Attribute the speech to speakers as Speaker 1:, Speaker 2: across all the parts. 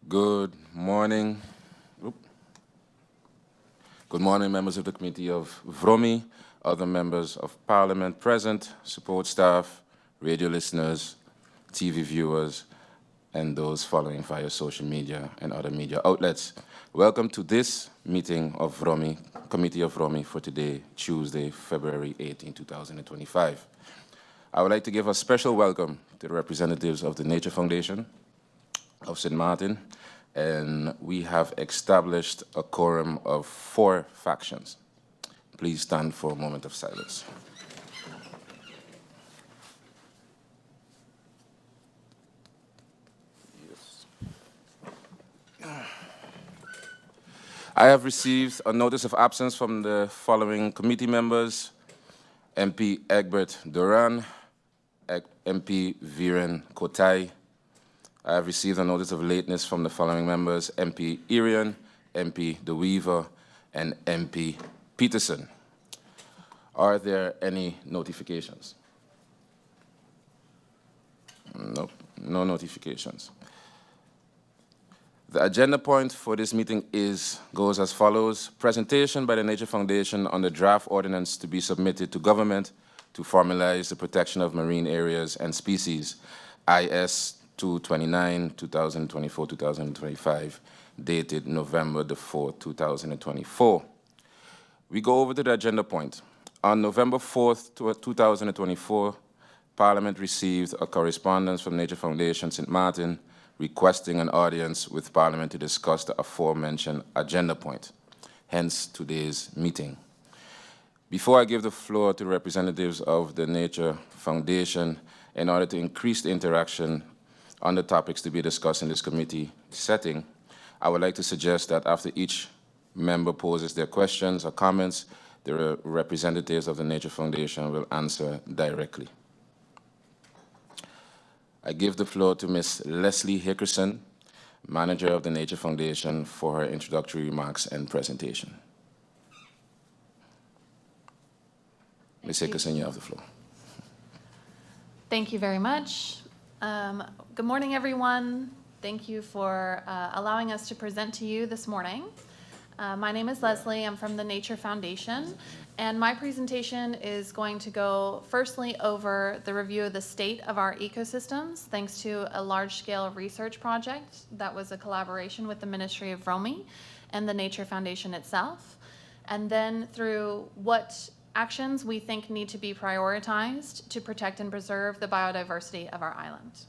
Speaker 1: Good morning. Oop. Good morning, members of the Committee of VROMI, other members of Parliament present, support staff, radio listeners, TV viewers, and those following via social media and other media outlets. Welcome to this meeting of VROMI, Committee of VROMI for today, Tuesday, February 18, 2025. I would like to give a special welcome to the representatives of the Nature Foundation of St. Martin, and we have established a quorum of 4 factions. Please stand for a moment of silence. I have received a notice of absence from the following committee members: MP Egbert Duran, MP Viren Kotai. I have received a notice of lateness from the following members: MP Irian, MP De Weaver, and MP Peterson. Are there any notifications? No, no notifications. The agenda point for this meeting goes as follows: presentation by the Nature Foundation on the draft ordinance to be submitted to government to formalize the protection of marine areas and species, IS 229, 2024-2025, dated November the 4th, 2024. We go over to the agenda point. On November 4th, 2024, Parliament received a correspondence from Nature Foundation St. Martin requesting an audience with Parliament to discuss the aforementioned agenda point, hence today's meeting. Before I give the floor to representatives of the Nature Foundation, in order to increase the interaction on the topics to be discussed in this committee setting, I would like to suggest that after each member poses their questions or comments, the representatives of the Nature Foundation will answer directly. I give the floor to Ms. Leslie Hickerson, Manager of the Nature Foundation, for her introductory remarks and presentation. Ms. Hickerson, you have the floor.
Speaker 2: Thank you very much. Good morning, everyone. Thank you for allowing us to present to you this morning. My name is Leslie. I'm from the Nature Foundation, and my presentation is going to go firstly over the review of the state of our ecosystems, thanks to a large-scale research project that was a collaboration with the Ministry of VROMI and the Nature Foundation itself, and then through what actions we think need to be prioritized to protect and preserve the biodiversity of our island.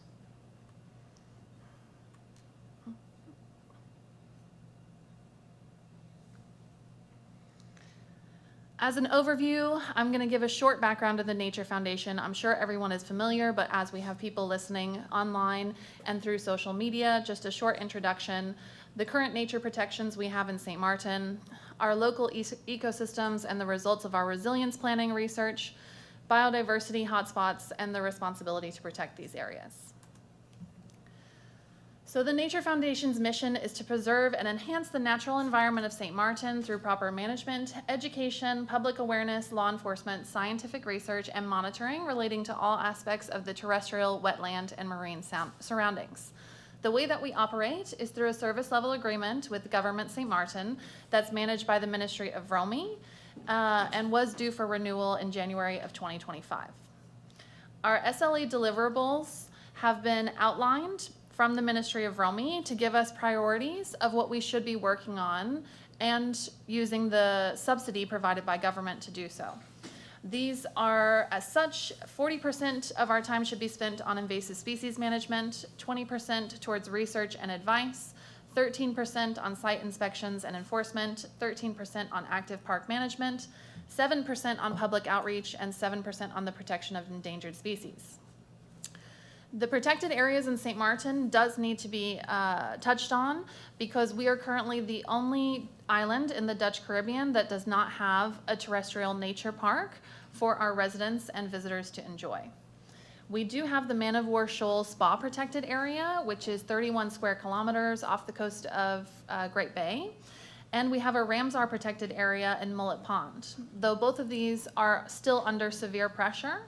Speaker 2: As an overview, I'm going to give a short background of the Nature Foundation. I'm sure everyone is familiar, but as we have people listening online and through social media, just a short introduction. The current nature protections we have in St. Martin, our local ecosystems and the results of our resilience planning research, biodiversity hotspots, and the responsibility to protect these areas. So the Nature Foundation's mission is to preserve and enhance the natural environment of St. Martin through proper management, education, public awareness, law enforcement, scientific research, and monitoring relating to all aspects of the terrestrial, wetland, and marine surroundings. The way that we operate is through a service level agreement with Government St. Martin that's managed by the Ministry of VROMI and was due for renewal in January of 2025. Our SLA deliverables have been outlined from the Ministry of VROMI to give us priorities of what we should be working on and using the subsidy provided by government to do so. These are, as such, 40% of our time should be spent on invasive species management, 20% towards research and advice, 13% on site inspections and enforcement, 13% on active park management, 7% on public outreach, and 7% on the protection of endangered species. The protected areas in St. Martin does need to be touched on because we are currently the only island in the Dutch Caribbean that does not have a terrestrial nature park for our residents and visitors to enjoy. We do have the Man of War Shoal Spa protected area, which is 31 square kilometers off the coast of Great Bay. And we have a Ramsar protected area in Mullet Pond. Though both of these are still under severe pressure,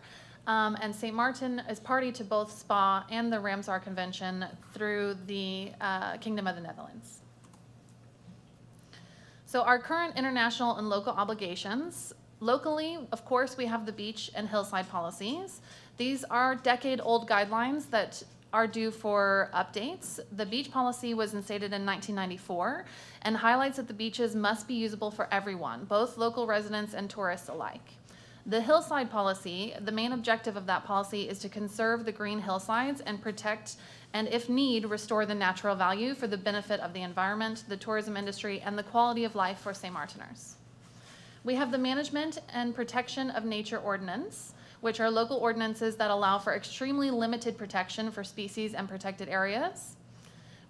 Speaker 2: And St. Martin is party to both SPA and the Ramsar Convention through the Kingdom of the Netherlands. So our current international and local obligations. Locally, of course, we have the beach and hillside policies. These are decade-old guidelines that are due for updates. The beach policy was instated in 1994 and highlights that the beaches must be usable for everyone, both local residents and tourists alike. The hillside policy, the main objective of that policy is to conserve the green hillsides and protect, and if need, restore the natural value for the benefit of the environment, the tourism industry, and the quality of life for St. Martiners. We have the Management and Protection of Nature Ordinance, which are local ordinances that allow for extremely limited protection for species and protected areas.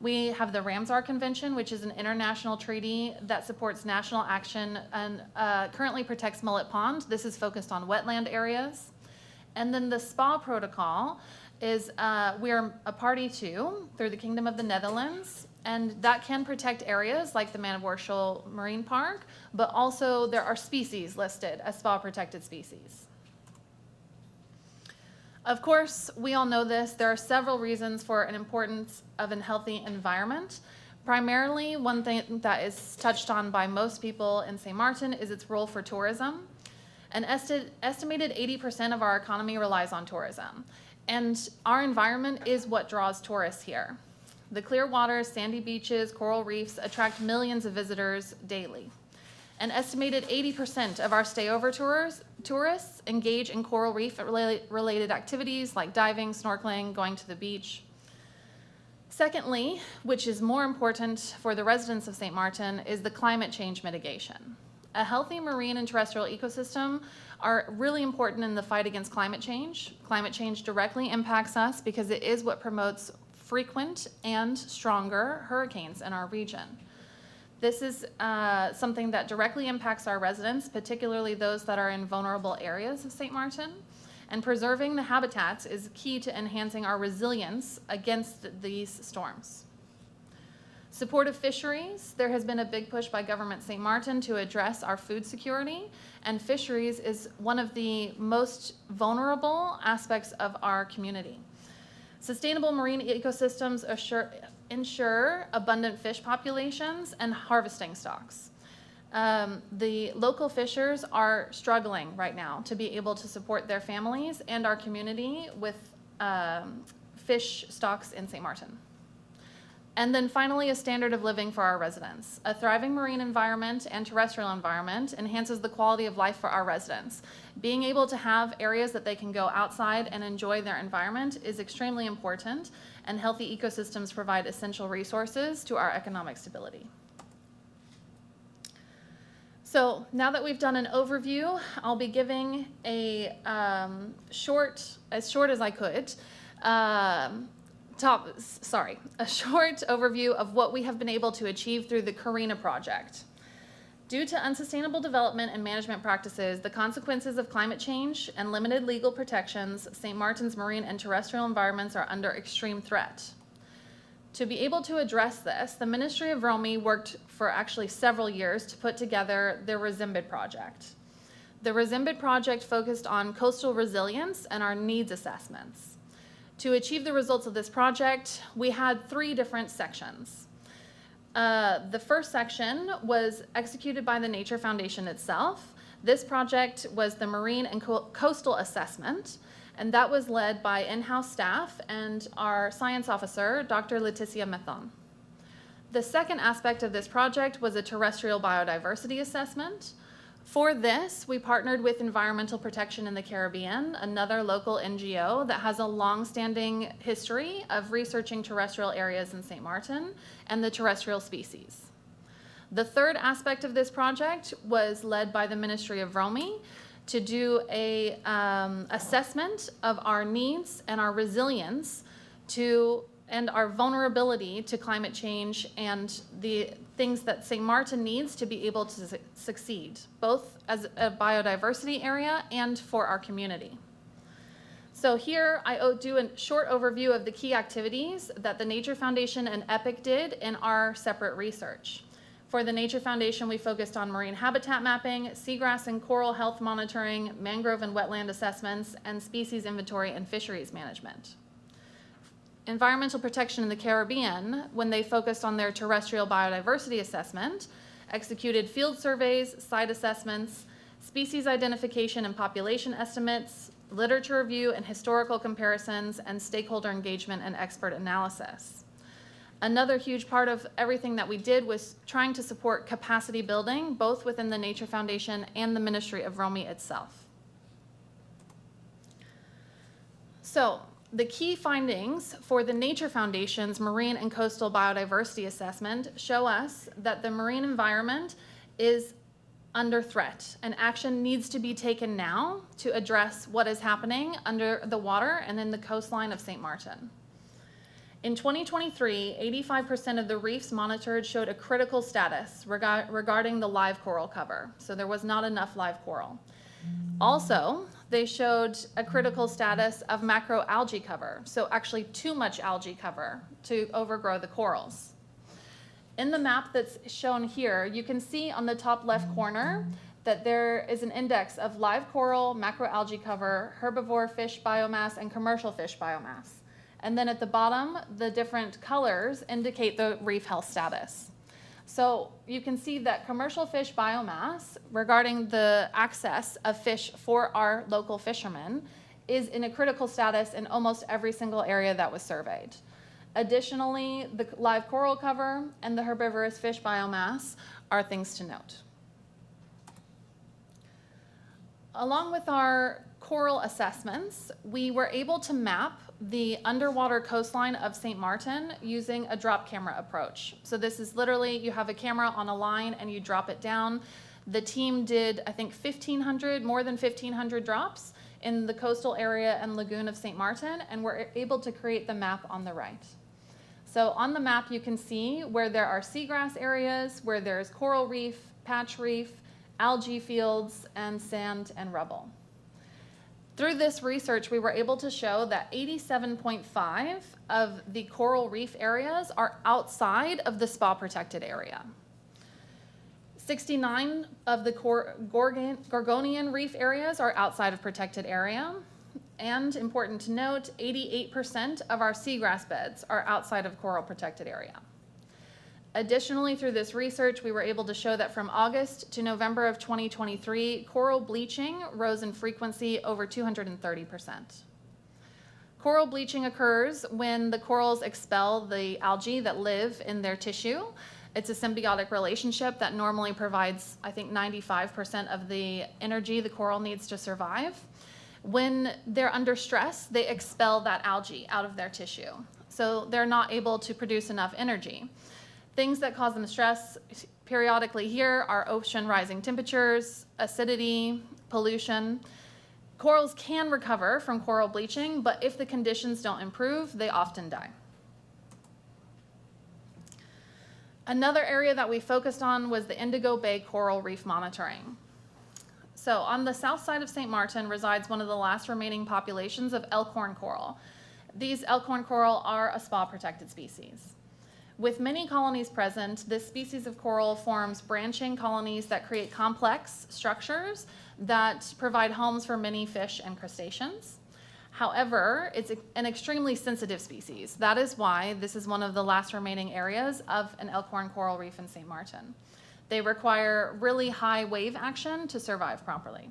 Speaker 2: We have the Ramsar Convention, which is an international treaty that supports national action and currently protects Mullet Pond. This is focused on wetland areas. And then the SPA protocol is we are a party to through the Kingdom of the Netherlands, and that can protect areas like the Man of War Shoal Marine Park, but also there are species listed as SPA protected species. Of course, we all know this, there are several reasons for an importance of a healthy environment. Primarily, one thing that is touched on by most people in St. Martin is its role for tourism. An estimated 80% of our economy relies on tourism, and our environment is what draws tourists here. The clear waters, sandy beaches, coral reefs attract millions of visitors daily. An estimated 80% of our stayover tourists engage in coral reef related activities like diving, snorkeling, going to the beach. Secondly, which is more important for the residents of St. Martin, is the climate change mitigation. A healthy marine and terrestrial ecosystem are really important in the fight against climate change. Climate change directly impacts us because it is what promotes frequent and stronger hurricanes in our region. This is something that directly impacts our residents, particularly those that are in vulnerable areas of St. Martin. And preserving the habitats is key to enhancing our resilience against these storms. Support of fisheries. There has been a big push by Government St. Martin to address our food security, and fisheries is one of the most vulnerable aspects of our community. Sustainable marine ecosystems ensure abundant fish populations and harvesting stocks. The local fishers are struggling right now to be able to support their families and our community with fish stocks in St. Martin. And then finally, a standard of living for our residents. A thriving marine environment and terrestrial environment enhances the quality of life for our residents. Being able to have areas that they can go outside and enjoy their environment is extremely important, and healthy ecosystems provide essential resources to our economic stability. So now that we've done an overview, I'll be giving a short as I could, a short overview of what we have been able to achieve through the Karina project. Due to unsustainable development and management practices, the consequences of climate change, and limited legal protections, St. Martin's marine and terrestrial environments are under extreme threat. To be able to address this, the Ministry of ROMI worked for actually several years to put together the Rezimbid project. The Rezimbid project focused on coastal resilience and our needs assessments. To achieve the results of this project, we had 3 different sections. The first section was executed by the Nature Foundation itself. This project was the Marine and Coastal Assessment, and that was led by in-house staff and our science officer, Dr. Leticia Methon. The second aspect of this project was a terrestrial biodiversity assessment. For this, we partnered with Environmental Protection in the Caribbean, another local NGO that has a long-standing history of researching terrestrial areas in St. Martin and the terrestrial species. The third aspect of this project was led by the Ministry of ROMI to do a assessment of our needs and our resilience and our vulnerability to climate change and the things that St. Martin needs to be able to succeed, both as a biodiversity area and for our community. So here I do a short overview of the key activities that the Nature Foundation and EPIC did in our separate research. For the Nature Foundation, we focused on marine habitat mapping, seagrass and coral health monitoring, mangrove and wetland assessments, and species inventory and fisheries management. Environmental protection in the Caribbean, when they focused on their terrestrial biodiversity assessment, executed field surveys, site assessments, species identification and population estimates, literature review and historical comparisons, and stakeholder engagement and expert analysis. Another huge part of everything that we did was trying to support capacity building, both within the Nature Foundation and the Ministry of ROMI itself. So, the key findings for the Nature Foundation's Marine and Coastal Biodiversity Assessment show us that the marine environment is under threat, and action needs to be taken now to address what is happening under the water and in the coastline of St. Martin. In 2023, 85% of the reefs monitored showed a critical status regarding the live coral cover, so there was not enough live coral. Also, they showed a critical status of macroalgae cover, so actually too much algae cover to overgrow the corals. In the map that's shown here, you can see on the top left corner that there is an index of live coral, macroalgae cover, herbivore fish biomass, and commercial fish biomass. And then at the bottom, the different colors indicate the reef health status. So you can see that commercial fish biomass, regarding the access of fish for our local fishermen, is in a critical status in almost every single area that was surveyed. Additionally, the live coral cover and the herbivorous fish biomass are things to note. Along with our coral assessments, we were able to map the underwater coastline of St. Martin using a drop camera approach. So this is literally, you have a camera on a line and you drop it down. The team did, I think, more than 1,500 drops in the coastal area and lagoon of St. Martin, and we're able to create the map on the right. So on the map, you can see where there are seagrass areas, where there's coral reef, patch reef, algae fields, and sand and rubble. Through this research, we were able to show that 87.5% of the coral reef areas are outside of the SPA protected area. 69 of the Gorgonian reef areas are outside of protected area. And important to note, 88% of our seagrass beds are outside of coral protected area. Additionally, through this research, we were able to show that from August to November of 2023, coral bleaching rose in frequency over 230%. Coral bleaching occurs when the corals expel the algae that live in their tissue. It's a symbiotic relationship that normally provides, I think, 95% of the energy the coral needs to survive. When they're under stress, they expel that algae out of their tissue. So they're not able to produce enough energy. Things that cause them stress periodically here are ocean rising temperatures, acidity, pollution. Corals can recover from coral bleaching, but if the conditions don't improve, they often die. Another area that we focused on was the Indigo Bay coral reef monitoring. So on the south side of St. Martin resides one of the last remaining populations of elkhorn coral. These elkhorn coral are a SPA protected species. With many colonies present, this species of coral forms branching colonies that create complex structures that provide homes for many fish and crustaceans. However, it's an extremely sensitive species. That is why this is one of the last remaining areas of an elkhorn coral reef in St. Martin. They require really high wave action to survive properly.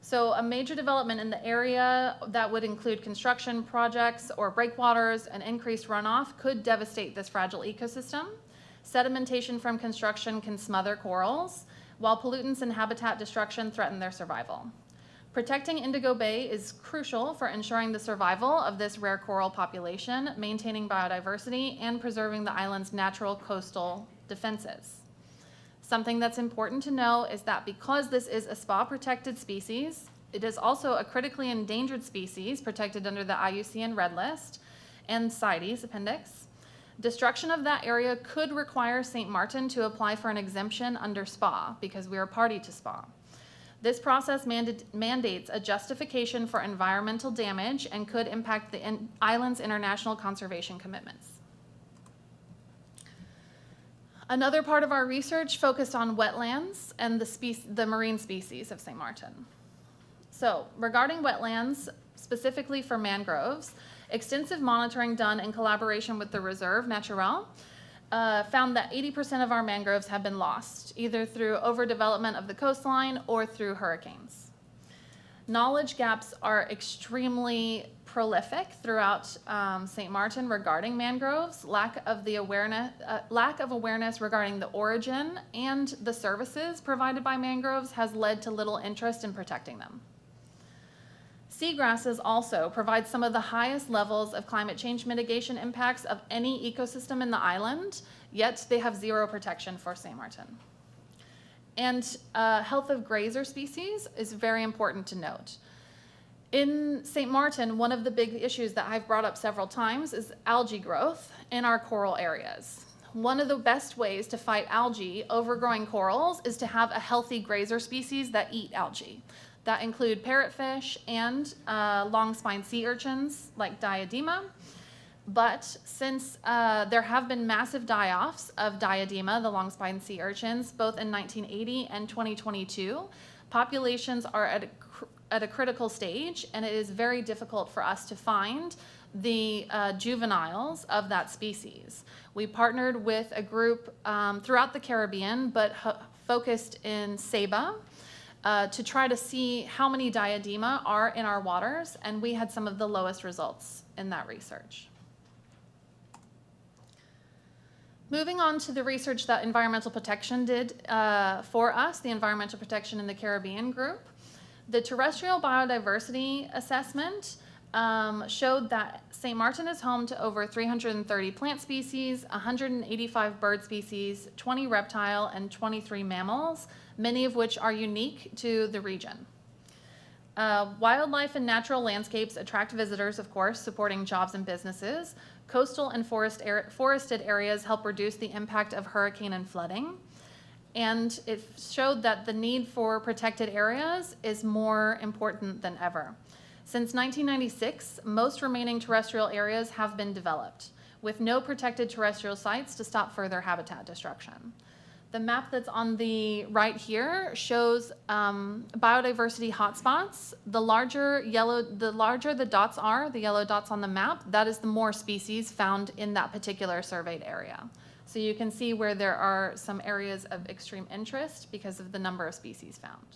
Speaker 2: So a major development in the area that would include construction projects or breakwaters and increased runoff could devastate this fragile ecosystem. Sedimentation from construction can smother corals, while pollutants and habitat destruction threaten their survival. Protecting Indigo Bay is crucial for ensuring the survival of this rare coral population, maintaining biodiversity, and preserving the island's natural coastal defenses. Something that's important to know is that because this is a SPA-protected species, it is also a critically endangered species protected under the IUCN Red List and CITES Appendix. Destruction of that area could require St. Martin to apply for an exemption under SPA because we are party to SPA. This process mandates a justification for environmental damage and could impact the island's international conservation commitments. Another part of our research focused on wetlands and the marine species of St. Martin. So regarding wetlands, specifically for mangroves, extensive monitoring done in collaboration with the Reserve Naturel found that 80% of our mangroves have been lost, either through overdevelopment of the coastline or through hurricanes. Knowledge gaps are extremely prolific throughout St. Martin regarding mangroves. Lack of awareness regarding the origin and the services provided by mangroves has led to little interest in protecting them. Seagrasses also provide some of the highest levels of climate change mitigation impacts of any ecosystem in the island, yet they have zero protection for St. Martin. And health of grazer species is very important to note. In St. Martin, one of the big issues that I've brought up several times is algae growth in our coral areas. One of the best ways to fight algae overgrowing corals is to have a healthy grazer species that eat algae. That include parrotfish and long-spined sea urchins like diadema. But since there have been massive die-offs of diadema, the long-spined sea urchins, both in 1980 and 2022, populations are at a critical stage, and it is very difficult for us to find the juveniles of that species. We partnered with a group throughout the Caribbean, but focused in Saba, to try to see how many diadema are in our waters, and we had some of the lowest results in that research. Moving on to the research that Environmental Protection did for us, the Environmental Protection in the Caribbean group. The Terrestrial Biodiversity Assessment showed that St. Martin is home to over 330 plant species, 185 bird species, 20 reptile, and 23 mammals, many of which are unique to the region. Wildlife and natural landscapes attract visitors, of course, supporting jobs and businesses. Coastal and forested areas help reduce the impact of hurricane and flooding. And it showed that the need for protected areas is more important than ever. Since 1996, most remaining terrestrial areas have been developed, with no protected terrestrial sites to stop further habitat destruction. The map that's on the right here shows biodiversity hotspots. The larger the dots are, the yellow dots on the map, that is the more species found in that particular surveyed area. So you can see where there are some areas of extreme interest because of the number of species found.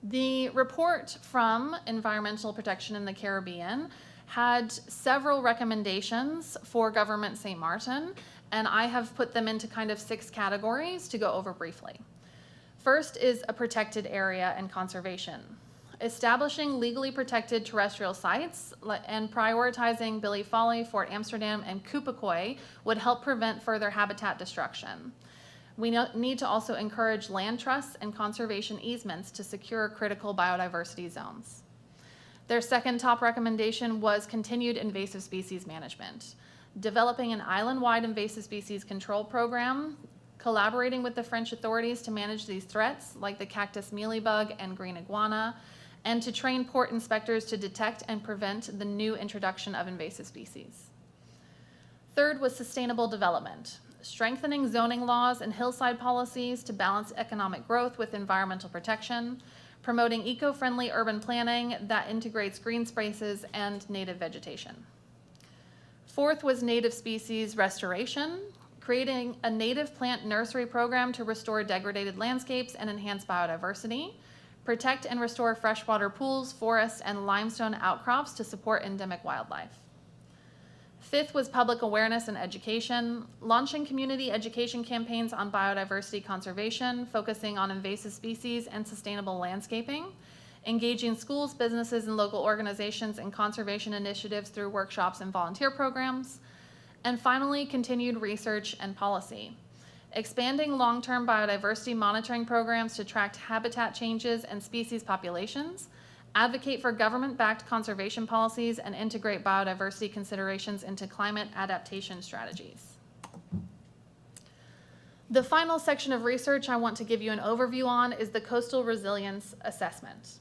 Speaker 2: The report from Environmental Protection in the Caribbean had several recommendations for Government St. Martin, and I have put them into kind of 6 categories to go over briefly. First is a protected area and conservation. Establishing legally protected terrestrial sites and prioritizing Billy Folly, Fort Amsterdam, and Kupakoy would help prevent further habitat destruction. We need to also encourage land trusts and conservation easements to secure critical biodiversity zones. Their second top recommendation was continued invasive species management. Developing an island-wide invasive species control program, collaborating with the French authorities to manage these threats like the cactus mealybug and green iguana, and to train port inspectors to detect and prevent the new introduction of invasive species. Third was sustainable development, strengthening zoning laws and hillside policies to balance economic growth with environmental protection, promoting eco-friendly urban planning that integrates green spaces and native vegetation. Fourth was native species restoration, creating a native plant nursery program to restore degraded landscapes and enhance biodiversity, protect and restore freshwater pools, forests, and limestone outcrops to support endemic wildlife. Fifth was public awareness and education, launching community education campaigns on biodiversity conservation, focusing on invasive species and sustainable landscaping, engaging schools, businesses, and local organizations in conservation initiatives through workshops and volunteer programs, and finally, continued research and policy. Expanding long-term biodiversity monitoring programs to track habitat changes and species populations, advocate for government-backed conservation policies, and integrate biodiversity considerations into climate adaptation strategies. The final section of research I want to give you an overview on is the Coastal Resilience Assessment.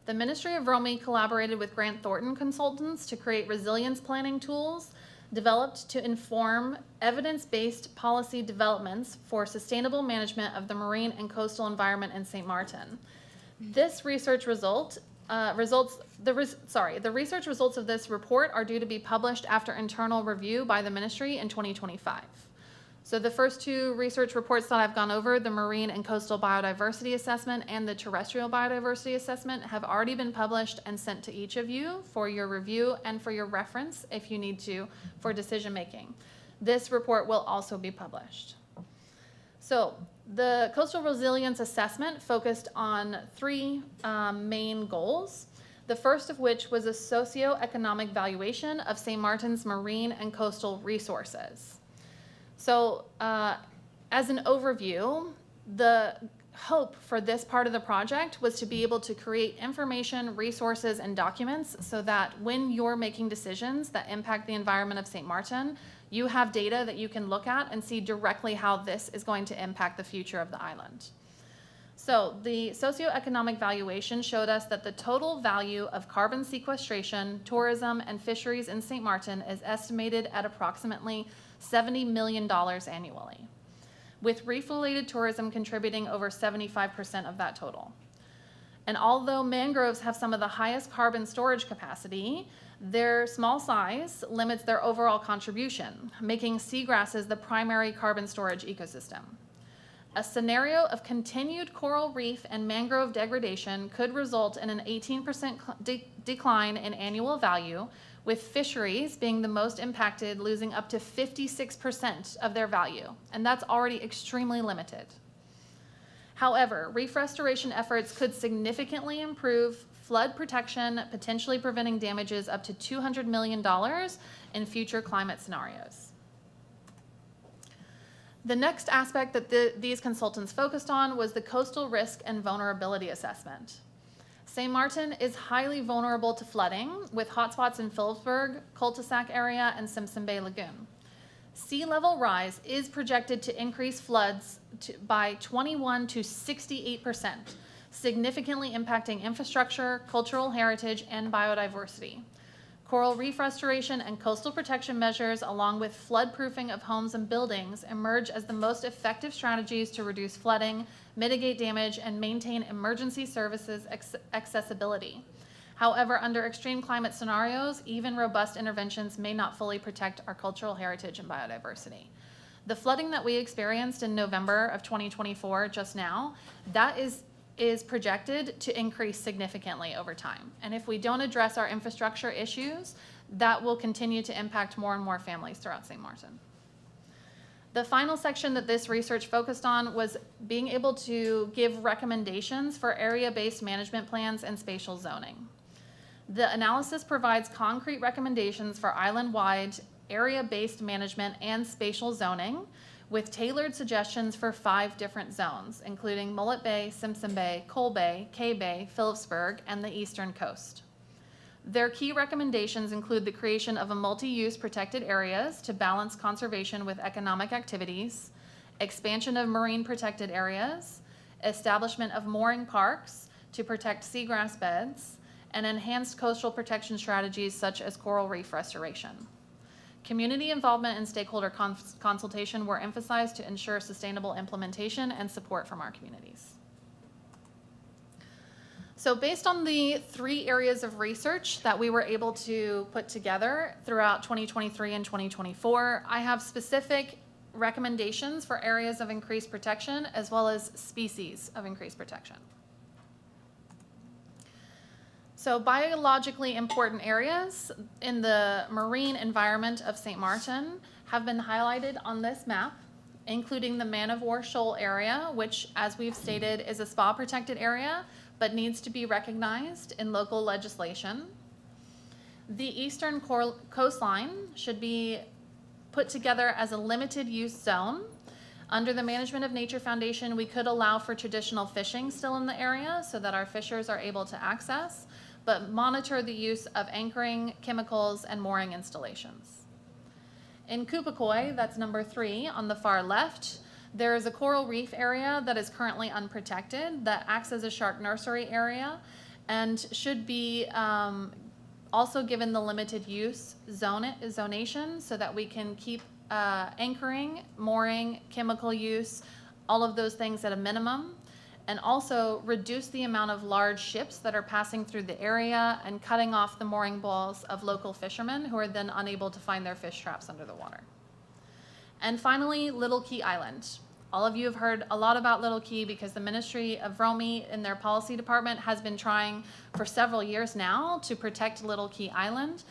Speaker 2: The Ministry of CVROMI collaborated with Grant Thornton Consultants to create resilience planning tools developed to inform evidence-based policy developments for sustainable management of the marine and coastal environment in St. Martin. This research the research results of this report are due to be published after internal review by the ministry in 2025. So the first two research reports that I've gone over, the Marine and Coastal Biodiversity Assessment and the Terrestrial Biodiversity Assessment, have already been published and sent to each of you for your review and for your reference if you need to for decision making. This report will also be published. So the Coastal Resilience Assessment focused on three main goals. The first of which was a socioeconomic valuation of St. Martin's marine and coastal resources. So as an overview, the hope for this part of the project was to be able to create information, resources, and documents so that when you're making decisions that impact the environment of St. Martin, you have data that you can look at and see directly how this is going to impact the future of the island. So the socioeconomic valuation showed us that the total value of carbon sequestration, tourism, and fisheries in St. Martin is estimated at approximately $70 million annually, with reef-related tourism contributing over 75% of that total. And although mangroves have some of the highest carbon storage capacity, their small size limits their overall contribution, making seagrasses the primary carbon storage ecosystem. A scenario of continued coral reef and mangrove degradation could result in an 18% decline in annual value, with fisheries being the most impacted, losing up to 56% of their value, and that's already extremely limited. However, reef restoration efforts could significantly improve flood protection, potentially preventing damages up to $200 million in future climate scenarios. The next aspect that these consultants focused on was the coastal risk and vulnerability assessment. St. Martin is highly vulnerable to flooding, with hotspots in Phillipsburg, Cul-de-sac area, and Simpson Bay Lagoon. Sea level rise is projected to increase floods by 21 to 68%, significantly impacting infrastructure, cultural heritage, and biodiversity. Coral reef restoration and coastal protection measures, along with flood proofing of homes and buildings, emerge as the most effective strategies to reduce flooding, mitigate damage, and maintain emergency services accessibility. However, under extreme climate scenarios, even robust interventions may not fully protect our cultural heritage and biodiversity. The flooding that we experienced in November of 2024 just now, that is projected to increase significantly over time. And if we don't address our infrastructure issues, that will continue to impact more and more families throughout St. Martin. The final section that this research focused on was being able to give recommendations for area-based management plans and spatial zoning. The analysis provides concrete recommendations for island-wide area-based management and spatial zoning, with tailored suggestions for 5 different zones, including Mullet Bay, Simpson Bay, Cole Bay, Kay Bay, Phillipsburg, and the eastern coast. Their key recommendations include the creation of a multi-use protected areas to balance conservation with economic activities, expansion of marine protected areas, establishment of mooring parks to protect seagrass beds, and enhanced coastal protection strategies such as coral reef restoration. Community involvement and stakeholder consultation were emphasized to ensure sustainable implementation and support from our communities. So based on the 3 areas of research that we were able to put together throughout 2023 and 2024, I have specific recommendations for areas of increased protection as well as species of increased protection. So biologically important areas in the marine environment of St. Martin have been highlighted on this map, including the Man of War Shoal area, which, as we've stated, is a SPA protected area, but needs to be recognized in local legislation. The eastern coastline should be put together as a limited use zone. Under the Management of Nature Foundation, we could allow for traditional fishing still in the area so that our fishers are able to access, but monitor the use of anchoring, chemicals, and mooring installations. In Kupakoi, that's number 3 on the far left, there is a coral reef area that is currently unprotected that acts as a shark nursery area and should be also given the limited use zonation so that we can keep anchoring, mooring, chemical use, all of those things at a minimum, and also reduce the amount of large ships that are passing through the area and cutting off the mooring balls of local fishermen who are then unable to find their fish traps under the water. And finally, Little Key Island. All of you have heard a lot about Little Key because the Ministry of ROMI in their policy department has been trying for several years now to protect Little Key Island,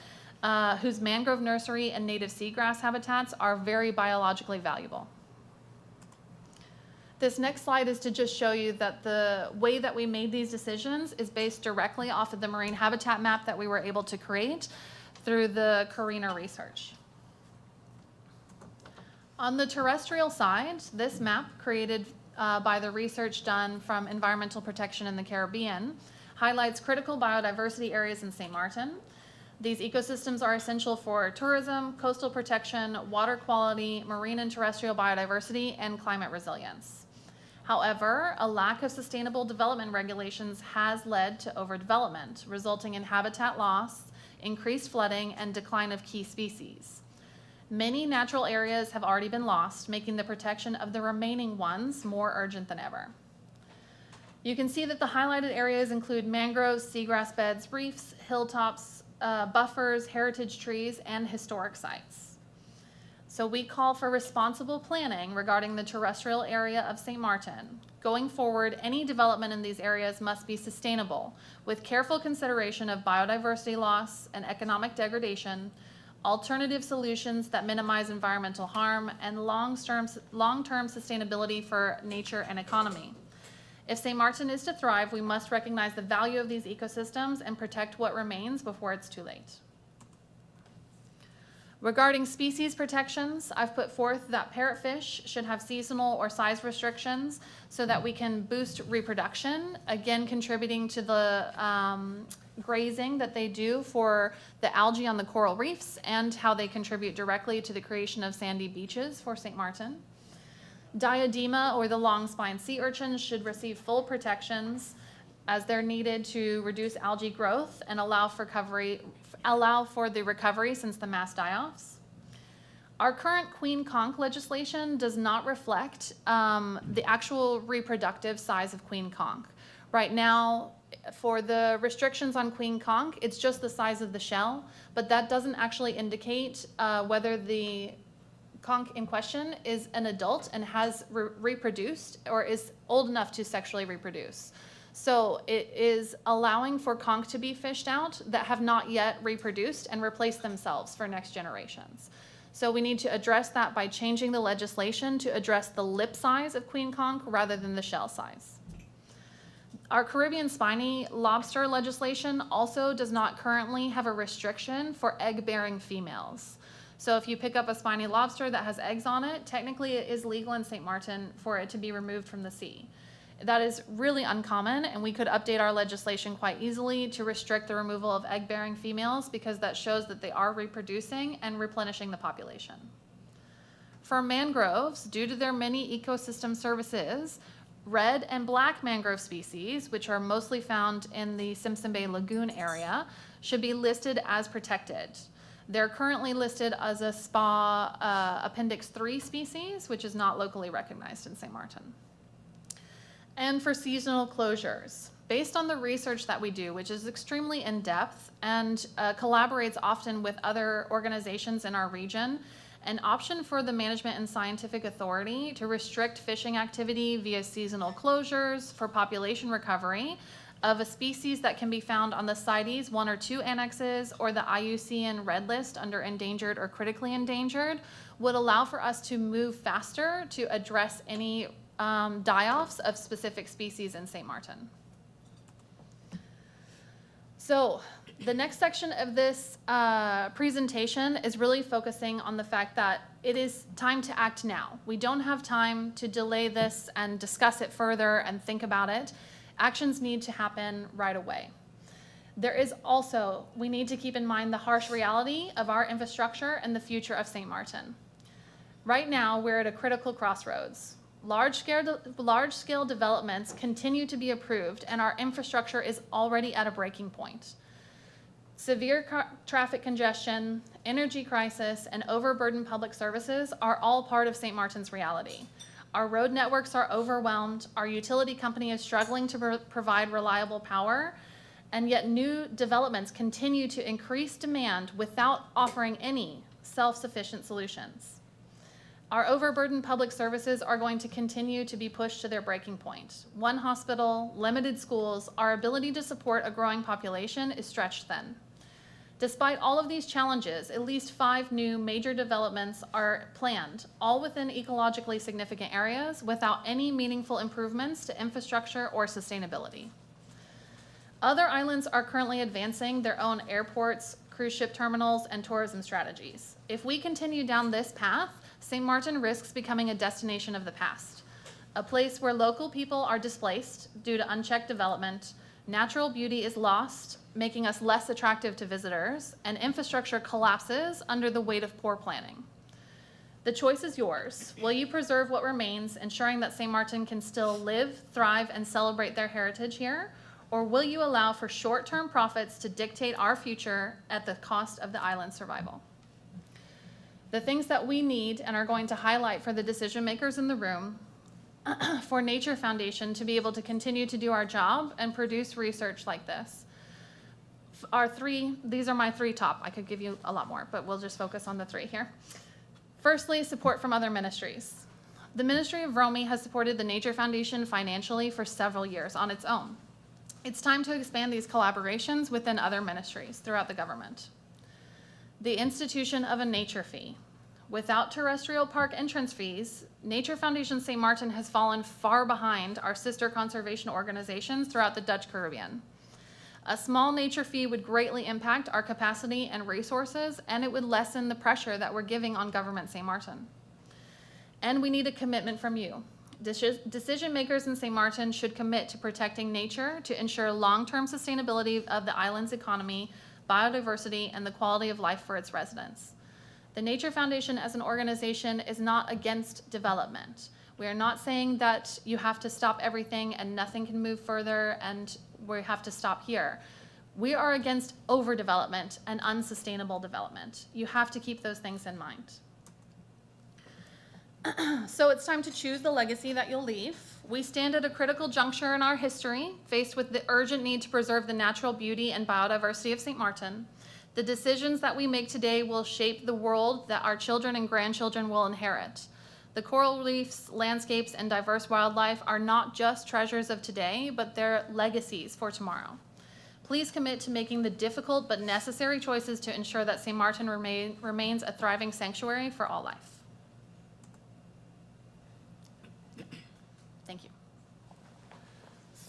Speaker 2: whose mangrove nursery and native seagrass habitats are very biologically valuable. This next slide is to just show you that the way that we made these decisions is based directly off of the marine habitat map that we were able to create through the Karina research. On the terrestrial side, this map created by the research done from Environmental Protection in the Caribbean highlights critical biodiversity areas in St. Martin. These ecosystems are essential for tourism, coastal protection, water quality, marine and terrestrial biodiversity, and climate resilience. However, a lack of sustainable development regulations has led to overdevelopment, resulting in habitat loss, increased flooding, and decline of key species. Many natural areas have already been lost, making the protection of the remaining ones more urgent than ever. You can see that the highlighted areas include mangroves, seagrass beds, reefs, hilltops, buffers, heritage trees, and historic sites. So we call for responsible planning regarding the terrestrial area of St. Martin. Going forward, any development in these areas must be sustainable, with careful consideration of biodiversity loss and economic degradation, alternative solutions that minimize environmental harm, and long-term sustainability for nature and economy. If St. Martin is to thrive, we must recognize the value of these ecosystems and protect what remains before it's too late. Regarding species protections, I've put forth that parrotfish should have seasonal or size restrictions so that we can boost reproduction, again contributing to the grazing that they do for the algae on the coral reefs and how they contribute directly to the creation of sandy beaches for St. Martin. Diadema, or the long-spine sea urchins, should receive full protections as they're needed to reduce algae growth and allow for the recovery since the mass die-offs. Our current queen conch legislation does not reflect the actual reproductive size of queen conch. Right now, for the restrictions on queen conch, it's just the size of the shell, but that doesn't actually indicate whether the conch in question is an adult and has reproduced or is old enough to sexually reproduce. So it is allowing for conch to be fished out that have not yet reproduced and replaced themselves for next generations. So we need to address that by changing the legislation to address the lip size of queen conch rather than the shell size. Our Caribbean spiny lobster legislation also does not currently have a restriction for egg-bearing females. So if you pick up a spiny lobster that has eggs on it, technically it is legal in St. Martin for it to be removed from the sea. That is really uncommon, and we could update our legislation quite easily to restrict the removal of egg-bearing females because that shows that they are reproducing and replenishing the population. For mangroves, due to their many ecosystem services, red and black mangrove species, which are mostly found in the Simpson Bay Lagoon area, should be listed as protected. They're currently listed as a SPA Appendix 3 species, which is not locally recognized in St. Martin. And for seasonal closures, based on the research that we do, which is extremely in-depth and collaborates often with other organizations in our region, an option for the management and scientific authority to restrict fishing activity via seasonal closures for population recovery of a species that can be found on the CITES 1 or 2 annexes or the IUCN Red List under endangered or critically endangered would allow for us to move faster to address any die-offs of specific species in St. Martin. So the next section of this presentation is really focusing on the fact that it is time to act now. We don't have time to delay this and discuss it further and think about it. Actions need to happen right away. There is also, we need to keep in mind the harsh reality of our infrastructure and the future of St. Martin. Right now, we're at a critical crossroads. Large-scale developments continue to be approved, and our infrastructure is already at a breaking point. Severe traffic congestion, energy crisis, and overburdened public services are all part of St. Martin's reality. Our road networks are overwhelmed, our utility company is struggling to provide reliable power, and yet new developments continue to increase demand without offering any self-sufficient solutions. Our overburdened public services are going to continue to be pushed to their breaking point. One hospital, limited schools, our ability to support a growing population is stretched thin. Despite all of these challenges, at least 5 new major developments are planned, all within ecologically significant areas without any meaningful improvements to infrastructure or sustainability. Other islands are currently advancing their own airports, cruise ship terminals, and tourism strategies. If we continue down this path, St. Martin risks becoming a destination of the past, a place where local people are displaced due to unchecked development, natural beauty is lost, making us less attractive to visitors, and infrastructure collapses under the weight of poor planning. The choice is yours. Will you preserve what remains, ensuring that St. Martin can still live, thrive, and celebrate their heritage here? Or will you allow for short-term profits to dictate our future at the cost of the island's survival? The things that we need and are going to highlight for the decision makers in the room for Nature Foundation to be able to continue to do our job and produce research like this these are my 3 top. I could give you a lot more, but we'll just focus on the 3 here. Firstly, support from other ministries. The Ministry of CVROMI has supported the Nature Foundation financially for several years on its own. It's time to expand these collaborations within other ministries throughout the government. The institution of a nature fee. Without terrestrial park entrance fees, Nature Foundation St. Martin has fallen far behind our sister conservation organizations throughout the Dutch Caribbean. A small nature fee would greatly impact our capacity and resources, and it would lessen the pressure that we're giving on government St. Martin. And we need a commitment from you. Decision makers in St. Martin should commit to protecting nature to ensure long-term sustainability of the island's economy, biodiversity, and the quality of life for its residents. The Nature Foundation as an organization is not against development. We are not saying that you have to stop everything and nothing can move further and we have to stop here. We are against overdevelopment and unsustainable development. You have to keep those things in mind. So it's time to choose the legacy that you'll leave. We stand at a critical juncture in our history, faced with the urgent need to preserve the natural beauty and biodiversity of St. Martin. The decisions that we make today will shape the world that our children and grandchildren will inherit. The coral reefs, landscapes, and diverse wildlife are not just treasures of today, but they're legacies for tomorrow. Please commit to making the difficult but necessary choices to ensure that St. Martin remains a thriving sanctuary for all life. Thank you.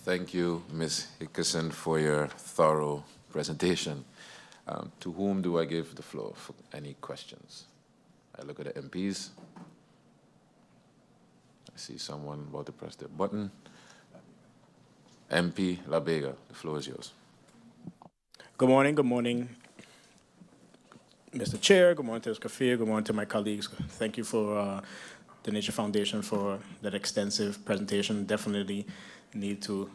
Speaker 1: Thank you, Ms. Hickerson, for your thorough presentation. To whom do I give the floor for any questions? I look at the MPs. I see someone about to press the button. MP Labega, the floor is yours.
Speaker 3: Good morning, Mr. Chair. Good morning to Ms. Kafir. Good morning to my colleagues. Thank you for the Nature Foundation for that extensive presentation. Definitely need to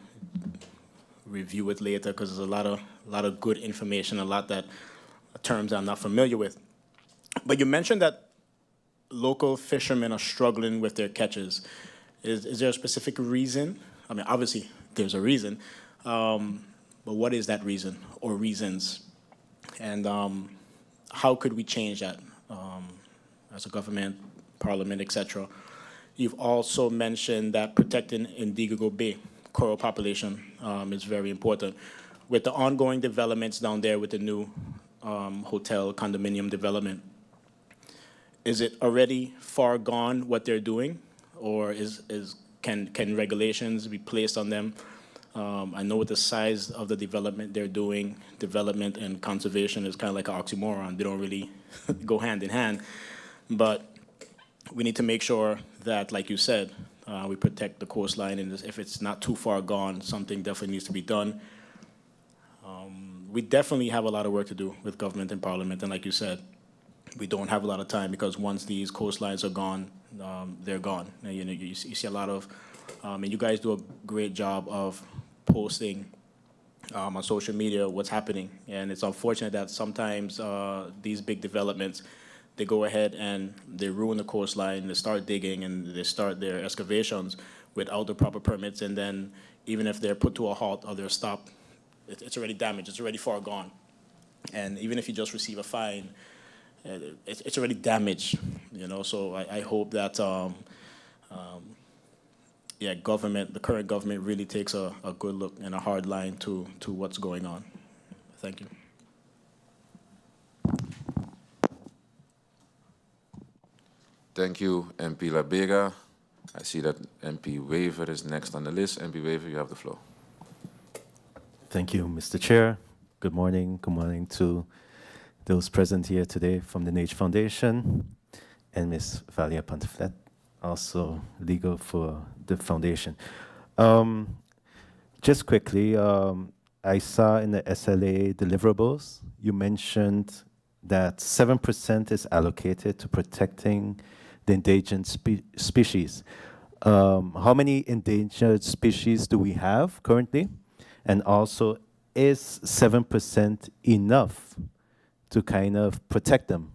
Speaker 3: review it later because there's a lot of good information, a lot that terms I'm not familiar with. But you mentioned that local fishermen are struggling with their catches. Is there a specific reason? I mean, obviously there's a reason, but what is that reason or reasons? And how could we change that as a government, Parliament, etc.? You've also mentioned that protecting Indigo Bay coral population is very important. With the ongoing developments down there with the new hotel condominium development, is it already far gone what they're doing, or can regulations be placed on them? I know with the size of the development they're doing, development and conservation is kind of like an oxymoron. They don't really go hand in hand. But we need to make sure that, like you said, we protect the coastline, and if it's not too far gone, something definitely needs to be done. We definitely have a lot of work to do with government and Parliament, and like you said, we don't have a lot of time because once these coastlines are gone, they're gone. And, you know, you see a lot of, and you guys do a great job of posting on social media what's happening. And it's unfortunate that sometimes these big developments, they go ahead and they ruin the coastline, they start digging and they start their excavations without the proper permits, and then even if they're put to a halt or they're stopped, it's already damaged, it's already far gone. And even if you just receive a fine, it's already damaged, you know. So I hope that yeah, the current government really takes a good look and a hard line to what's going on. Thank you.
Speaker 1: Thank you, MP Labega. I see that MP Weaver is next on the list. MP Weaver, you have the floor.
Speaker 4: Thank you, Mr. Chair. Good morning. Good morning to those present here today from the Nature Foundation and Ms. Valia Pantaflet, also legal for the foundation. Just quickly, I saw in the SLA deliverables, you mentioned that 7% is allocated to protecting the endangered species. How many endangered species do we have currently? And also, is 7% enough to kind of protect them?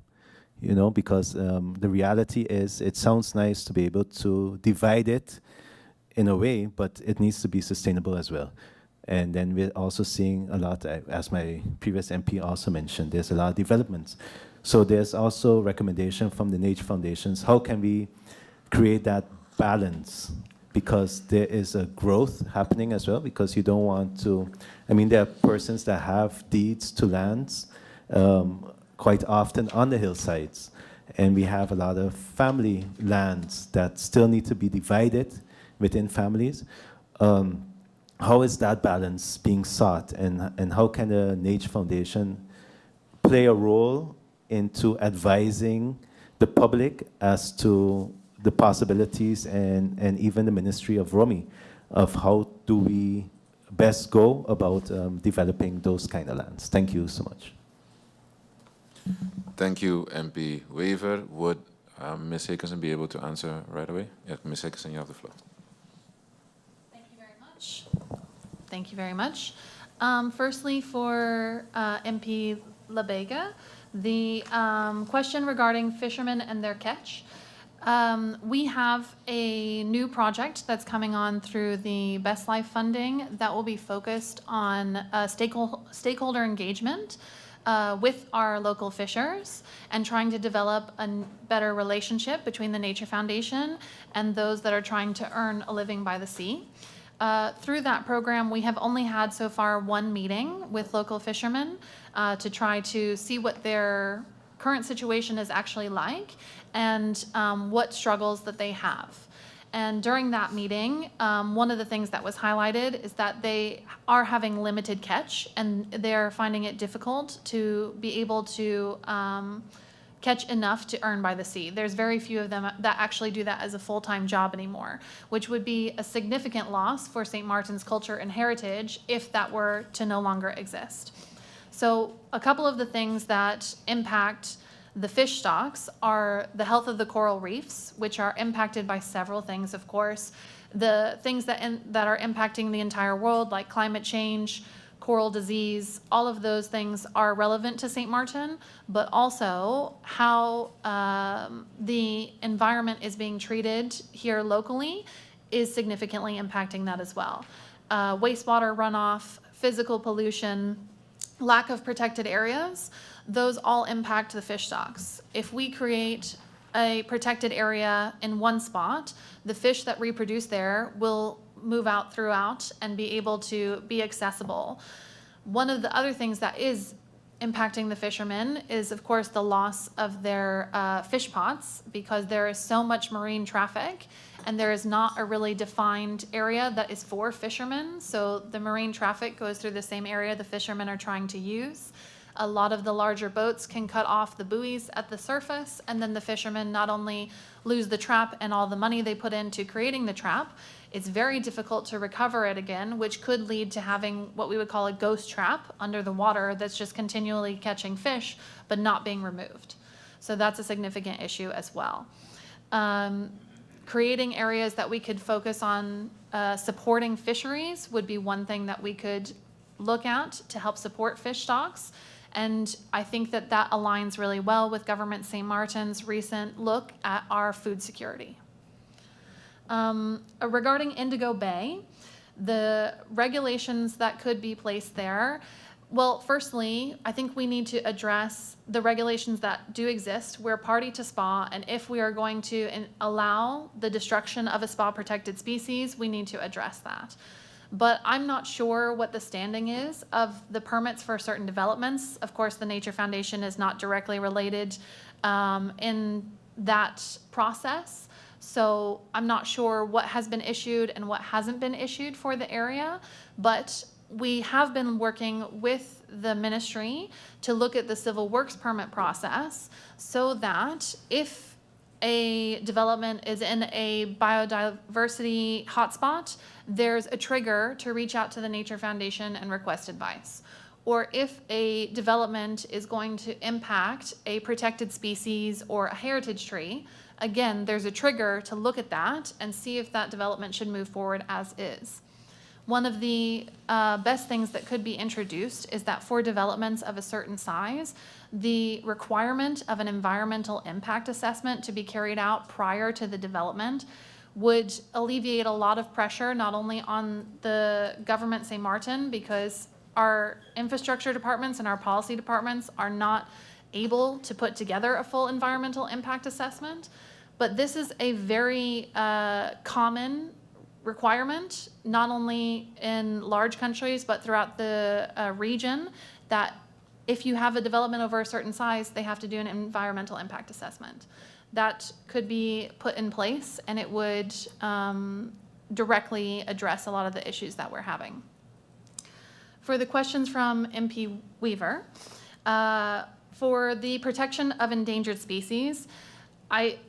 Speaker 4: You know, because the reality is, it sounds nice to be able to divide it in a way, but it needs to be sustainable as well. And then we're also seeing a lot, as my previous MP also mentioned, there's a lot of developments. So there's also recommendation from the Nature Foundations, how can we create that balance? Because there is a growth happening as well, because you don't want to, I mean, there are persons that have deeds to lands quite often on the hillsides. And we have a lot of family lands that still need to be divided within families. How is that balance being sought? And how can the Nature Foundation play a role into advising the public as to the possibilities and even the Ministry of ROMI of how do we best go about developing those kind of lands? Thank you so much.
Speaker 1: Thank you, MP Weaver. Would Ms. Hickinson be able to answer right away? Yes, Ms. Hickinson, you have the floor.
Speaker 2: Thank you very much. Thank you very much. Firstly, for MP Labega, the question regarding fishermen and their catch. We have a new project that's coming on through the Best Life funding that will be focused on stakeholder engagement with our local fishers and trying to develop a better relationship between the Nature Foundation and those that are trying to earn a living by the sea. Through that program, we have only had so far one meeting with local fishermen to try to see what their current situation is actually like and what struggles that they have. And during that meeting, one of the things that was highlighted is that they are having limited catch and they're finding it difficult to be able to catch enough to earn by the sea. There's very few of them that actually do that as a full-time job anymore, which would be a significant loss for St. Martin's culture and heritage if that were to no longer exist. So a couple of the things that impact the fish stocks are the health of the coral reefs, which are impacted by several things, of course. The things that are impacting the entire world, like climate change, coral disease, all of those things are relevant to St. Martin, but also how the environment is being treated here locally is significantly impacting that as well. Wastewater runoff, physical pollution, lack of protected areas, those all impact the fish stocks. If we create a protected area in one spot, the fish that reproduce there will move out throughout and be able to be accessible. One of the other things that is impacting the fishermen is, of course, the loss of their fish pots, because there is so much marine traffic and there is not a really defined area that is for fishermen. So the marine traffic goes through the same area the fishermen are trying to use. A lot of the larger boats can cut off the buoys at the surface, and then the fishermen not only lose the trap and all the money they put into creating the trap, it's very difficult to recover it again, which could lead to having what we would call a ghost trap under the water that's just continually catching fish but not being removed. So that's a significant issue as well. Creating areas that we could focus on supporting fisheries would be one thing that we could look at to help support fish stocks. And I think that that aligns really well with Government St. Martin's recent look at our food security. Regarding Indigo Bay, the regulations that could be placed there, well, firstly, I think we need to address the regulations that do exist. We're party to SPA, and if we are going to allow the destruction of a SPA protected species, we need to address that. But I'm not sure what the standing is of the permits for certain developments. Of course, the Nature Foundation is not directly related in that process. So I'm not sure what has been issued and what hasn't been issued for the area, but we have been working with the ministry to look at the civil works permit process so that if a development is in a biodiversity hotspot, there's a trigger to reach out to the Nature Foundation and request advice. Or if a development is going to impact a protected species or a heritage tree, again, there's a trigger to look at that and see if that development should move forward as is. One of the best things that could be introduced is that for developments of a certain size, the requirement of an environmental impact assessment to be carried out prior to the development would alleviate a lot of pressure, not only on the Government St. Martin, because our infrastructure departments and our policy departments are not able to put together a full environmental impact assessment, but this is a very common requirement, not only in large countries, but throughout the region, that if you have a development over a certain size, they have to do an environmental impact assessment. That could be put in place, and it would directly address a lot of the issues that we're having. For the questions from MP Weaver, for the protection of endangered species, I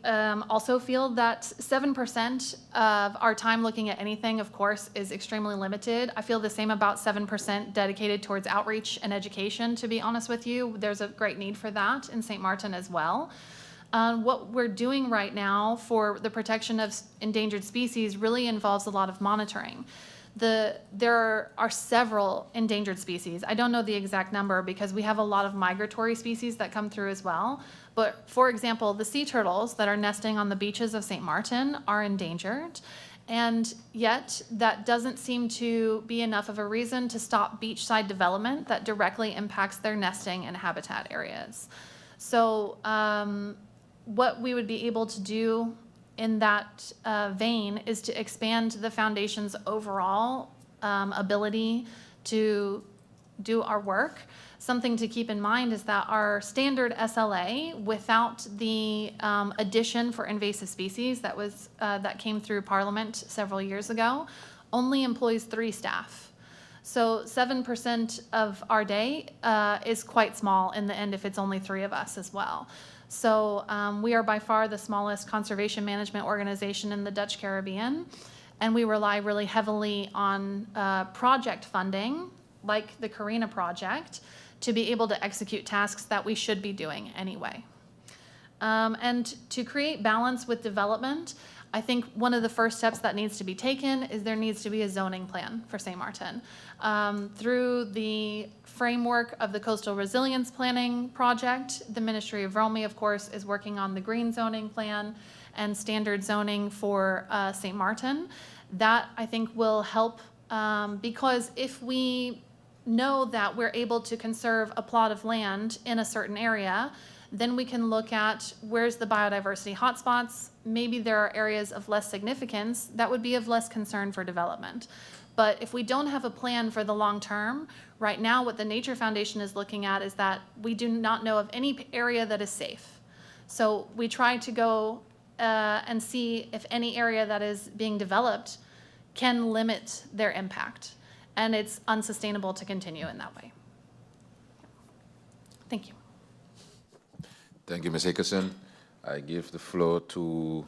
Speaker 2: also feel that 7% of our time looking at anything, of course, is extremely limited. I feel the same about 7% dedicated towards outreach and education, to be honest with you. There's a great need for that in St. Martin as well. What we're doing right now for the protection of endangered species really involves a lot of monitoring. There are several endangered species. I don't know the exact number because we have a lot of migratory species that come through as well. But for example, the sea turtles that are nesting on the beaches of St. Martin are endangered. And yet that doesn't seem to be enough of a reason to stop beachside development that directly impacts their nesting and habitat areas. So what we would be able to do in that vein is to expand the foundation's overall ability to do our work. Something to keep in mind is that our standard SLA, without the addition for invasive species that came through Parliament several years ago, only employs 3 staff. So 7% of our day is quite small in the end if it's only 3 of us as well. So we are by far the smallest conservation management organization in the Dutch Caribbean, and we rely really heavily on project funding, like the Karina project, to be able to execute tasks that we should be doing anyway. And to create balance with development, I think one of the first steps that needs to be taken is there needs to be a zoning plan for St. Martin. Through the framework of the Coastal Resilience Planning Project, the Ministry of CVROMI, of course, is working on the green zoning plan and standard zoning for St. Martin. That, I think, will help because if we know that we're able to conserve a plot of land in a certain area, then we can look at where's the biodiversity hotspots. Maybe there are areas of less significance that would be of less concern for development. But if we don't have a plan for the long term, right now what the Nature Foundation is looking at is that we do not know of any area that is safe. So we try to go and see if any area that is being developed can limit their impact. And it's unsustainable to continue in that way. Thank you.
Speaker 1: Thank you, Ms. Hickerson. I give the floor to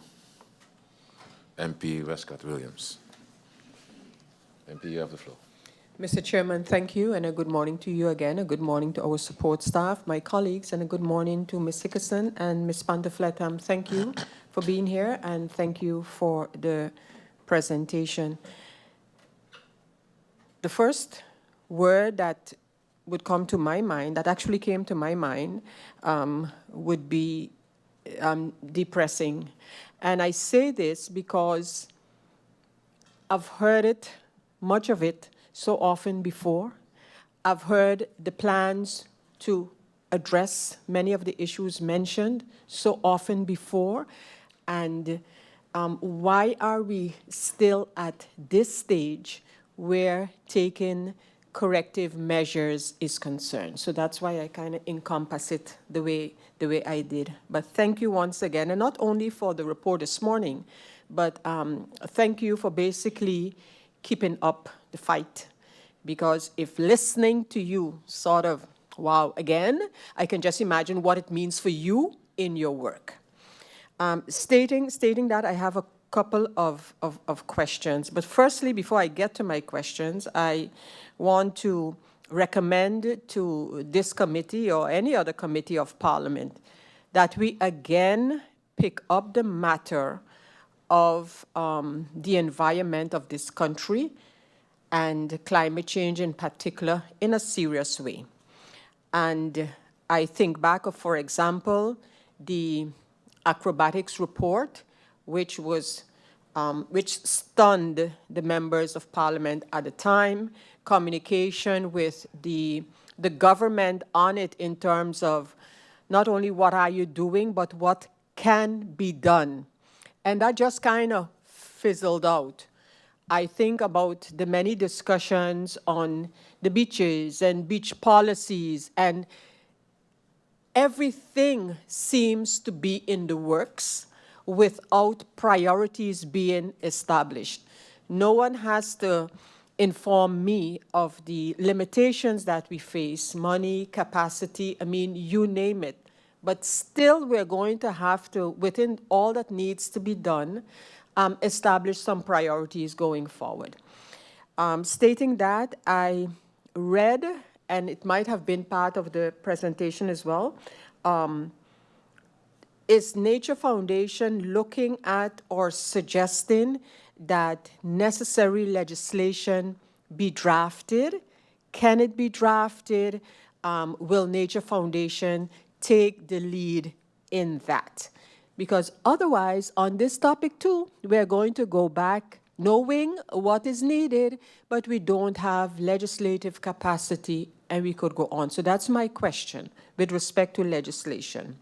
Speaker 1: MP Westcott-Williams. MP, you have the floor.
Speaker 5: Mr. Chairman, thank you, and a good morning to you again. A good morning to our support staff, my colleagues, and a good morning to Ms. Hickerson and Ms. Pantafletam. Thank you for being here, and thank you for the presentation. The first word that would come to my mind, that actually came to my mind, would be depressing. And I say this because I've heard it, much of it, so often before. I've heard the plans to address many of the issues mentioned so often before. And why are we still at this stage where taking corrective measures is concerned? So that's why I kind of encompass it the way I did. But thank you once again, and not only for the report this morning, but thank you for basically keeping up the fight. Because if listening to you sort of, wow, again, I can just imagine what it means for you in your work. Stating that, I have a couple of questions. But firstly, before I get to my questions, I want to recommend to this committee or any other committee of Parliament that we again pick up the matter of the environment of this country and climate change in particular in a serious way. And I think back of, for example, the acrobatics report, which stunned the members of Parliament at the time, communication with the government on it in terms of not only what are you doing, but what can be done. And that just kind of fizzled out. I think about the many discussions on the beaches and beach policies, and everything seems to be in the works without priorities being established. No one has to inform me of the limitations that we face, money, capacity, I mean, you name it. But still, we're going to have to, within all that needs to be done, establish some priorities going forward. Stating that, I read, and it might have been part of the presentation as well, is Nature Foundation looking at or suggesting that necessary legislation be drafted? Can it be drafted? Will Nature Foundation take the lead in that? Because otherwise, on this topic too, we're going to go back knowing what is needed, but we don't have legislative capacity, and we could go on. So that's my question with respect to legislation.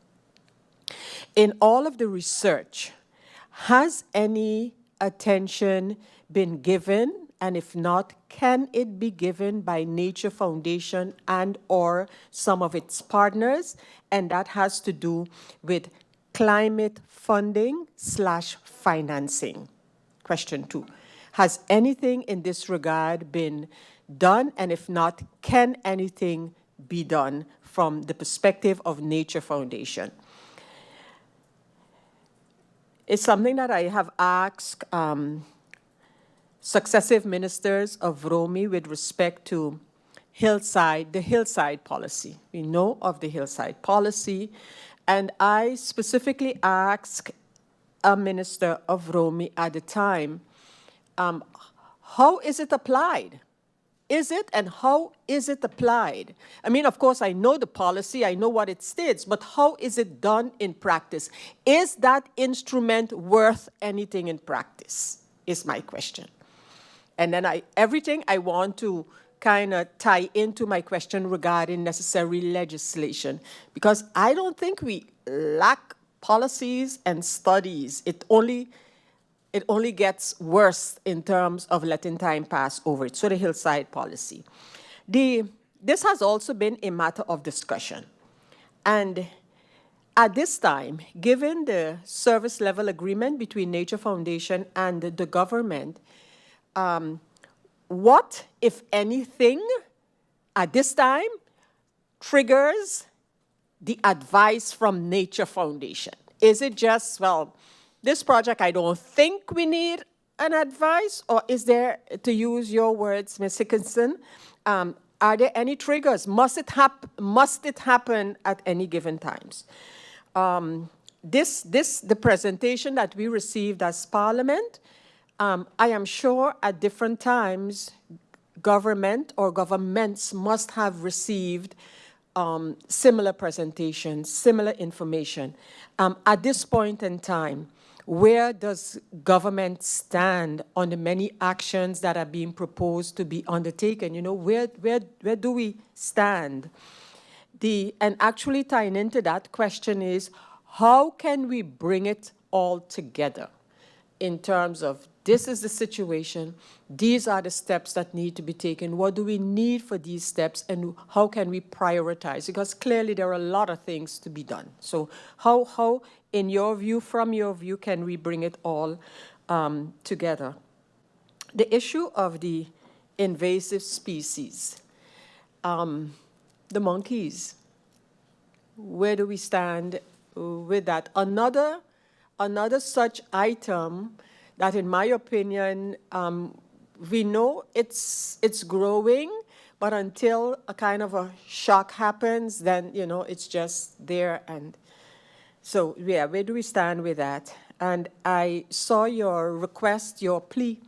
Speaker 5: In all of the research, has any attention been given, and if not, can it be given by Nature Foundation and or some of its partners? And that has to do with climate funding / financing. Question 2, has anything in this regard been done? And if not, can anything be done from the perspective of Nature Foundation? It's something that I have asked successive ministers of ROMI with respect to the hillside policy. We know of the hillside policy, and I specifically asked a minister of ROMI at the time, how is it applied? Is it, and how is it applied? I mean, of course, I know the policy, I know what it states, but how is it done in practice? Is that instrument worth anything in practice, is my question. And then everything I want to kind of tie into my question regarding necessary legislation, because I don't think we lack policies and studies. It only gets worse in terms of letting time pass over it. So the hillside policy. This has also been a matter of discussion. And at this time, given the service level agreement between Nature Foundation and the government, what, if anything, at this time, triggers the advice from Nature Foundation? Is it just, well, this project, I don't think we need an advice, or is there, to use your words, Ms. Hickinson, are there any triggers? Must it happen at any given times? The presentation that we received as Parliament, I am sure at different times, government or governments must have received similar presentations, similar information. At this point in time, where does government stand on the many actions that are being proposed to be undertaken? You know, where do we stand? And actually tying into that question is, how can we bring it all together in terms of this is the situation, these are the steps that need to be taken, what do we need for these steps, and how can we prioritize? Because clearly there are a lot of things to be done. So how in your view, from your view, can we bring it all together? The issue of the invasive species, the monkeys, where do we stand with that? Another such item that, in my opinion, we know it's growing, but until a kind of a shock happens, then, you know, it's just there. And so, yeah, where do we stand with that? And I saw your request, your plea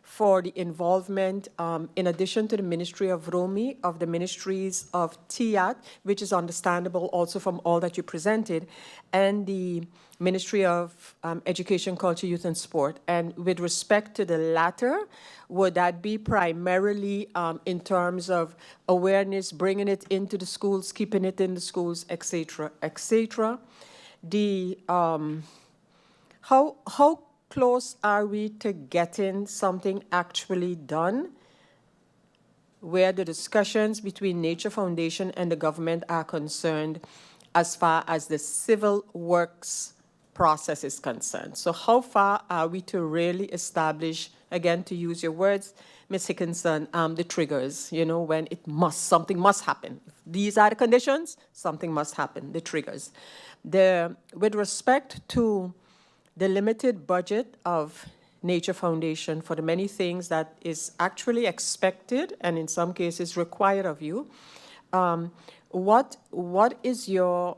Speaker 5: for the involvement, in addition to the Ministry of ROMI, of the ministries of TIAT, which is understandable also from all that you presented, and the Ministry of Education, Culture, Youth and Sport. And with respect to the latter, would that be primarily in terms of awareness, bringing it into the schools, keeping it in the schools, et cetera, et cetera? How close are we to getting something actually done where the discussions between Nature Foundation and the government are concerned as far as the civil works process is concerned? So how far are we to really establish, again, to use your words, Ms. Hickinson, the triggers, you know, when something must happen. If these are the conditions, something must happen, the triggers. With respect to the limited budget of Nature Foundation for the many things that is actually expected and in some cases required of you, what is your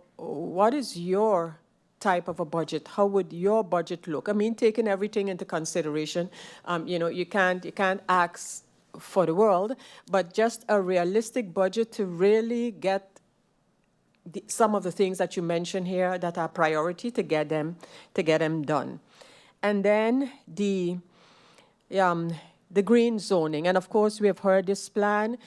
Speaker 5: type of a budget? How would your budget look? I mean, taking everything into consideration, you know, you can't ask for the world, but just a realistic budget to really get some of the things that you mentioned here that are priority to get them done. And then the green zoning. And of course, we have heard this plan.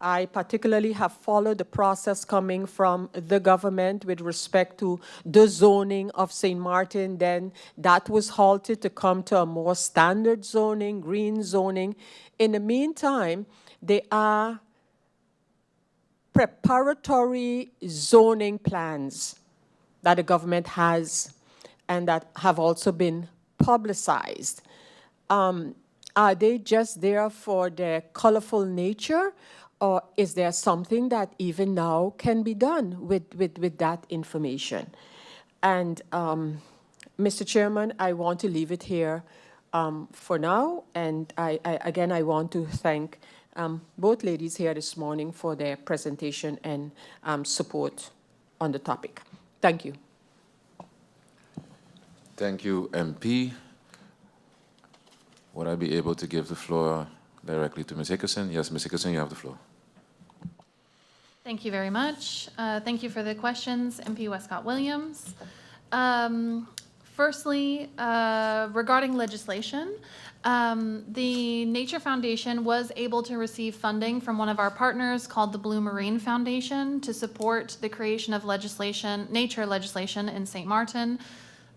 Speaker 5: I particularly have followed the process coming from the government with respect to the zoning of St. Martin. Then that was halted to come to a more standard zoning, green zoning. In the meantime, there are preparatory zoning plans that the government has and that have also been publicized. Are they just there for their colorful nature, or is there something that even now can be done with that information? And Mr. Chairman, I want to leave it here for now, and I want to thank both ladies here this morning for their presentation and support on the topic. Thank you.
Speaker 1: Thank you, MP. Would I be able to give the floor directly to Ms. Hickerson? Yes, Ms. Hickerson, you have the floor.
Speaker 2: Thank you very much. Thank you for the questions, MP Westcott-Williams. Firstly, regarding legislation, the Nature Foundation was able to receive funding from one of our partners called the Blue Marine Foundation to support the creation of nature legislation in St. Martin.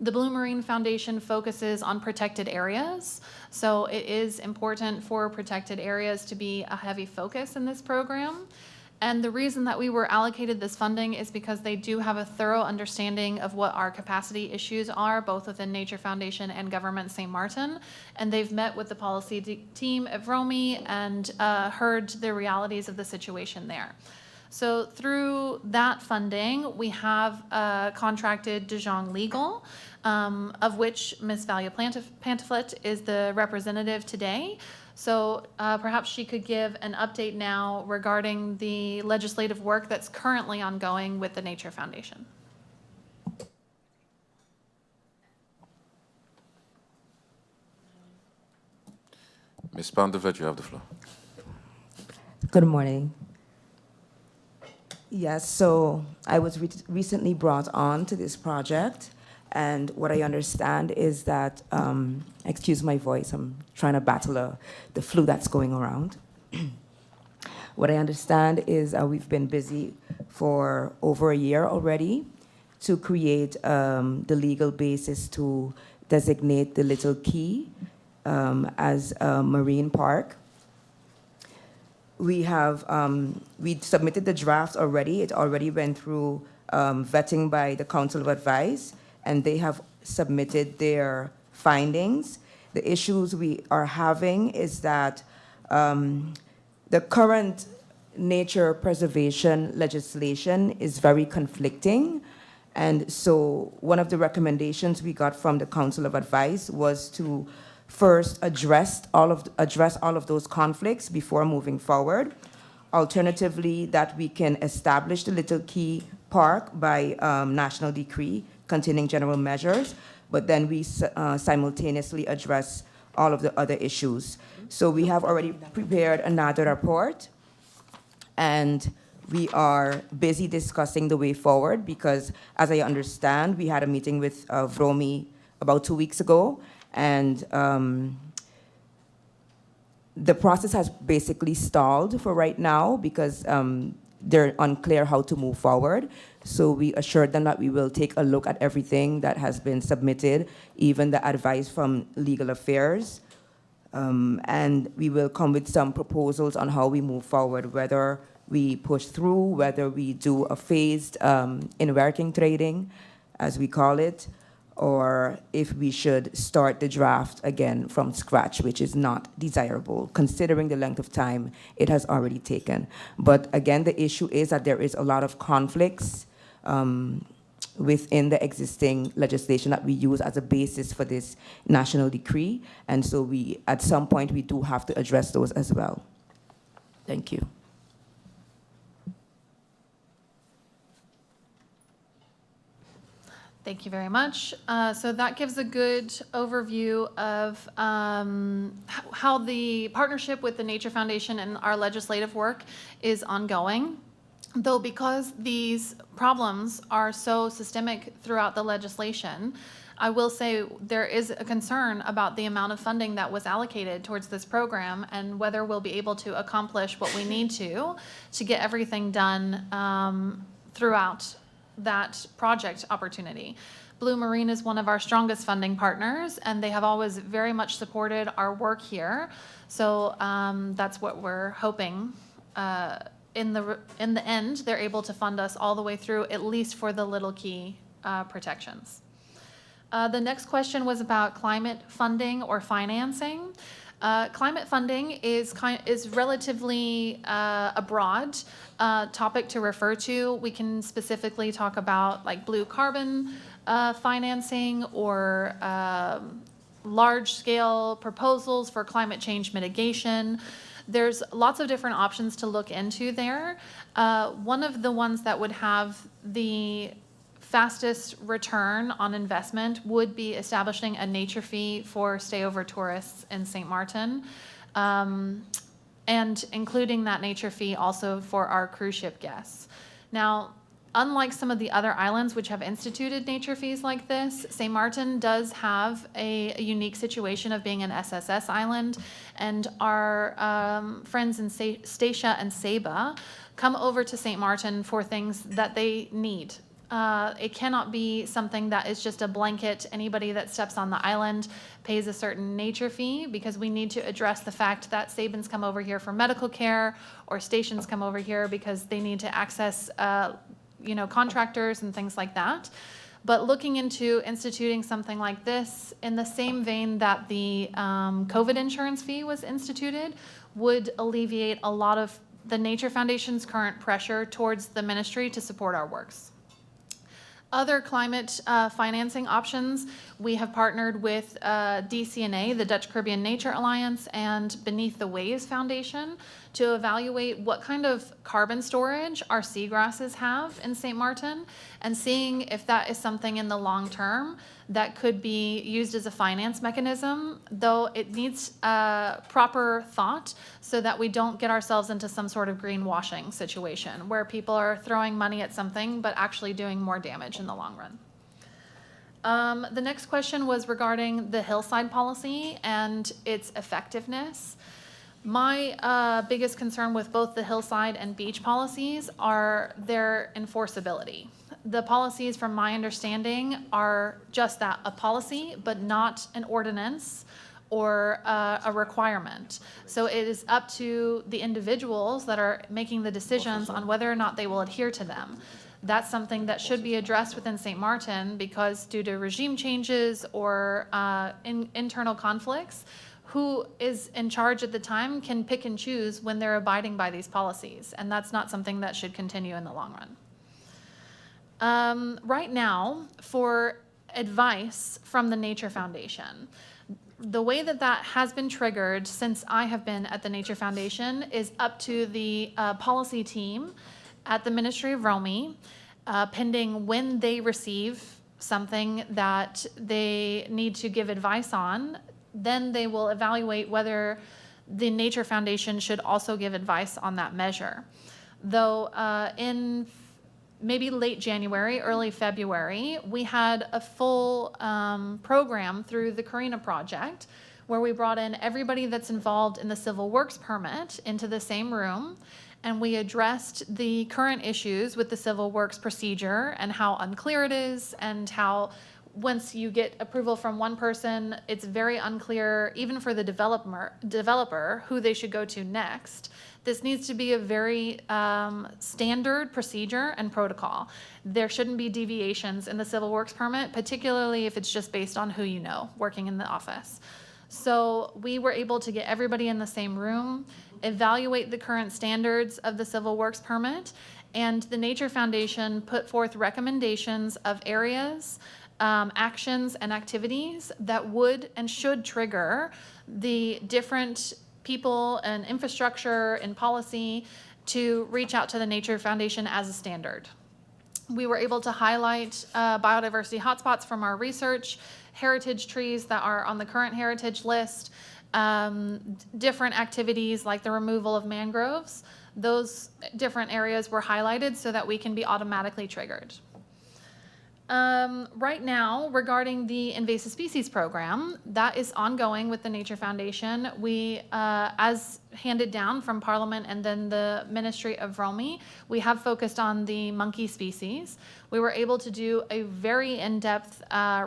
Speaker 2: The Blue Marine Foundation focuses on protected areas, so it is important for protected areas to be a heavy focus in this program. And the reason that we were allocated this funding is because they do have a thorough understanding of what our capacity issues are, both within Nature Foundation and Government St. Martin. And they've met with the policy team of ROMI and heard the realities of the situation there. So through that funding, we have contracted De Jong Legal, of which Ms. Valia Pantaflet is the representative today. So perhaps she could give an update now regarding the legislative work that's currently ongoing with the Nature Foundation.
Speaker 1: Ms. Pantaflet, you have the floor.
Speaker 6: Good morning. Yes, so I was recently brought on to this project, and what I understand is that, excuse my voice, I'm trying to battle the flu that's going around. What I understand is we've been busy for over a year already to create the legal basis to designate the Little Key as a marine park. We have, we submitted the draft already. It already went through vetting by the Council of Advice, and they have submitted their findings. The issues we are having is that the current nature preservation legislation is very conflicting. And so one of the recommendations we got from the Council of Advice was to first address all of those conflicts before moving forward. Alternatively, that we can establish the Little Key Park by national decree containing general measures, but then we simultaneously address all of the other issues. So we have already prepared another report, and we are busy discussing the way forward because, as I understand, we had a meeting with CVROMI about 2 weeks ago, and the process has basically stalled for right now because they're unclear how to move forward. So we assured them that we will take a look at everything that has been submitted, even the advice from Legal Affairs, and we will come with some proposals on how we move forward, whether we push through, whether we do a phased in-working trading, as we call it, or if we should start the draft again from scratch, which is not desirable, considering the length of time it has already taken. But again, the issue is that there is a lot of conflicts within the existing legislation that we use as a basis for this national decree. And so we, at some point, we do have to address those as well. Thank you.
Speaker 2: Thank you very much. So that gives a good overview of how the partnership with the Nature Foundation and our legislative work is ongoing. Though because these problems are so systemic throughout the legislation, I will say there is a concern about the amount of funding that was allocated towards this program and whether we'll be able to accomplish what we need to get everything done throughout that project opportunity. Blue Marine is one of our strongest funding partners, and they have always very much supported our work here. So that's what we're hoping. In the end, they're able to fund us all the way through, at least for the Little Key protections. The next question was about climate funding or financing. Climate funding is relatively a broad topic to refer to. We can specifically talk about like blue carbon financing or large-scale proposals for climate change mitigation. There's lots of different options to look into there. One of the ones that would have the fastest return on investment would be establishing a nature fee for stayover tourists in St. Martin, and including that nature fee also for our cruise ship guests. Now, unlike some of the other islands which have instituted nature fees like this, St. Martin does have a unique situation of being an SSS island, and our friends in Statia and Saba come over to St. Martin for things that they need. It cannot be something that is just a blanket. Anybody that steps on the island pays a certain nature fee, because we need to address the fact that Sabans come over here for medical care, or stations come over here because they need to access contractors and things like that. But looking into instituting something like this in the same vein that the COVID insurance fee was instituted would alleviate a lot of the Nature Foundation's current pressure towards the ministry to support our works. Other climate financing options, we have partnered with DCNA, the Dutch Caribbean Nature Alliance, and Beneath the Waves Foundation to evaluate what kind of carbon storage our seagrasses have in St. Martin, and seeing if that is something in the long term that could be used as a finance mechanism, though it needs proper thought so that we don't get ourselves into some sort of greenwashing situation where people are throwing money at something but actually doing more damage in the long run. The next question was regarding the hillside policy and its effectiveness. My biggest concern with both the hillside and beach policies are their enforceability. The policies, from my understanding, are just that, a policy, but not an ordinance or a requirement. So it is up to the individuals that are making the decisions on whether or not they will adhere to them. That's something that should be addressed within St. Martin, because due to regime changes or internal conflicts, who is in charge at the time can pick and choose when they're abiding by these policies, and that's not something that should continue in the long run. Right now, for advice from the Nature Foundation, the way that that has been triggered since I have been at the Nature Foundation is up to the policy team at the Ministry of ROMI, pending when they receive something that they need to give advice on. Then they will evaluate whether the Nature Foundation should also give advice on that measure. Though in maybe late January, early February, we had a full program through the Karina project where we brought in everybody that's involved in the civil works permit into the same room, and we addressed the current issues with the civil works procedure and how unclear it is, and how once you get approval from one person, it's very unclear, even for the developer, who they should go to next. This needs to be a very standard procedure and protocol. There shouldn't be deviations in the civil works permit, particularly if it's just based on who you know working in the office. So we were able to get everybody in the same room, evaluate the current standards of the civil works permit, and the Nature Foundation put forth recommendations of areas, actions, and activities that would and should trigger the different people and infrastructure and policy to reach out to the Nature Foundation as a standard. We were able to highlight biodiversity hotspots from our research, heritage trees that are on the current heritage list, different activities like the removal of mangroves. Those different areas were highlighted so that we can be automatically triggered. Right now, regarding the invasive species program, that is ongoing with the Nature Foundation. We, as handed down from Parliament and then the Ministry of ROMI, we have focused on the monkey species. We were able to do a very in-depth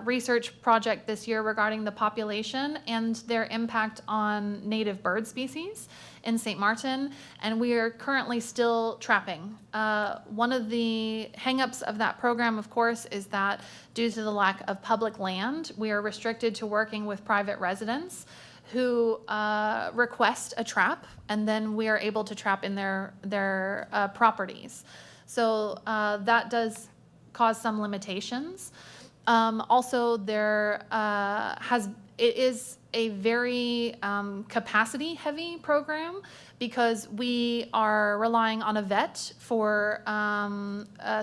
Speaker 2: research project this year regarding the population and their impact on native bird species in St. Martin, and we are currently still trapping. One of the hangups of that program, of course, is that due to the lack of public land, we are restricted to working with private residents who request a trap, and then we are able to trap in their properties. So that does cause some limitations. Also, it is a very capacity-heavy program because we are relying on a vet for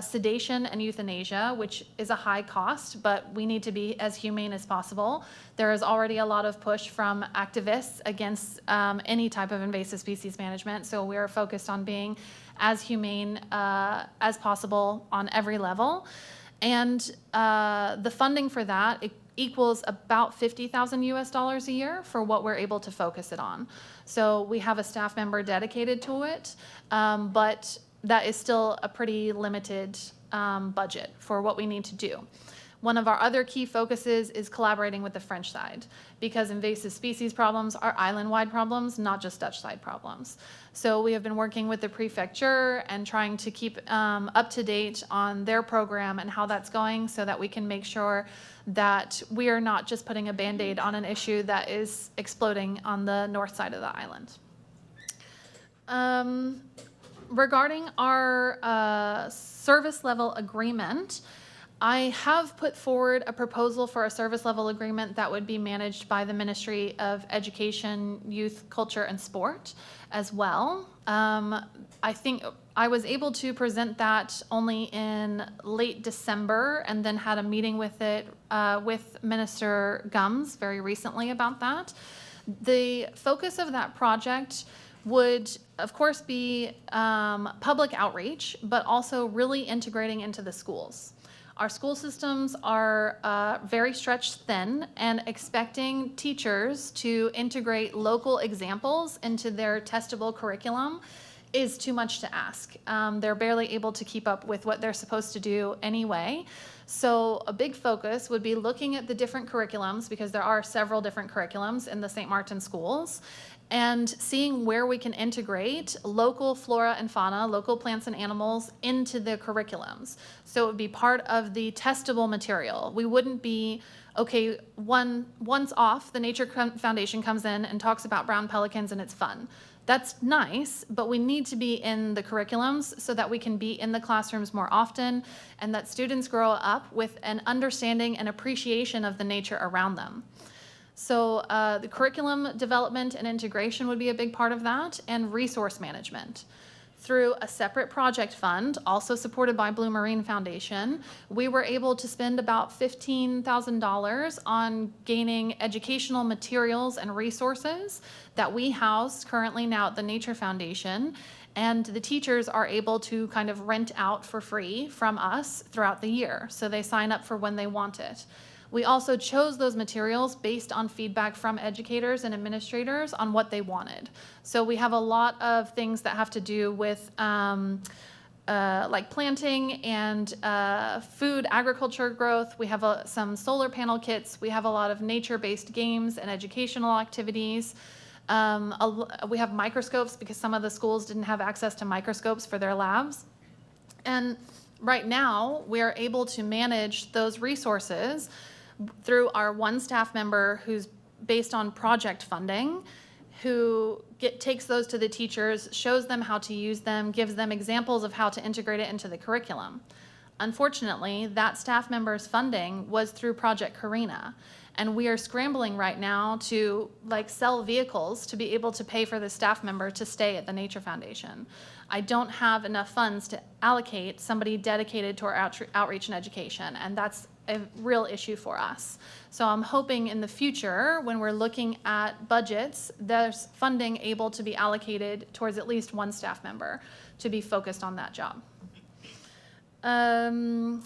Speaker 2: sedation and euthanasia, which is a high cost, but we need to be as humane as possible. There is already a lot of push from activists against any type of invasive species management, so we are focused on being as humane as possible on every level. And the funding for that, it equals about $50,000 US a year for what we're able to focus it on. So we have a staff member dedicated to it, but that is still a pretty limited budget for what we need to do. One of our other key focuses is collaborating with the French side, because invasive species problems are island-wide problems, not just Dutch side problems. So we have been working with the prefecture and trying to keep up to date on their program and how that's going, so that we can make sure that we are not just putting a Band-Aid on an issue that is exploding on the north side of the island. Regarding our service level agreement, I have put forward a proposal for a service level agreement that would be managed by the Ministry of Education, Youth, Culture, and Sport as well. I think I was able to present that only in late December and then had a meeting with it with Minister Gums very recently about that. The focus of that project would, of course, be public outreach, but also really integrating into the schools. Our school systems are very stretched thin, and expecting teachers to integrate local examples into their testable curriculum is too much to ask. They're barely able to keep up with what they're supposed to do anyway. So a big focus would be looking at the different curriculums, because there are several different curriculums in the St. Martin schools, and seeing where we can integrate local flora and fauna, local plants and animals into the curriculums. So it would be part of the testable material. We wouldn't be, okay, once off, the Nature Foundation comes in and talks about brown pelicans and it's fun. That's nice, but we need to be in the curriculums so that we can be in the classrooms more often and that students grow up with an understanding and appreciation of the nature around them. So the curriculum development and integration would be a big part of that, and resource management. Through a separate project fund, also supported by Blue Marine Foundation, we were able to spend about $15,000 on gaining educational materials and resources that we house currently now at the Nature Foundation, and the teachers are able to kind of rent out for free from us throughout the year, so they sign up for when they want it. We also chose those materials based on feedback from educators and administrators on what they wanted. So we have a lot of things that have to do with like planting and food agriculture growth. We have some solar panel kits. We have a lot of nature-based games and educational activities. We have microscopes because some of the schools didn't have access to microscopes for their labs. And right now, we are able to manage those resources through our one staff member who's based on project funding, who takes those to the teachers, shows them how to use them, gives them examples of how to integrate it into the curriculum. Unfortunately, that staff member's funding was through Project Karina, and we are scrambling right now to sell vehicles to be able to pay for the staff member to stay at the Nature Foundation. I don't have enough funds to allocate somebody dedicated to our outreach and education, and that's a real issue for us. So I'm hoping in the future, when we're looking at budgets, there's funding able to be allocated towards at least one staff member to be focused on that job. Oh,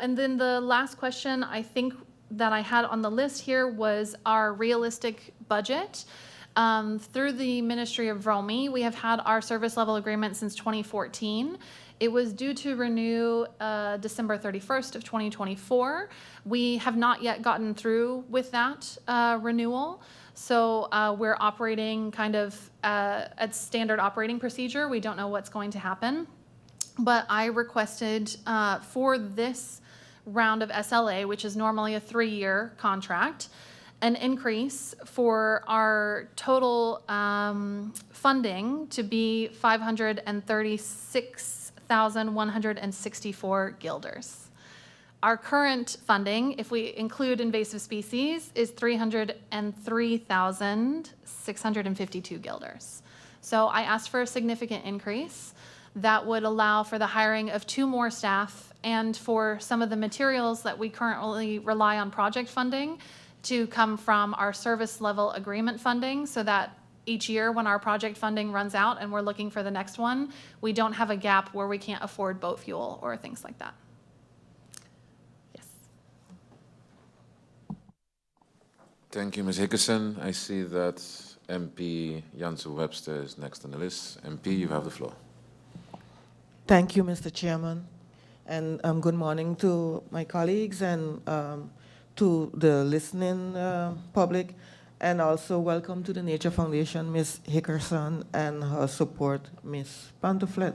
Speaker 2: and then the last question I think that I had on the list here was our realistic budget. Through the Ministry of CVROMI, we have had our service level agreement since 2014. It was due to renew December 31st of 2024. We have not yet gotten through with that renewal. So we're operating kind of at standard operating procedure. We don't know what's going to happen. But I requested for this round of SLA, which is normally a 3-year contract, an increase for our total funding to be 536,164 guilders. Our current funding, if we include invasive species, is 303,652 guilders. So I asked for a significant increase that would allow for the hiring of 2 more staff and for some of the materials that we currently rely on project funding to come from our service level agreement funding, so that each year when our project funding runs out and we're looking for the next one, we don't have a gap where we can't afford boat fuel or things like that. Yes.
Speaker 1: Thank you, Ms. Hickerson. I see that MP Janssen Webster is next on the list. MP, you have the floor.
Speaker 7: Thank you, Mr. Chairman. And good morning to my colleagues and to the listening public, and also welcome to the Nature Foundation, Ms. Hickerson, and her support, Ms. Pantoflet.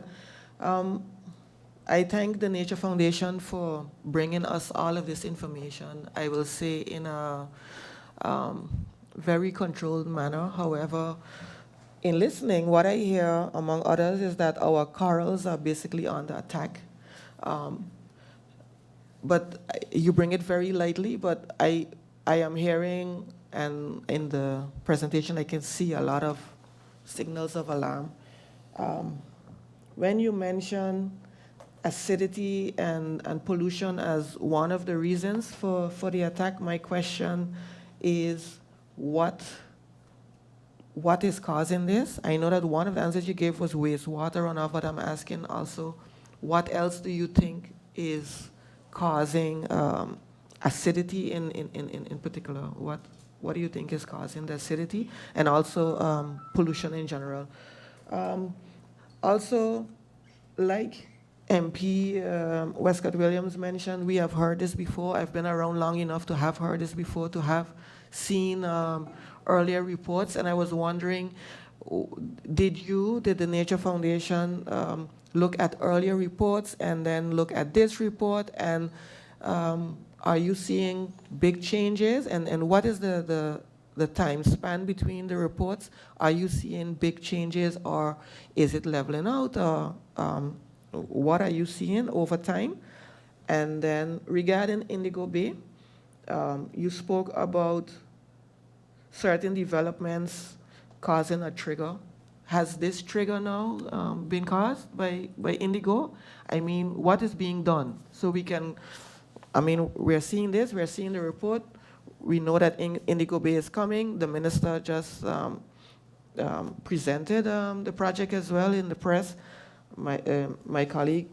Speaker 7: I thank the Nature Foundation for bringing us all of this information, I will say in a very controlled manner. However, in listening, what I hear, among others, is that our corals are basically under attack. you bring it very lightly, but I am hearing, and in the presentation I can see a lot of signals of alarm. When you mention acidity and pollution as one of the reasons for the attack, my question is what is causing this? I know that one of the answers you gave was wastewater runoff, but I'm asking also, what else do you think is causing acidity in particular? What do you think is causing the acidity, and also pollution in general? Also, like MP Westcott Williams mentioned, we have heard this before. I've been around long enough to have heard this before, to have seen earlier reports, and I was wondering, did the Nature Foundation look at earlier reports and then look at this report, and are you seeing big changes, and what is the time span between the reports? Are you seeing big changes, or is it leveling out, or what are you seeing over time? And then regarding Indigo Bay, you spoke about certain developments causing a trigger. Has this trigger now been caused by Indigo? I mean, what is being done? So we can, I mean, we're seeing this, we're seeing the report. We know that Indigo Bay is coming. The minister just presented the project as well in the press. My colleague,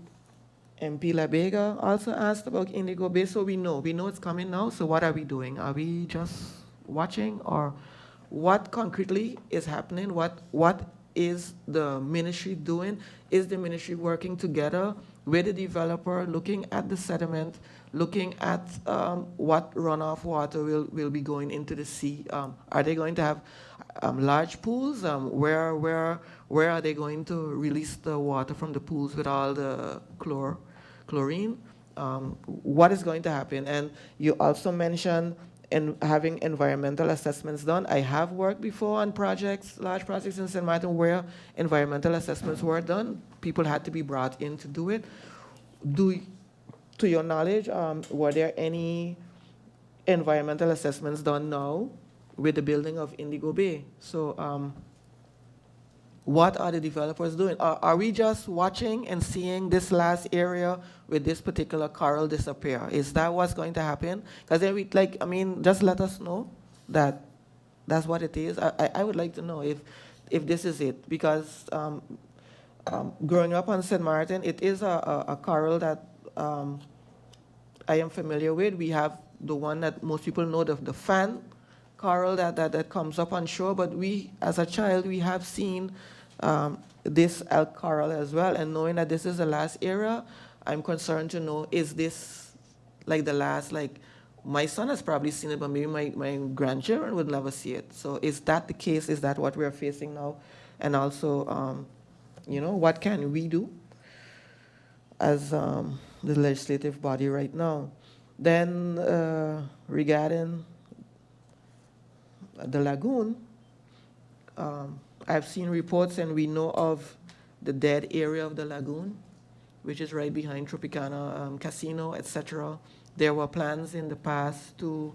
Speaker 7: MP Labega, also asked about Indigo Bay, so we know it's coming now. So what are we doing? Are we just watching, or what concretely is happening? What is the ministry doing? Is the ministry working together with the developer, looking at the sediment, looking at what runoff water will be going into the sea? Are they going to have large pools? Where are they going to release the water from the pools with all the chlorine? What is going to happen? And you also mentioned having environmental assessments done. I have worked before on projects, large projects in St. Martin, where environmental assessments were done. People had to be brought in to do it. To your knowledge, were there any environmental assessments done now with the building of Indigo Bay? So what are the developers doing? Are we just watching and seeing this last area with this particular coral disappear? Is that what's going to happen? Because then just let us know that that's what it is. I would like to know if this is it, because growing up on St. Martin, it is a coral that I am familiar with. We have the one that most people know, the fan coral that comes up on shore, but we, as a child, we have seen this elk coral as well, and knowing that this is the last era, I'm concerned to know, is this like the last, like my son has probably seen it, but maybe my grandchildren would never see it. So is that the case? Is that what we're facing now? And also, what can we do as the legislative body right now? Then regarding the lagoon, I've seen reports, and we know of the dead area of the lagoon, which is right behind Tropicana Casino, etc. There were plans in the past to,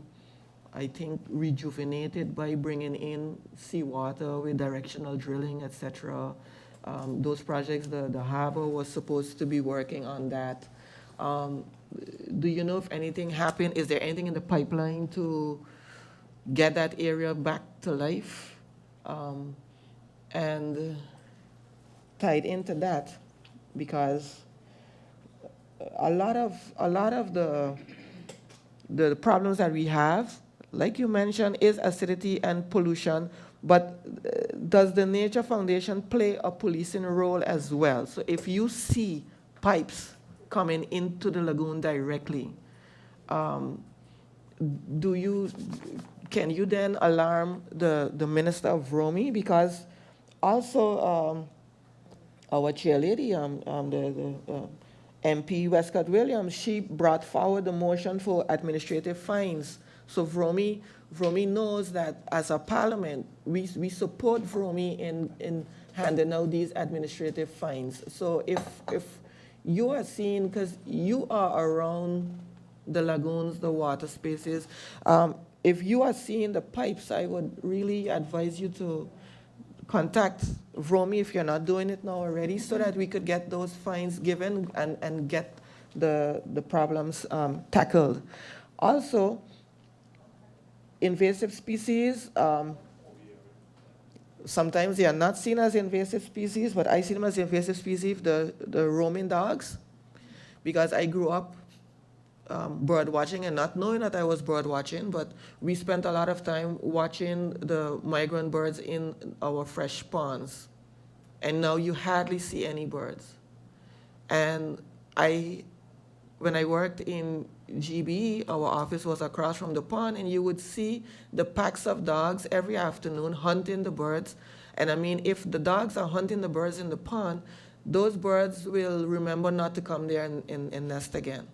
Speaker 7: I think, rejuvenate it by bringing in seawater with directional drilling, etc. Those projects, the harbor was supposed to be working on that. Do you know if anything happened? Is there anything in the pipeline to get that area back to life? And tied into that, because a lot of the problems that we have, like you mentioned, is acidity and pollution. But does the Nature Foundation play a policing role as well? So if you see pipes coming into the lagoon directly, can you then alarm the Minister of CVROMI? Because also our chairlady, the MP Westcott Williams, she brought forward the motion for administrative fines. So CVROMI knows that as a parliament, we support CVROMI in handing out these administrative fines. So if you are seeing, because you are around the lagoons, the water spaces. If you are seeing the pipes, I would really advise you to contact VROMI if you're not doing it now already, so that we could get those fines given and get the problems tackled. Also, invasive species, sometimes they are not seen as invasive species, but I see them as invasive species, the roaming dogs, because I grew up bird watching and not knowing that I was bird watching, but we spent a lot of time watching the migrant birds in our fresh ponds. And now you hardly see any birds. And when I worked in GB, our office was across from the pond, and you would see the packs of dogs every afternoon hunting the birds. And I mean, if the dogs are hunting the birds in the pond, those birds will remember not to come there and nest again.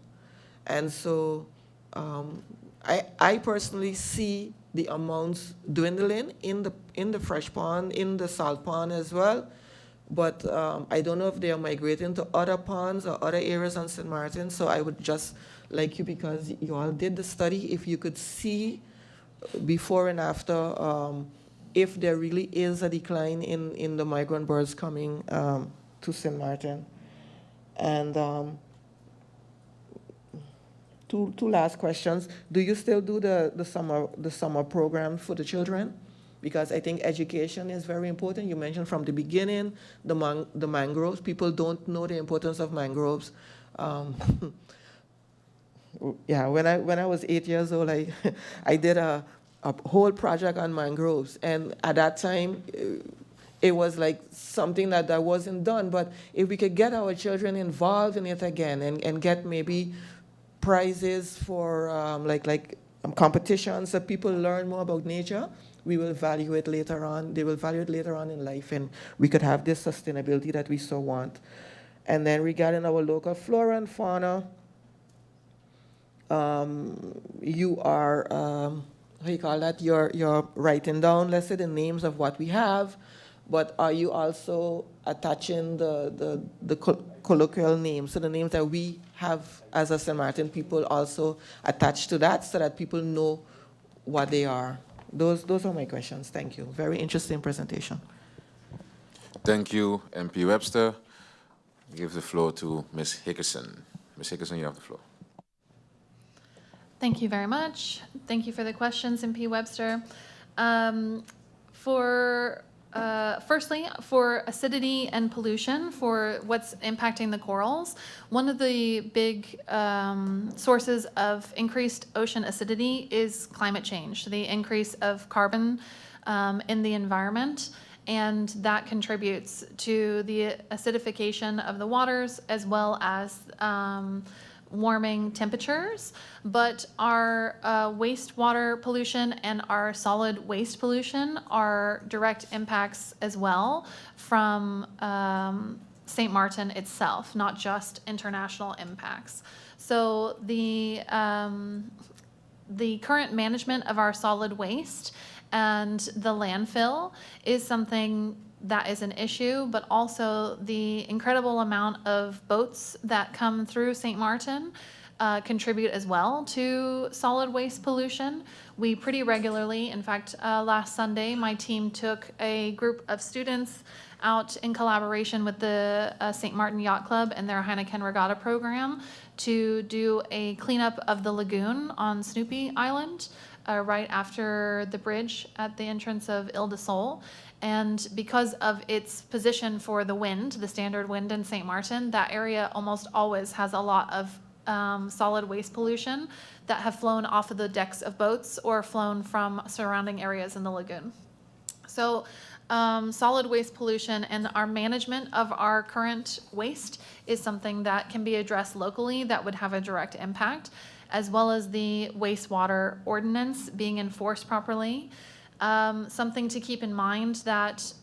Speaker 7: And so I personally see the amounts dwindling in the fresh pond, in the salt pond as well. But I don't know if they are migrating to other ponds or other areas on St. Martin. So I would just like you, because you all did the study, if you could see before and after if there really is a decline in the migrant birds coming to St. Martin. And two last questions. Do you still do the summer program for the children? Because I think education is very important. You mentioned from the beginning the mangroves. People don't know the importance of mangroves. Yeah, when I was 8 years old, I did a whole project on mangroves, and at that time it was like something that wasn't done. But if we could get our children involved in it again and get maybe prizes for competitions so people learn more about nature, we will value it later on. They will value it later on in life, and we could have this sustainability that we so want. And then regarding our local flora and fauna, you are, how you call that? You're writing down, let's say, the names of what we have, but are you also attaching the colloquial names, so the names that we have as a St. Martin people also attached to that, so that people know what they are? Those are my questions. Thank you. Very interesting presentation.
Speaker 1: Thank you, MP Webster. I give the floor to Ms. Hickerson. Ms. Hickerson, you have the floor.
Speaker 2: Thank you very much. Thank you for the questions, MP Webster. Firstly, for acidity and pollution, for what's impacting the corals, one of the big sources of increased ocean acidity is climate change, the increase of carbon in the environment, and that contributes to the acidification of the waters as well as warming temperatures. But our wastewater pollution and our solid waste pollution are direct impacts as well from St. Martin itself, not just international impacts. So the current management of our solid waste and the landfill is something that is an issue, but also the incredible amount of boats that come through St. Martin contribute as well to solid waste pollution. We pretty regularly, in fact, last Sunday, my team took a group of students out in collaboration with the St. Martin Yacht Club and their Heineken Regatta program to do a cleanup of the lagoon on Snoopy Island, right after the bridge at the entrance of Ile de Sol. And because of its position for the wind, the standard wind in St. Martin, that area almost always has a lot of solid waste pollution that have flown off of the decks of boats or flown from surrounding areas in the lagoon. So solid waste pollution and our management of our current waste is something that can be addressed locally that would have a direct impact, as well as the wastewater ordinance being enforced properly. Something to keep in mind that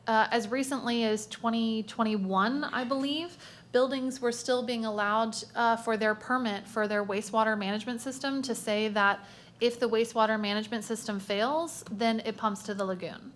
Speaker 2: as recently as 2021, I believe, buildings were still being allowed for their permit for their wastewater management system to say that if the wastewater management system fails, then it pumps to the lagoon.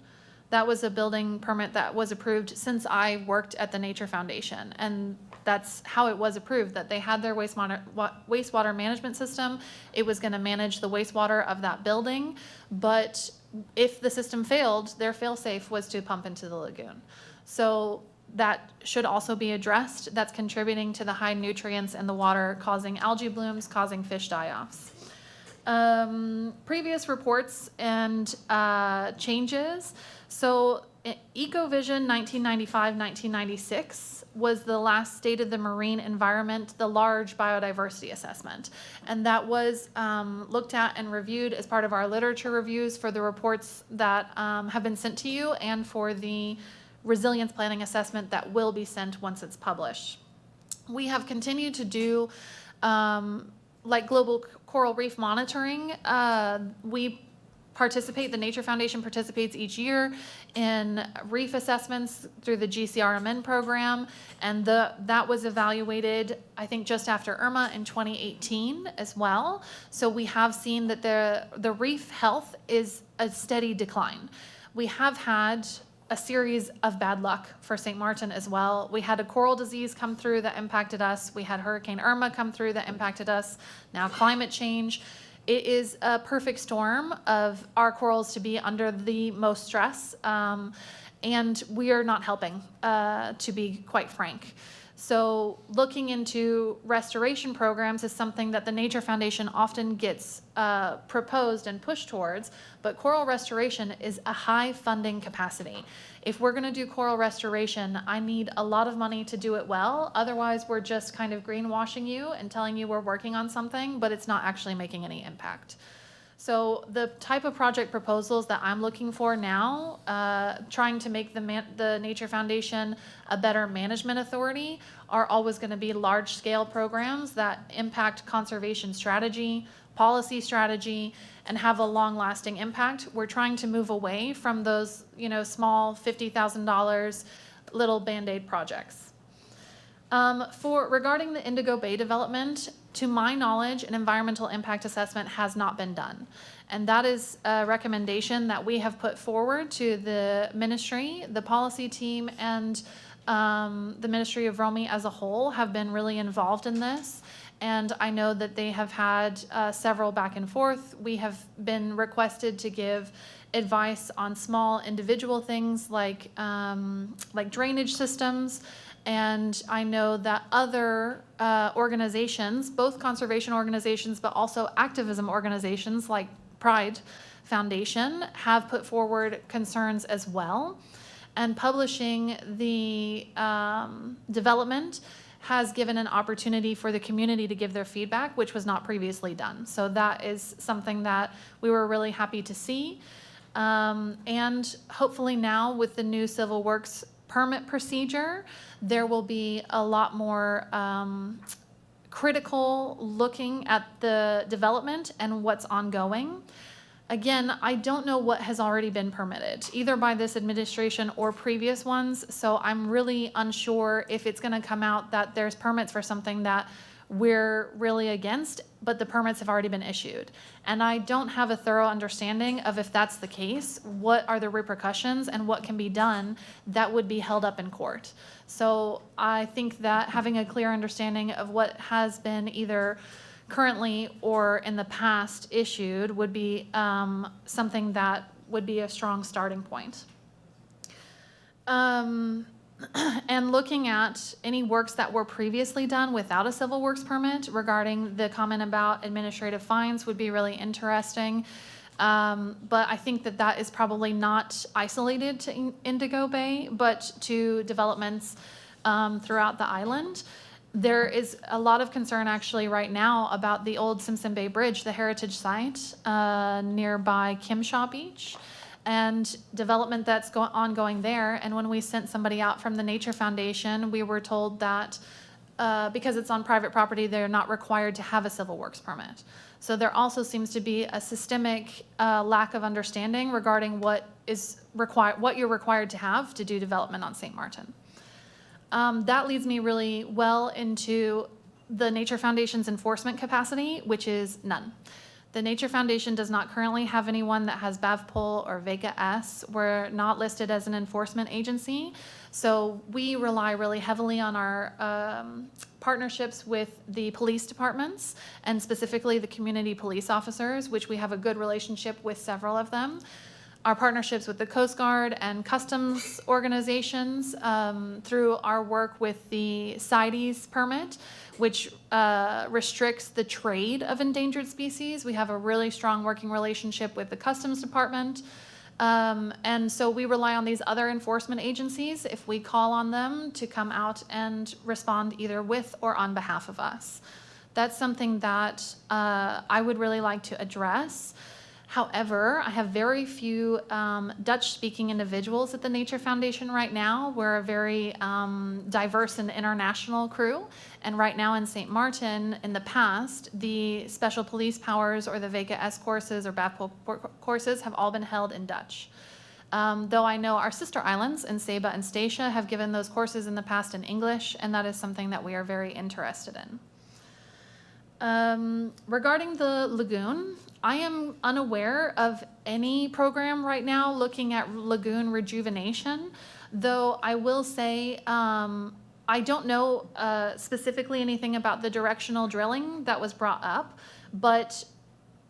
Speaker 2: That was a building permit that was approved since I worked at the Nature Foundation. And that's how it was approved, that they had their wastewater management system. It was gonna manage the wastewater of that building. But if the system failed, their fail-safe was to pump into the lagoon. So that should also be addressed. That's contributing to the high nutrients in the water, causing algae blooms, causing fish die-offs. Previous reports and changes. So EcoVision 1995-1996 was the last State of the Marine Environment, the large biodiversity assessment. And that was looked at and reviewed as part of our literature reviews for the reports that have been sent to you and for the resilience planning assessment that will be sent once it's published. We have continued to do like global coral reef monitoring. We participate, the Nature Foundation participates each year in reef assessments through the GCRMN program, and that was evaluated, I think, just after Irma in 2018 as well. So we have seen that the reef health is a steady decline. We have had a series of bad luck for St. Martin as well. We had a coral disease come through that impacted us. We had Hurricane Irma come through that impacted us. Now climate change. It is a perfect storm of our corals to be under the most stress, and we are not helping, to be quite frank. So looking into restoration programs is something that the Nature Foundation often gets proposed and pushed towards, but coral restoration is a high funding capacity. If we're gonna do coral restoration, I need a lot of money to do it well. Otherwise, we're just kind of greenwashing you and telling you we're working on something, but it's not actually making any impact. So the type of project proposals that I'm looking for now, trying to make the Nature Foundation a better management authority, are always going to be large-scale programs that impact conservation strategy, policy strategy, and have a long-lasting impact. We're trying to move away from those, small $50,000 little Band-Aid projects. Regarding the Indigo Bay development, to my knowledge, an environmental impact assessment has not been done. And that is a recommendation that we have put forward to the ministry. The policy team and the Ministry of CVROMI as a whole have been really involved in this. And I know that they have had several back and forth. We have been requested to give advice on small individual things like drainage systems. And I know that other organizations, both conservation organizations, but also activism organizations like Pride Foundation, have put forward concerns as well. And publishing the development has given an opportunity for the community to give their feedback, which was not previously done. So that is something that we were really happy to see. And hopefully now with the new Civil Works permit procedure, there will be a lot more critical looking at the development and what's ongoing. Again, I don't know what has already been permitted, either by this administration or previous ones, so I'm really unsure if it's going to come out that there's permits for something that we're really against, but the permits have already been issued. And I don't have a thorough understanding of, if that's the case, what are the repercussions and what can be done that would be held up in court. So I think that having a clear understanding of what has been either currently or in the past issued would be something that would be a strong starting point. And looking at any works that were previously done without a civil works permit regarding the comment about administrative fines would be really interesting. But I think that that is probably not isolated to Indigo Bay, but to developments throughout the island. There is a lot of concern actually right now about the old Simpson Bay Bridge, the heritage site nearby Kimshaw Beach, and development that's ongoing there. And when we sent somebody out from the Nature Foundation, we were told that because it's on private property, they're not required to have a civil works permit. So there also seems to be a systemic lack of understanding regarding what you're required to have to do development on St. Martin. That leads me really well into the Nature Foundation's enforcement capacity, which is none. The Nature Foundation does not currently have anyone that has BAVPOL or Vega S. We're not listed as an enforcement agency, so we rely really heavily on our partnerships with the police departments, and specifically the community police officers, which we have a good relationship with several of them. Our partnerships with the Coast Guard and customs organizations through our work with the CITES permit, which restricts the trade of endangered species. We have a really strong working relationship with the Customs Department. And so we rely on these other enforcement agencies if we call on them to come out and respond either with or on behalf of us. That's something that I would really like to address. However, I have very few Dutch-speaking individuals at the Nature Foundation right now. We're a very diverse and international crew. And right now in St. Martin, in the past, the special police powers or the Vega S courses or BAVPOL courses have all been held in Dutch. Though I know our sister islands in Saba and Statia have given those courses in the past in English, and that is something that we are very interested in. Regarding the lagoon, I am unaware of any program right now looking at lagoon rejuvenation, though I will say I don't know specifically anything about the directional drilling that was brought up, but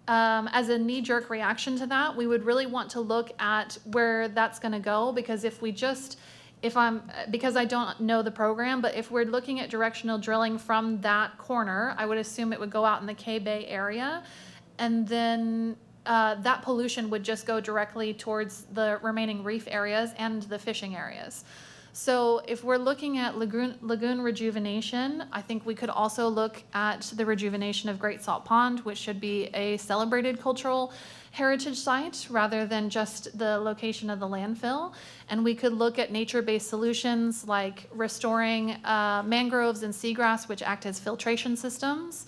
Speaker 2: as a knee-jerk reaction to that, we would really want to look at where that's going to go, because because I don't know the program, but if we're looking at directional drilling from that corner, I would assume it would go out in the K-Bay area, and then that pollution would just go directly towards the remaining reef areas and the fishing areas. So if we're looking at lagoon rejuvenation, I think we could also look at the rejuvenation of Great Salt Pond, which should be a celebrated cultural heritage site rather than just the location of the landfill. And we could look at nature-based solutions like restoring mangroves and seagrass, which act as filtration systems,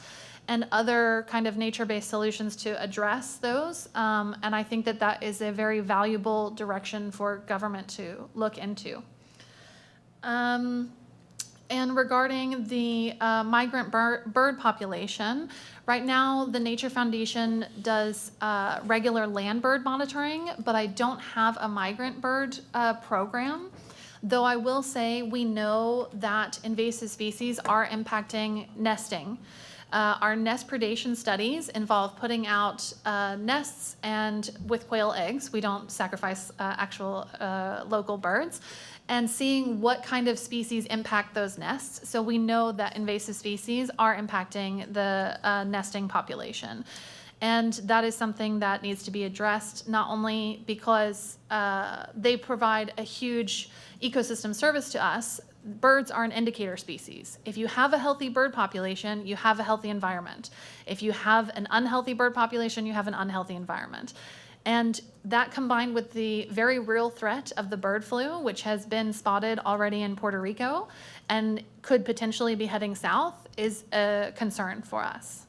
Speaker 2: and other kind of nature-based solutions to address those. And I think that that is a very valuable direction for government to look into. And regarding the migrant bird population, right now the Nature Foundation does regular land bird monitoring, but I don't have a migrant bird program. Though I will say we know that invasive species are impacting nesting. Our nest predation studies involve putting out nests and with quail eggs. We don't sacrifice actual local birds, and seeing what kind of species impact those nests. So we know that invasive species are impacting the nesting population. And that is something that needs to be addressed, not only because they provide a huge ecosystem service to us. Birds are an indicator species. If you have a healthy bird population, you have a healthy environment. If you have an unhealthy bird population, you have an unhealthy environment. And that, combined with the very real threat of the bird flu, which has been spotted already in Puerto Rico and could potentially be heading south, is a concern for us.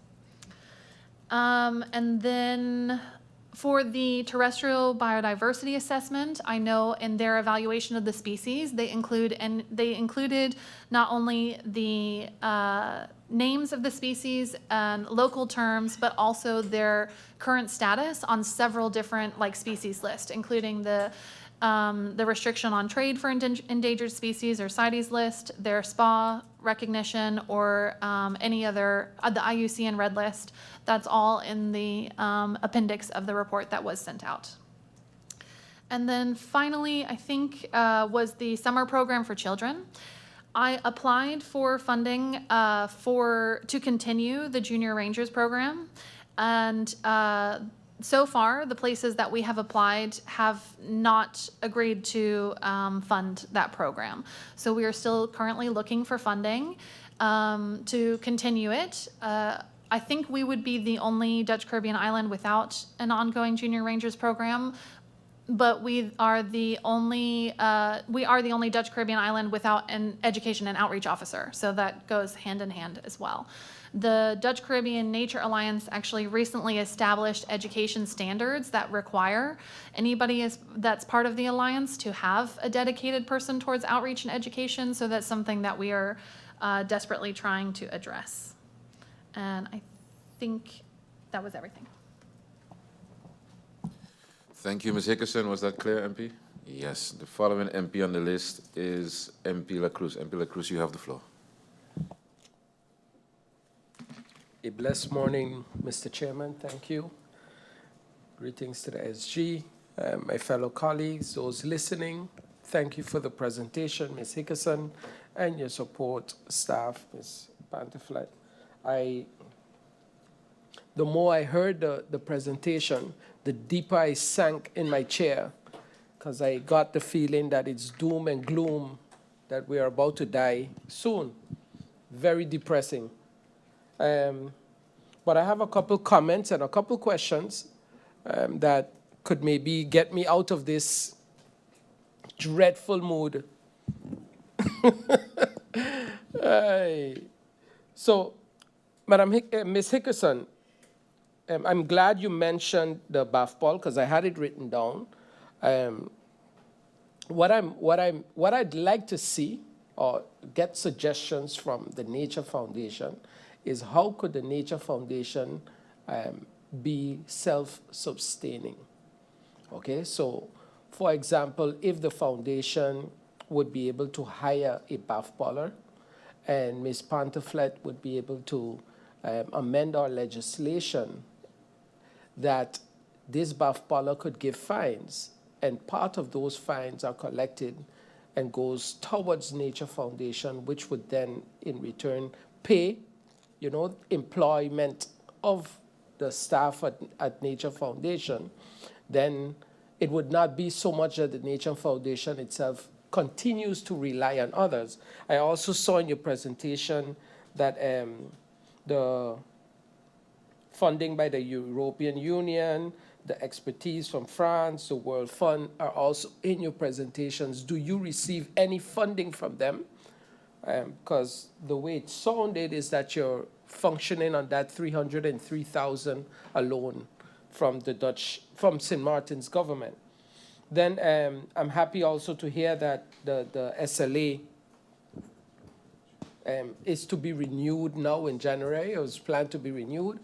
Speaker 2: And then for the terrestrial biodiversity assessment, I know in their evaluation of the species, they included not only the names of the species and local terms, but also their current status on several different species lists, including the restriction on trade for endangered species or CITES list, their SPA recognition, or any other, the IUCN Red List. That's all in the appendix of the report that was sent out. And then finally, I think, was the summer program for children. I applied for funding to continue the Junior Rangers program, and so far, the places that we have applied have not agreed to fund that program. So we are still currently looking for funding to continue it. I think we would be the only Dutch Caribbean island without an ongoing Junior Rangers program, but we are the only Dutch Caribbean island without an education and outreach officer. So that goes hand in hand as well. The Dutch Caribbean Nature Alliance actually recently established education standards that require anybody that's part of the alliance to have a dedicated person towards outreach and education. So that's something that we are desperately trying to address. And I think that was everything.
Speaker 1: Thank you, Ms. Hickerson. Was that clear, MP? Yes. The following MP on the list is MP La Cruz. MP La Cruz, you have the floor.
Speaker 8: A blessed morning, Mr. Chairman. Thank you. Greetings to the SG, my fellow colleagues, those listening. Thank you for the presentation, Ms. Hickerson, and your support staff, Ms. Panterflat. The more I heard the presentation, the deeper I sank in my chair, because I got the feeling that it's doom and gloom, that we are about to die soon. Very depressing. But I have a couple comments and a couple questions that could maybe get me out of this dreadful mood. So, Ms. Hickerson, I'm glad you mentioned the bath ball because I had it written down. What I'd like to see or get suggestions from the Nature Foundation is how could the Nature Foundation be self-sustaining? Okay, so for example, if the foundation would be able to hire a bath baller, and Ms. Panterflat would be able to amend our legislation that this bath baller could give fines, and part of those fines are collected and goes towards Nature Foundation, which would then in return pay, employment of the staff at Nature Foundation, then it would not be so much that the Nature Foundation itself continues to rely on others. I also saw in your presentation that the funding by the European Union, the expertise from France, the World Fund are also in your presentations. Do you receive any funding from them? Because the way it sounded is that you're functioning on that 303,000 alone from from St. Martin's government. Then I'm happy also to hear that the SLA is to be renewed now in January. It was planned to be renewed,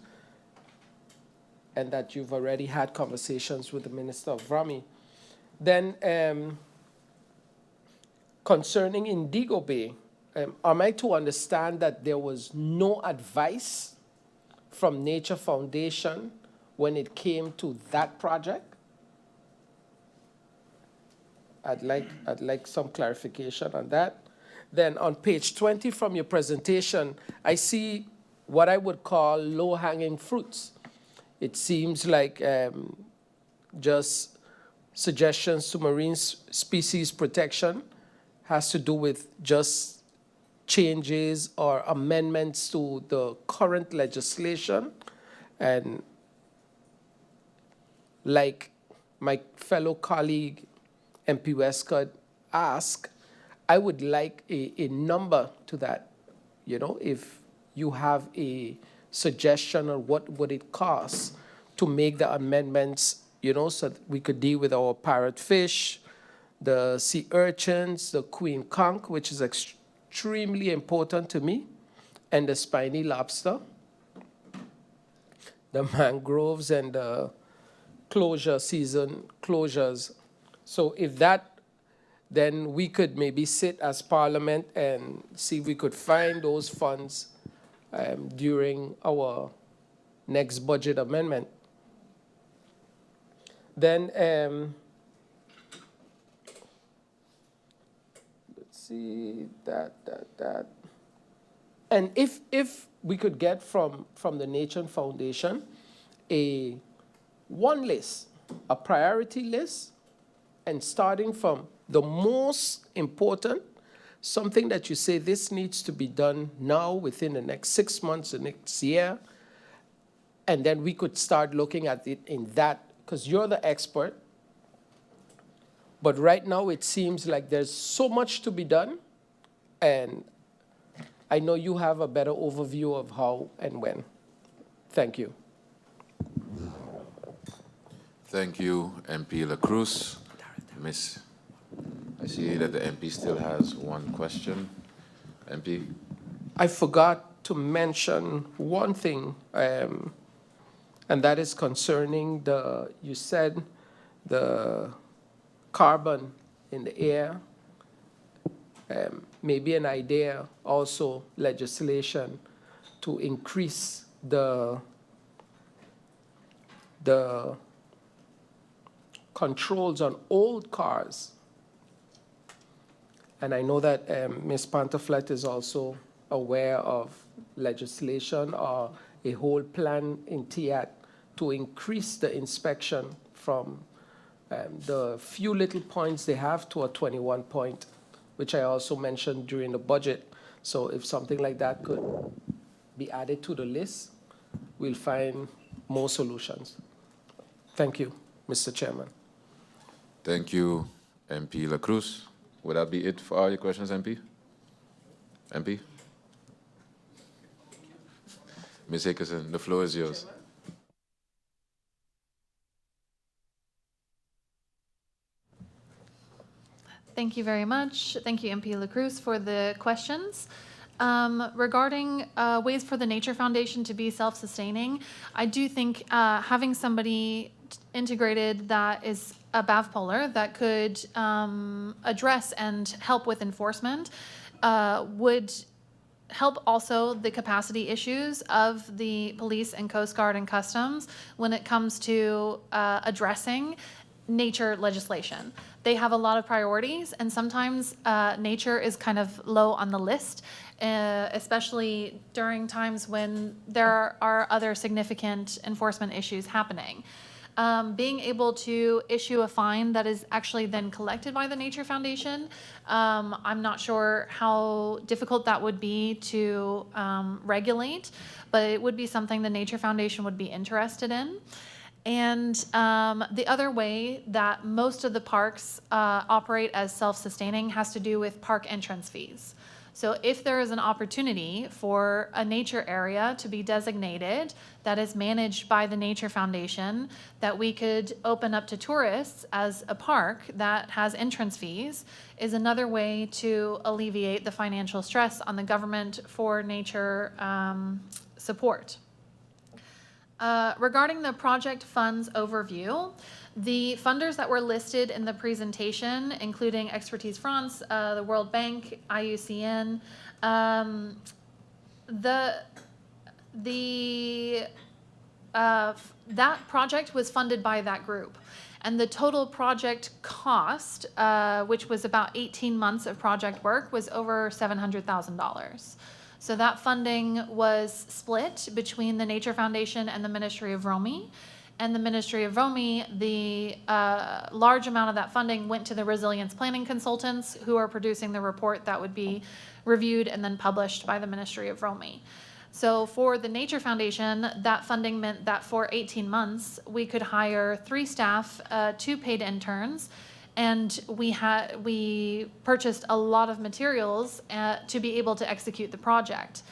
Speaker 8: and that you've already had conversations with the Minister of CVROMI. Then concerning Indigo Bay, am I to understand that there was no advice from Nature Foundation when it came to that project? I'd like some clarification on that. Then on page 20 from your presentation, I see what I would call low-hanging fruits. It seems like just suggestions to marine species protection has to do with just changes or amendments to the current legislation. And like my fellow colleague, MP Westcott, asked, I would like a number to that. If you have a suggestion on what would it cost to make the amendments, so that we could deal with our parrotfish, the sea urchins, the queen conch, which is extremely important to me, and the spiny lobster, the mangroves, and the season closures. So if that, then we could maybe sit as Parliament and see if we could find those funds during our next budget amendment. Then, let's see, that. And if we could get from the Nature Foundation one list, a priority list, and starting from the most important, something that you say this needs to be done now within the next 6 months, the next year, and then we could start looking at it in that, because you're the expert. But right now it seems like there's so much to be done, and I know you have a better overview of how and when. Thank you.
Speaker 1: Thank you, MP La Cruz. Miss, I see that the MP still has one question. MP?
Speaker 8: I forgot to mention one thing, and that is concerning you said the carbon in the air. Maybe an idea, also legislation to increase the controls on old cars. And I know that Ms. Pantaflet is also aware of legislation or a whole plan in TIAT to increase the inspection from the few little points they have to a 21 point, which I also mentioned during the budget. So if something like that could be added to the list, we'll find more solutions. Thank you, Mr. Chairman.
Speaker 1: Thank you, MP La Cruz. Would that be it for all your questions, MP? MP? Ms. Hickerson, the floor is yours.
Speaker 2: Thank you very much. Thank you, MP La Cruz, for the questions. Regarding ways for the Nature Foundation to be self-sustaining, I do think having somebody integrated that is a BAVPolar that could address and help with enforcement would help also the capacity issues of the police and Coast Guard and Customs when it comes to addressing nature legislation. They have a lot of priorities, and sometimes nature is kind of low on the list, especially during times when there are other significant enforcement issues happening. Being able to issue a fine that is actually then collected by the Nature Foundation, I'm not sure how difficult that would be to regulate, but it would be something the Nature Foundation would be interested in. And the other way that most of the parks operate as self-sustaining has to do with park entrance fees. So if there is an opportunity for a nature area to be designated that is managed by the Nature Foundation, that we could open up to tourists as a park that has entrance fees, is another way to alleviate the financial stress on the government for nature support. Regarding the project funds overview, the funders that were listed in the presentation, including Expertise France, the World Bank, IUCN, that project was funded by that group. And the total project cost, which was about 18 months of project work, was over $700,000. So that funding was split between the Nature Foundation and the Ministry of ROMI. And the Ministry of ROMI, the large amount of that funding went to the resilience planning consultants who are producing the report that would be reviewed and then published by the Ministry of ROMI. So for the Nature Foundation, that funding meant that for 18 months, we could hire 3 staff, 2 paid interns, and we purchased a lot of materials to be able to execute the project.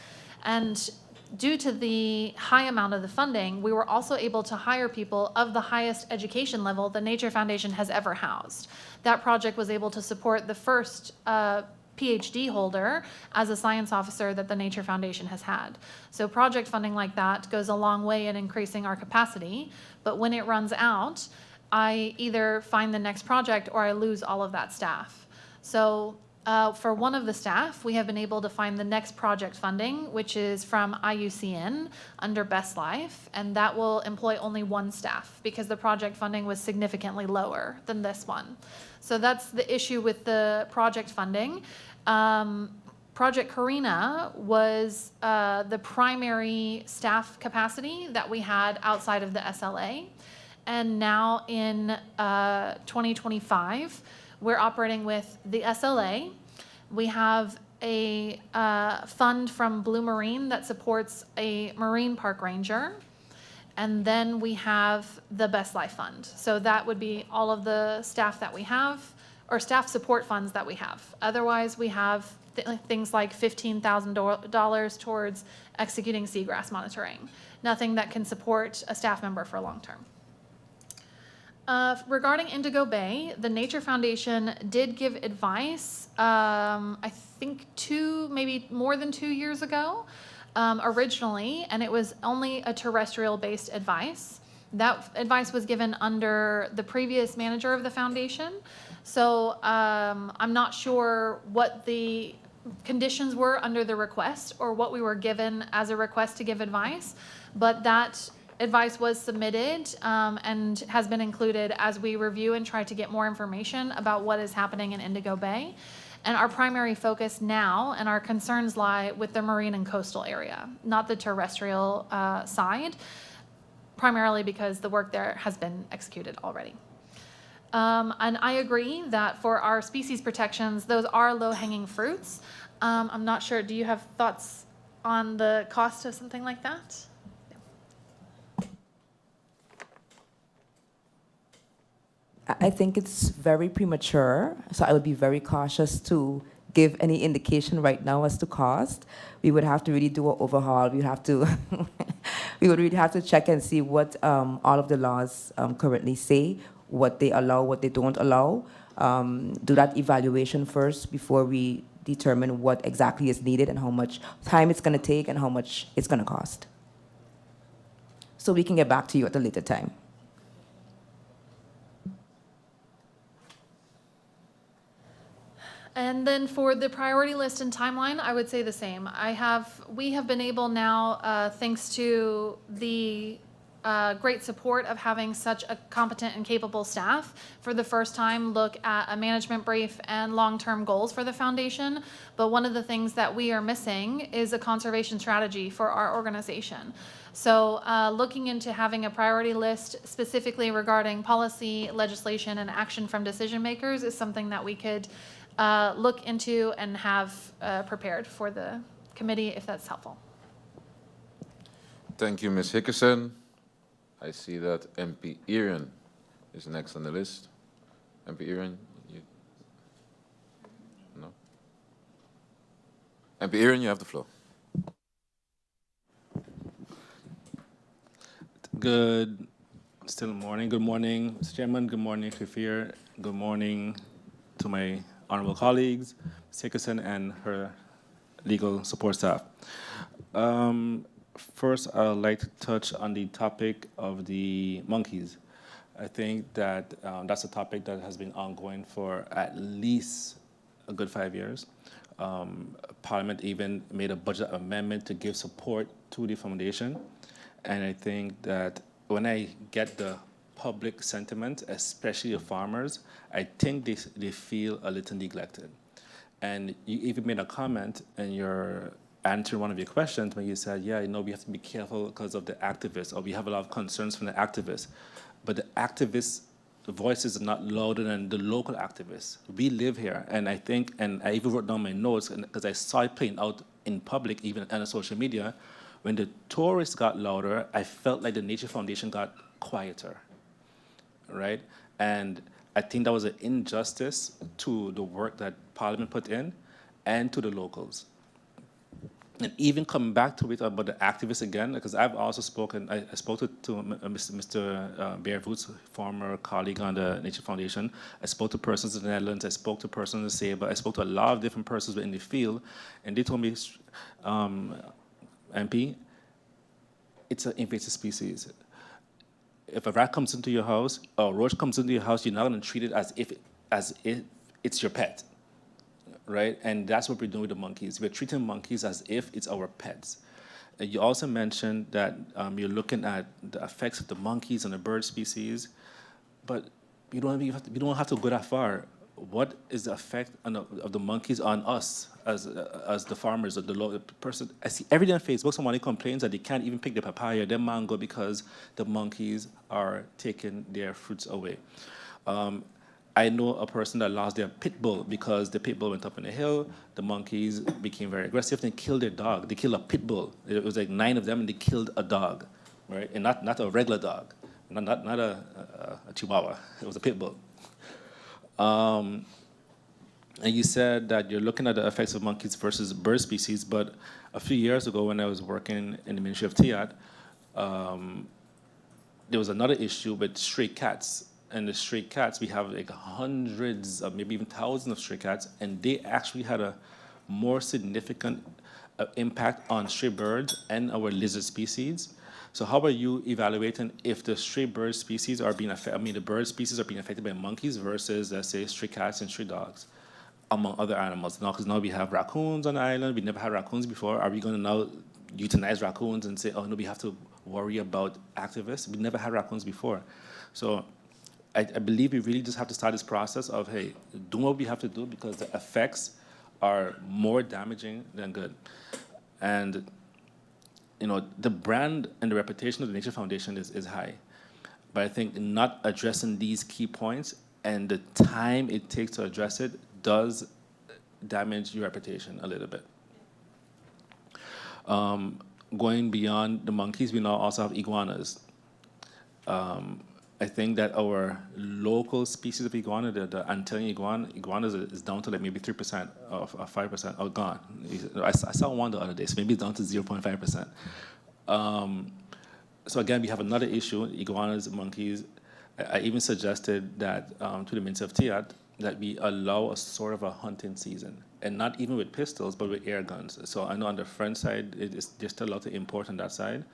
Speaker 2: And due to the high amount of the funding, we were also able to hire people of the highest education level the Nature Foundation has ever housed. That project was able to support the first PhD holder as a science officer that the Nature Foundation has had. So project funding like that goes a long way in increasing our capacity, but when it runs out, I either find the next project or I lose all of that staff. So for one of the staff, we have been able to find the next project funding, which is from IUCN under Best Life, and that will employ only 1 staff because the project funding was significantly lower than this one. So that's the issue with the project funding. Project Karina was the primary staff capacity that we had outside of the SLA. And now in 2025, we're operating with the SLA. We have a fund from Blue Marine that supports a marine park ranger. And then we have the Best Life Fund. So that would be all of the staff that we have, or staff support funds that we have. Otherwise, we have things like $15,000 towards executing seagrass monitoring. Nothing that can support a staff member for long term. Regarding Indigo Bay, the Nature Foundation did give advice, I think maybe more than 2 years ago, originally, and it was only a terrestrial-based advice. That advice was given under the previous manager of the foundation. So I'm not sure what the conditions were under the request or what we were given as a request to give advice, but that advice was submitted and has been included as we review and try to get more information about what is happening in Indigo Bay. And our primary focus now and our concerns lie with the marine and coastal area, not the terrestrial side, primarily because the work there has been executed already. And I agree that for our species protections, those are low-hanging fruits. I'm not sure, do you have thoughts on the cost of something like that?
Speaker 6: I think it's very premature, so I would be very cautious to give any indication right now as to cost. We would have to really do an overhaul. We would have to, we would really have to check and see what all of the laws currently say, what they allow, what they don't allow. Do that evaluation first before we determine what exactly is needed and how much time it's going to take and how much it's going to cost. So we can get back to you at a later time.
Speaker 2: And then for the priority list and timeline, I would say the same. We have been able now, thanks to the great support of having such a competent and capable staff, for the first time look at a management brief and long-term goals for the foundation. But one of the things that we are missing is a conservation strategy for our organization. So looking into having a priority list specifically regarding policy, legislation, and action from decision makers is something that we could look into and have prepared for the committee, if that's helpful.
Speaker 1: Thank you, Ms. Hickerson. I see that MP Erin is next on the list. MP Erin, you? No? MP Erin, you have the floor.
Speaker 9: Still morning. Good morning, Mr. Chairman. Good morning, Kafir. Good morning to my honorable colleagues, Ms. Hickerson and her legal support staff. First, I would like to touch on the topic of the monkeys. I think that that's a topic that has been ongoing for at least a good 5 years. Parliament even made a budget amendment to give support to the foundation. And I think that when I get the public sentiment, especially the farmers, I think they feel a little neglected. And you even made a comment in your answer one of your questions when you said, yeah, we have to be careful because of the activists, or we have a lot of concerns from the activists. But the activists' voices are not louder than the local activists. We live here, and I think, and I even wrote down my notes, because I saw it playing out in public, even on social media, when the tourists got louder, I felt like the Nature Foundation got quieter, right? And I think that was an injustice to the work that Parliament put in and to the locals. And even coming back to it about the activists again, because I've also spoken, I spoke to Mr. Beervoets, former colleague on the Nature Foundation. I spoke to persons in the Netherlands. I spoke to persons in Saba. I spoke to a lot of different persons in the field, and they told me, MP, it's an invasive species. If a rat comes into your house, or a roach comes into your house, you're not going to treat it as if it's your pet. Right? And that's what we're doing with the monkeys. We're treating monkeys as if it's our pets. You also mentioned that you're looking at the effects of the monkeys on the bird species, but you don't have to go that far. What is the effect of the monkeys on us as the farmers or the person? I see every day on Facebook somebody complains that they can't even pick their papaya, their mango, because the monkeys are taking their fruits away. I know a person that lost their pit bull because the pit bull went up in the hill, the monkeys became very aggressive and killed their dog. They killed a pit bull. It was like 9 of them, and they killed a dog, right? And not a regular dog, not a chihuahua. It was a pit bull. And you said that you're looking at the effects of monkeys versus bird species, but a few years ago when I was working in the Ministry of TIAT, there was another issue with stray cats. And the stray cats, we have like hundreds of, maybe even thousands of stray cats, and they actually had a more significant impact on stray birds and our lizard species. So how are you evaluating if the stray bird species are being affected, the bird species are being affected by monkeys versus, let's say, stray cats and stray dogs, among other animals? Now, because now we have raccoons on the island, we never had raccoons before. Are we going to now euthanize raccoons and say, oh, no, we have to worry about activists? We never had raccoons before. So I believe we really just have to start this process of, hey, do what we have to do because the effects are more damaging than good. And, you know, the brand and the reputation of the Nature Foundation is high. But I think not addressing these key points and the time it takes to address it does damage your reputation a little bit. Going beyond the monkeys, we now also have iguanas. I think that our local species of iguana, the Antillean iguanas is down to like maybe 3% or 5% are gone. I saw one the other day, so maybe it's down to 0.5%. So again, we have another issue, iguanas, monkeys. I even suggested that to the Minister of TIAT that we allow a sort of a hunting season, and not even with pistols, but with air guns. So I know on the French side, they're still allowed to import on that side.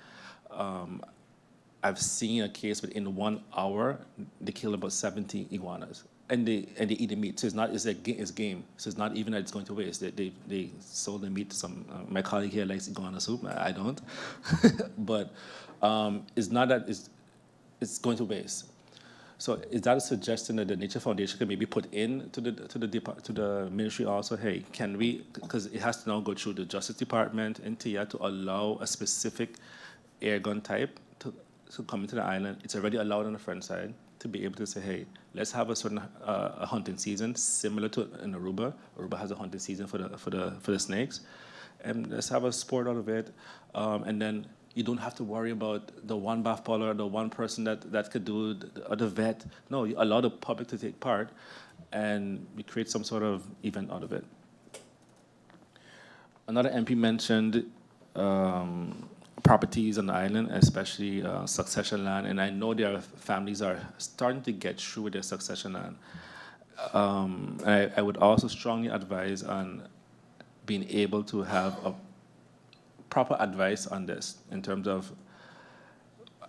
Speaker 9: I've seen a case within 1 hour, they kill about 70 iguanas. And they eat the meat. So it's game. So it's not even that it's going to waste. They sold the meat to some, my colleague here likes iguana soup, I don't. But it's not that it's going to waste. So is that a suggestion that the Nature Foundation can maybe put in to the ministry also? Hey, can we, because it has to now go through the Justice Department and TIA to allow a specific air gun type to come into the island. It's already allowed on the French side to be able to say, hey, let's have a certain a hunting season similar to in Aruba. Aruba has a hunting season for the snakes, and let's have a sport out of it. And then you don't have to worry about the one bath parlor, the one person that could do the vet. No, you allow the public to take part, and we create some sort of event out of it. Another MP mentioned properties on the island, especially succession land, and I know their families are starting to get through with their succession land. I would also strongly advise on being able to have a proper advice on this in terms of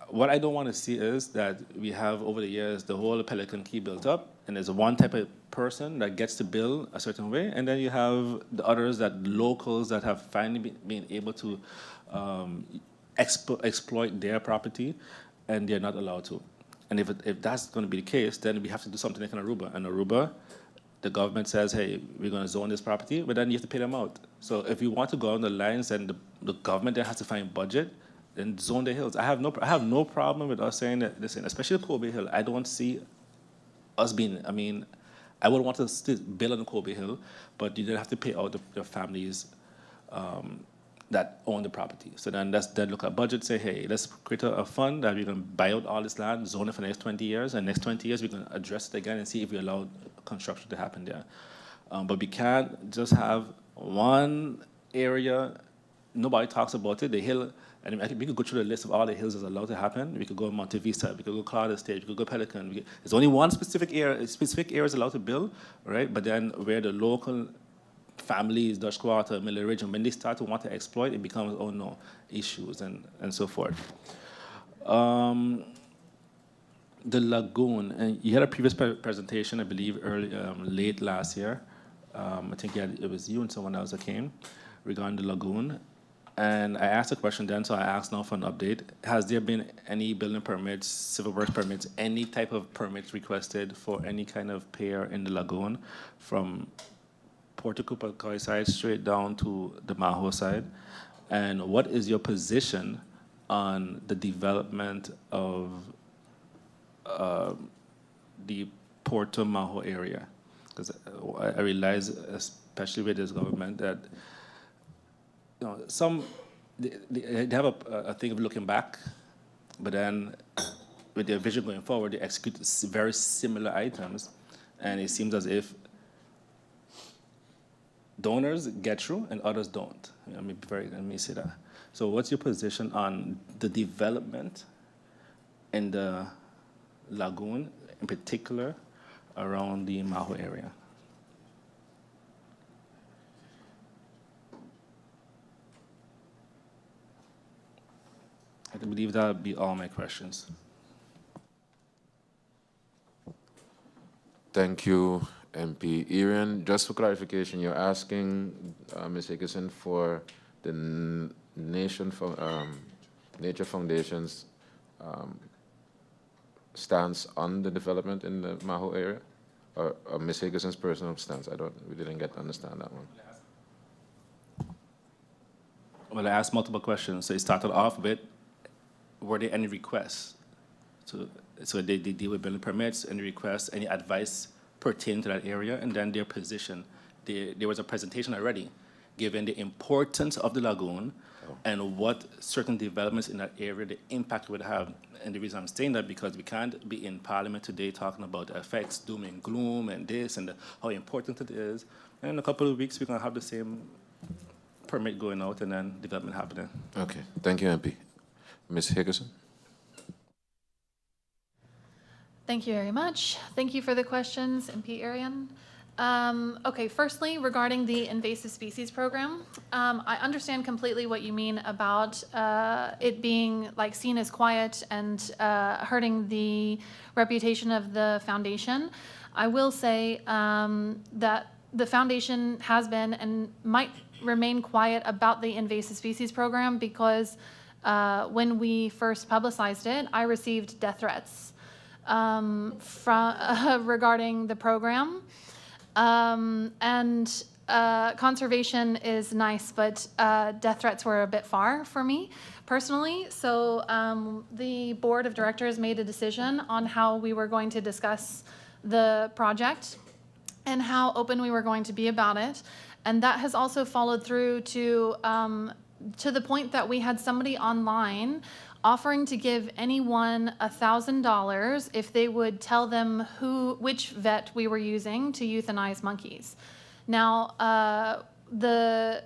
Speaker 9: what I don't want to see is that we have over the years the whole Pelican Key built up, and there's one type of person that gets to build a certain way, and then you have the others, that locals that have finally been able to exploit their property, and they're not allowed to. And if that's going to be the case, then we have to do something like in Aruba. In Aruba, the government says, hey, we're going to zone this property, but then you have to pay them out. So if you want to go on the lines and the government then has to find budget, then zone the hills. I have no problem with us saying that, listen, especially the Kobe Hill, I don't see us being, I mean, I would want to still build on the Kobe Hill, but you then have to pay out the families that own the property. So then look at budget, say, hey, let's create a fund that we're going to buy out all this land, zone it for the next 20 years, and next 20 years we're going to address it again and see if we allow construction to happen there. But we can't just have one area, nobody talks about it, the hill, and we could go through the list of all the hills that's allowed to happen. We could go Monte Vista, we could go Cloud Estate, we could go Pelican. There's only one specific area is allowed to build, right? But then where the local families, Dutch Quarter, Miller Ridge, and when they start to want to exploit, it becomes, oh no, issues and so forth. The Lagoon, and you had a previous presentation, I believe, late last year. I think it was you and someone else that came regarding the Lagoon. And I asked a question then, so I asked now for an update. Has there been any building permits, civil works permits, any type of permits requested for any kind of pier in the Lagoon from Port Coquitlam side straight down to the Maho side? And what is your position on the development of the Porto Maho area? Because I realize, especially with this government, that they have a thing of looking back, but then with their vision going forward, they execute very similar items, and it seems as if donors get through and others don't. Let me say that. So what's your position on the development in the Lagoon, in particular, around the Maho area? I believe that would be all my questions.
Speaker 1: Thank you, MP Irian. Just for clarification, you're asking Ms. Higginson for the Nature Foundation's stance on the development in the Maho area, or Ms. Higginson's personal stance? We didn't get to understand that one.
Speaker 9: Well, I asked multiple questions. So it started off with, were there any requests? So they deal with building permits, any requests, any advice pertaining to that area, and then their position. There was a presentation already, given the importance of the lagoon and what certain developments in that area, the impact would have. And the reason I'm saying that, because we can't be in Parliament today talking about the effects, doom and gloom, and this, and how important it is. And in a couple of weeks, we're going to have the same permit going out and then development happening.
Speaker 1: Okay, thank you, MP. Ms. Higginson?
Speaker 2: Thank you very much. Thank you for the questions, MP Arian. Okay, firstly, regarding the invasive species program, I understand completely what you mean about it being like seen as quiet and hurting the reputation of the foundation. I will say that the foundation has been and might remain quiet about the invasive species program because when we first publicized it, I received death threats regarding the program. Conservation is nice, but death threats were a bit far for me personally. So the board of directors made a decision on how we were going to discuss the project and how open we were going to be about it. And that has also followed through to the point that we had somebody online offering to give anyone $1,000 if they would tell them which vet we were using to euthanize monkeys. Now, the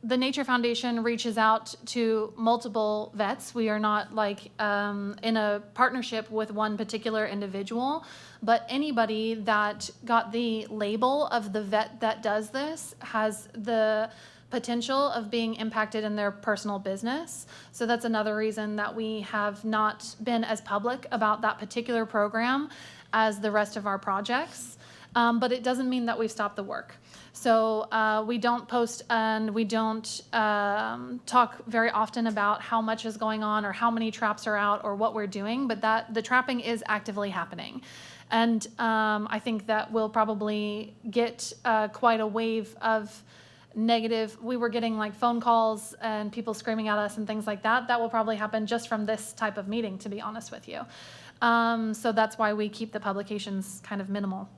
Speaker 2: Nature Foundation reaches out to multiple vets. We are not like in a partnership with one particular individual, but anybody that got the label of the vet that does this has the potential of being impacted in their personal business. So that's another reason that we have not been as public about that particular program as the rest of our projects. But it doesn't mean that we've stopped the work. So we don't post and we don't talk very often about how much is going on or how many traps are out or what we're doing, but the trapping is actively happening. And I think that we'll probably get quite a wave of negative. We were getting like phone calls and people screaming at us and things like that. That will probably happen just from this type of meeting, to be honest with you. So that's why we keep the publications kind of minimal.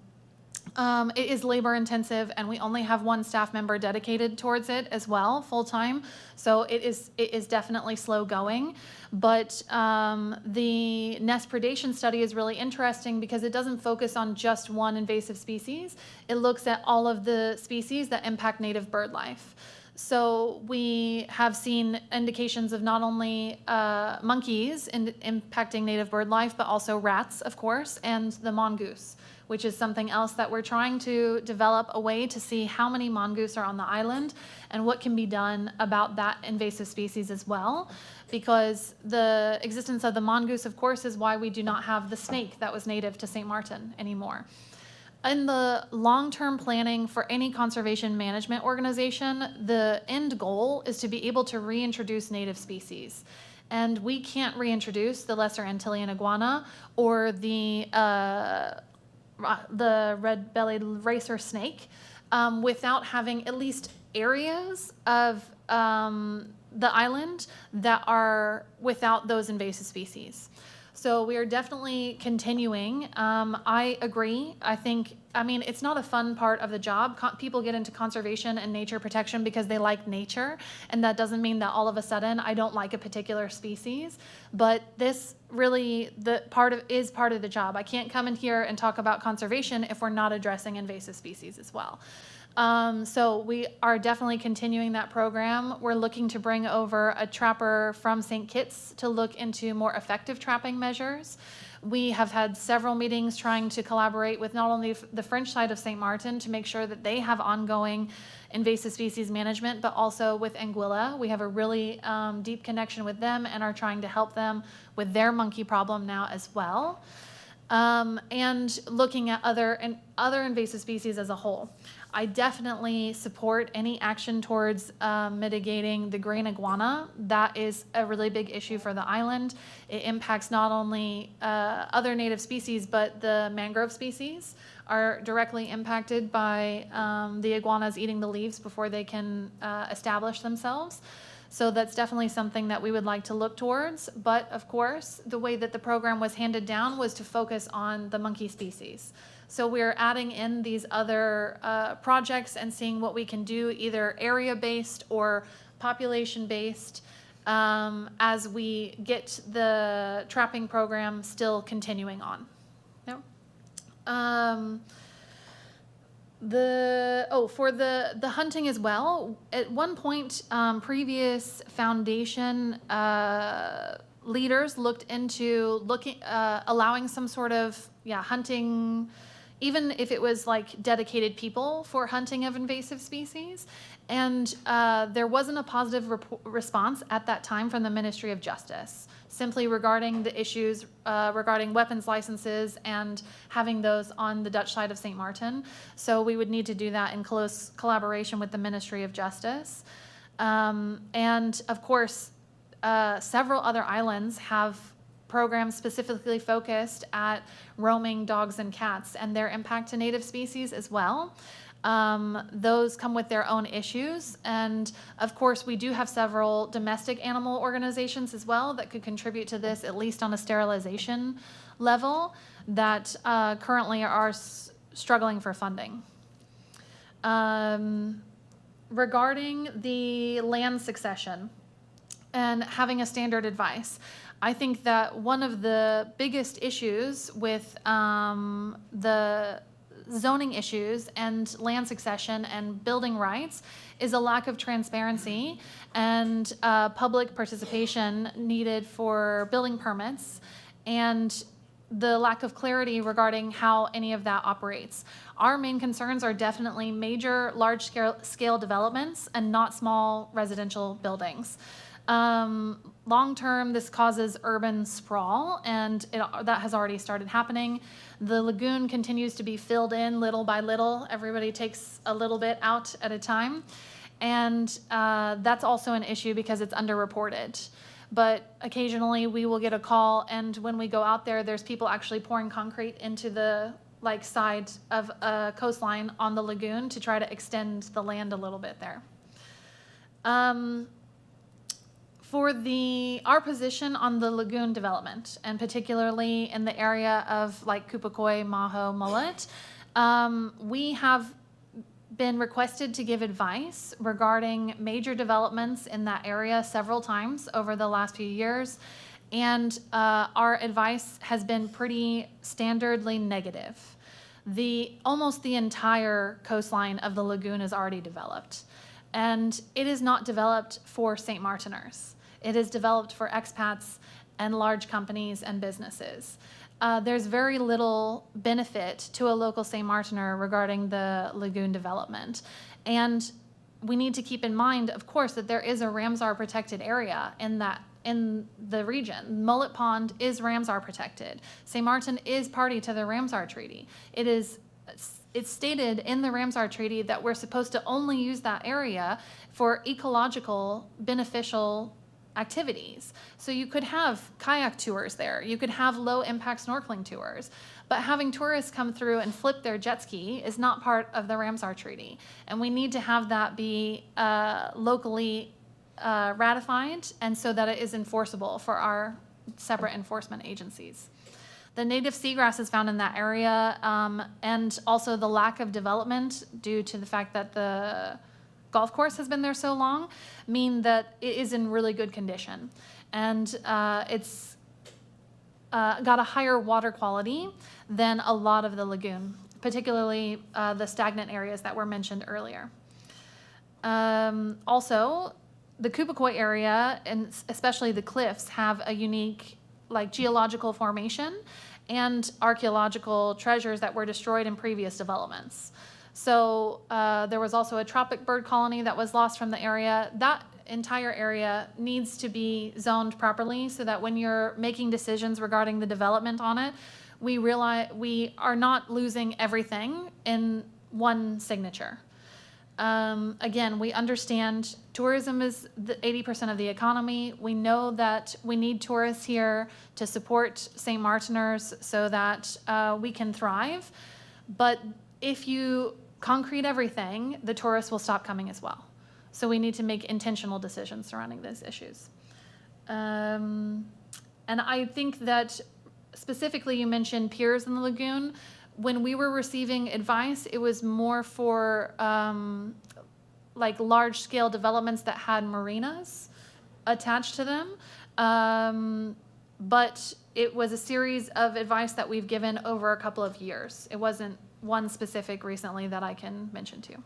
Speaker 2: It is labor intensive and we only have one staff member dedicated towards it as well, full time. So it is definitely slow going. But the nest predation study is really interesting because it doesn't focus on just one invasive species. It looks at all of the species that impact native bird life. So we have seen indications of not only monkeys impacting native bird life, but also rats, of course, and the mongoose, which is something else that we're trying to develop a way to see how many mongoose are on the island and what can be done about that invasive species as well. Because the existence of the mongoose, of course, is why we do not have the snake that was native to St. Martin anymore. In the long-term planning for any conservation management organization, the end goal is to be able to reintroduce native species. And we can't reintroduce the lesser Antillean iguana or the red-bellied racer snake without having at least areas of the island that are without those invasive species. So we are definitely continuing. I agree. I mean, it's not a fun part of the job. People get into conservation and nature protection because they like nature, and that doesn't mean that all of a sudden I don't like a particular species. But this really is part of the job. I can't come in here and talk about conservation if we're not addressing invasive species as well. So we are definitely continuing that program. We're looking to bring over a trapper from St. Kitts to look into more effective trapping measures. We have had several meetings trying to collaborate with not only the French side of St. Martin to make sure that they have ongoing invasive species management, but also with Anguilla. We have a really deep connection with them and are trying to help them with their monkey problem now as well. And looking at other invasive species as a whole. I definitely support any action towards mitigating the green iguana. That is a really big issue for the island. It impacts not only other native species, but the mangrove species are directly impacted by the iguanas eating the leaves before they can establish themselves. So that's definitely something that we would like to look towards. But of course, the way that the program was handed down was to focus on the monkey species. So we're adding in these other projects and seeing what we can do, either area-based or population-based, as we get the trapping program still continuing on. No? For the hunting as well, at one point, previous foundation leaders looked into allowing some sort of hunting, even if it was like dedicated people for hunting of invasive species. And there wasn't a positive response at that time from the Ministry of Justice, simply regarding the issues regarding weapons licenses and having those on the Dutch side of St. Martin. So we would need to do that in close collaboration with the Ministry of Justice. And of course, several other islands have programs specifically focused at roaming dogs and cats and their impact to native species as well. Those come with their own issues. And of course, we do have several domestic animal organizations as well that could contribute to this, at least on a sterilization level, that currently are struggling for funding. Regarding the land succession and having a standard advice, I think that one of the biggest issues with the zoning issues and land succession and building rights is a lack of transparency and public participation needed for building permits, and the lack of clarity regarding how any of that operates. Our main concerns are definitely major large-scale developments and not small residential buildings. Long-term, this causes urban sprawl, and that has already started happening. The lagoon continues to be filled in little by little. Everybody takes a little bit out at a time. And that's also an issue because it's underreported. But occasionally we will get a call, and when we go out there, there's people actually pouring concrete into the side of a coastline on the lagoon to try to extend the land a little bit there. For our position on the lagoon development, and particularly in the area of Kupakoi, Maho, Mullet, we have been requested to give advice regarding major developments in that area several times over the last few years, and our advice has been pretty standardly negative. Almost the entire coastline of the lagoon is already developed, and it is not developed for St. Martiners. It is developed for expats and large companies and businesses. There's very little benefit to a local St. Martiner regarding the lagoon development. And we need to keep in mind, of course, that there is a Ramsar protected area in the region. Mullet Pond is Ramsar protected. St. Martin is party to the Ramsar Treaty. It's stated in the Ramsar Treaty that we're supposed to only use that area for ecological beneficial activities. So you could have kayak tours there. You could have low impact snorkeling tours. But having tourists come through and flip their jet ski is not part of the Ramsar Treaty. And we need to have that be locally ratified, and so that it is enforceable for our separate enforcement agencies. The native seagrass is found in that area, and also the lack of development due to the fact that the golf course has been there so long mean that it is in really good condition. And it's got a higher water quality than a lot of the lagoon, particularly the stagnant areas that were mentioned earlier. Also, the Kupakoi area, and especially the cliffs, have a unique geological formation, and archaeological treasures that were destroyed in previous developments. So there was also a tropic bird colony that was lost from the area. That entire area needs to be zoned properly so that when you're making decisions regarding the development on it, we realize we are not losing everything in one signature. Again, we understand tourism is 80% of the economy. We know that we need tourists here to support St. Martiners so that we can thrive. But if you concrete everything, the tourists will stop coming as well. So we need to make intentional decisions surrounding those issues. And I think that specifically you mentioned piers in the lagoon. When we were receiving advice, it was more for like large-scale developments that had marinas attached to them. But it was a series of advice that we've given over a couple of years. It wasn't one specific recently that I can mention to you.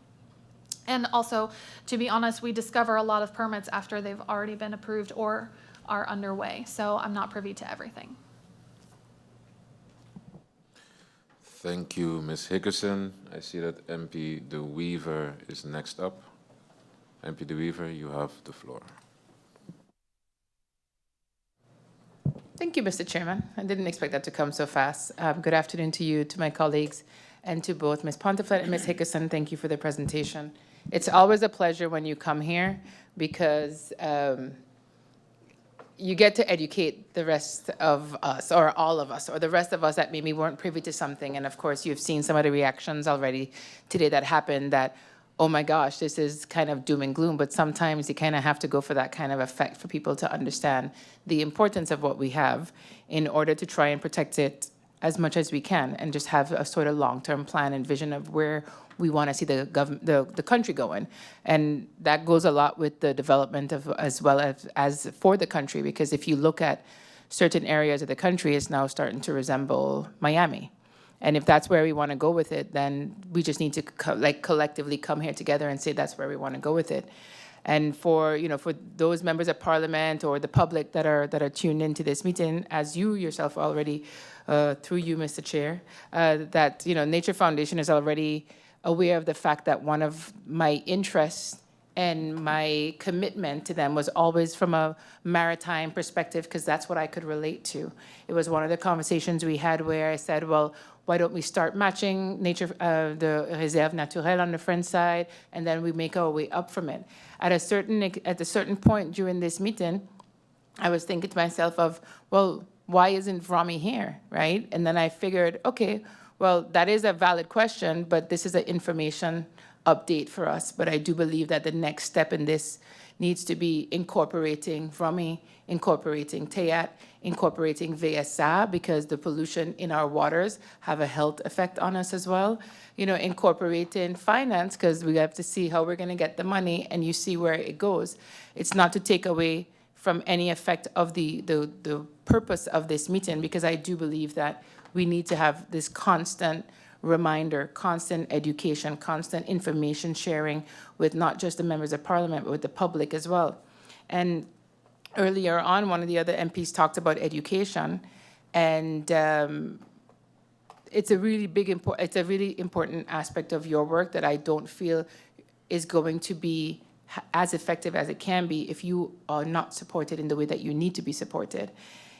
Speaker 2: And also, to be honest, we discover a lot of permits after they've already been approved or are underway. So I'm not privy to everything.
Speaker 1: Thank you, Ms. Hickerson. I see that MP De Wever is next up. MP De Wever, you have the floor.
Speaker 10: Thank you, Mr. Chairman. I didn't expect that to come so fast. Good afternoon to you, to my colleagues, and to both Ms. Ponteflet and Ms. Hickerson. Thank you for the presentation. It's always a pleasure when you come here because you get to educate the rest of us, or all of us, or the rest of us that maybe weren't privy to something. And of course, you've seen some of the reactions already today that happened that, oh my gosh, this is kind of doom and gloom. But sometimes you kind of have to go for that kind of effect for people to understand the importance of what we have in order to try and protect it as much as we can and just have a sort of long-term plan and vision of where we want to see the country going. And that goes a lot with the development of, as well as for the country, because if you look at certain areas of the country, it's now starting to resemble Miami. And if that's where we want to go with it, then we just need to collectively come here together and say that's where we want to go with it. And for for those members of Parliament or the public that are tuned into this meeting, as you yourself already, through you, Mr. Chair, that Nature Foundation is already aware of the fact that one of my interests and my commitment to them was always from a maritime perspective, because that's what I could relate to. It was one of the conversations we had where I said, well, why don't we start matching nature, the Réserve Naturelle on the French side, and then we make our way up from it. At a certain point during this meeting, I was thinking to myself of, well, why isn't VROMI here, right? And then I figured, okay, well, that is a valid question, but this is an information update for us. But I do believe that the next step in this needs to be incorporating VROMI, incorporating TEAT, incorporating VSA, because the pollution in our waters have a health effect on us as well. Incorporating finance, because we have to see how we're going to get the money, and you see where it goes. It's not to take away from any effect of the purpose of this meeting, because I do believe that we need to have this constant reminder, constant education, constant information sharing with not just the members of Parliament, but with the public as well. And earlier on, one of the other MPs talked about education, and it's a really important aspect of your work that I don't feel is going to be as effective as it can be if you are not supported in the way that you need to be supported.